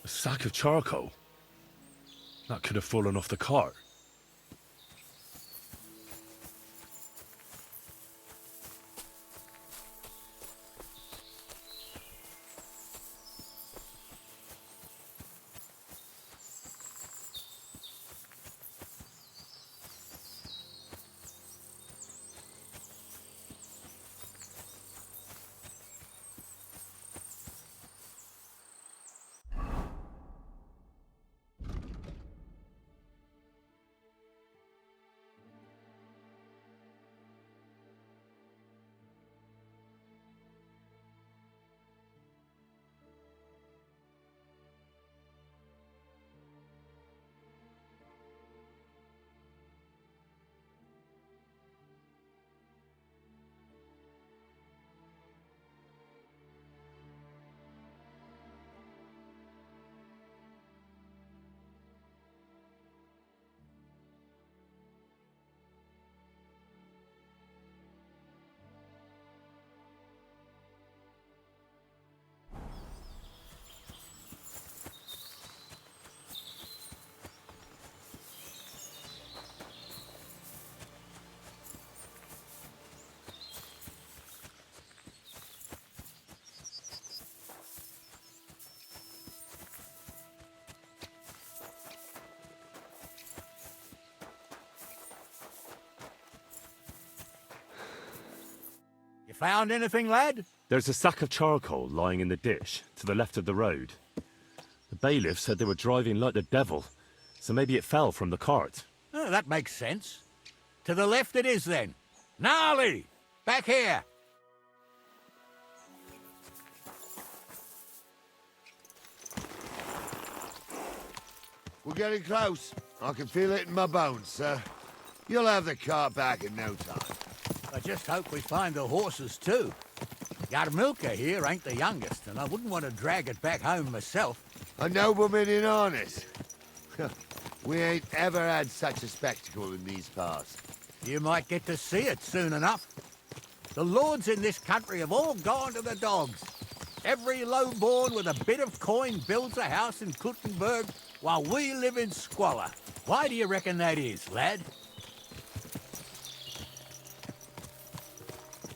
A sack of charcoal? That could have fallen off the cart. You found anything, lad? There's a sack of charcoal lying in the ditch to the left of the road. The bailiff said they were driving like the devil, so maybe it fell from the cart. Oh, that makes sense. To the left it is, then. Gnarly! Back here! We're getting close. I can feel it in my bones, sir. You'll have the cart back in no time. I just hope we find the horses, too. Yarmilka here ain't the youngest, and I wouldn't want to drag it back home myself. A nobleman in harness. We ain't ever had such a spectacle in these parts. You might get to see it soon enough. The lords in this country have all gone to the dogs. Every lowborn with a bit of coin builds a house in Kuttenberg while we live in squalor. Why do you reckon that is, lad?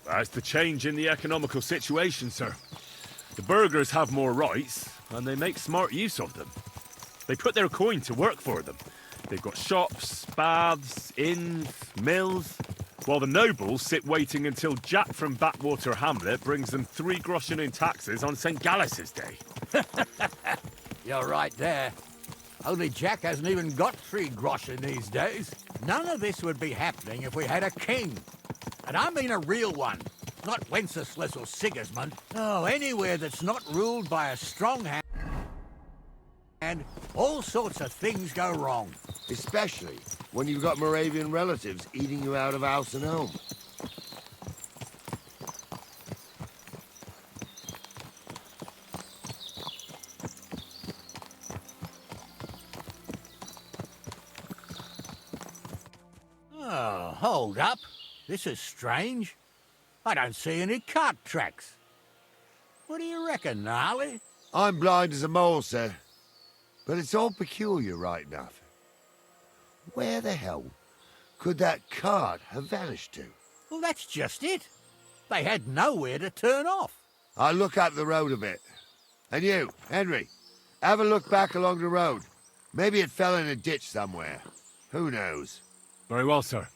That's the change in the economical situation, sir. The burghers have more rights, and they make smart use of them. They put their coin to work for them. They've got shops, baths, inns, mills, while the nobles sit waiting until Jack from Backwater Hamlet brings them 3 groschen in taxes on St. Gallus's Day. You're right there. Only Jack hasn't even got 3 groschen these days. None of this would be happening if we had a king. And I mean a real one, not Wenceslas or Sigismund. Oh, anywhere that's not ruled by a strong hand, and all sorts of things go wrong. Especially when you've got Moravian relatives eating you out of house and home. Oh, hold up. This is strange. I don't see any cart tracks. What do you reckon, Gnarly? I'm blind as a mole, sir. But it's all peculiar, right enough. Where the hell could that cart have vanished to? Well, that's just it. They had nowhere to turn off. I'll look up the road a bit. And you, Henry, have a look back along the road. Maybe it fell in a ditch somewhere. Who knows? Very well, sir.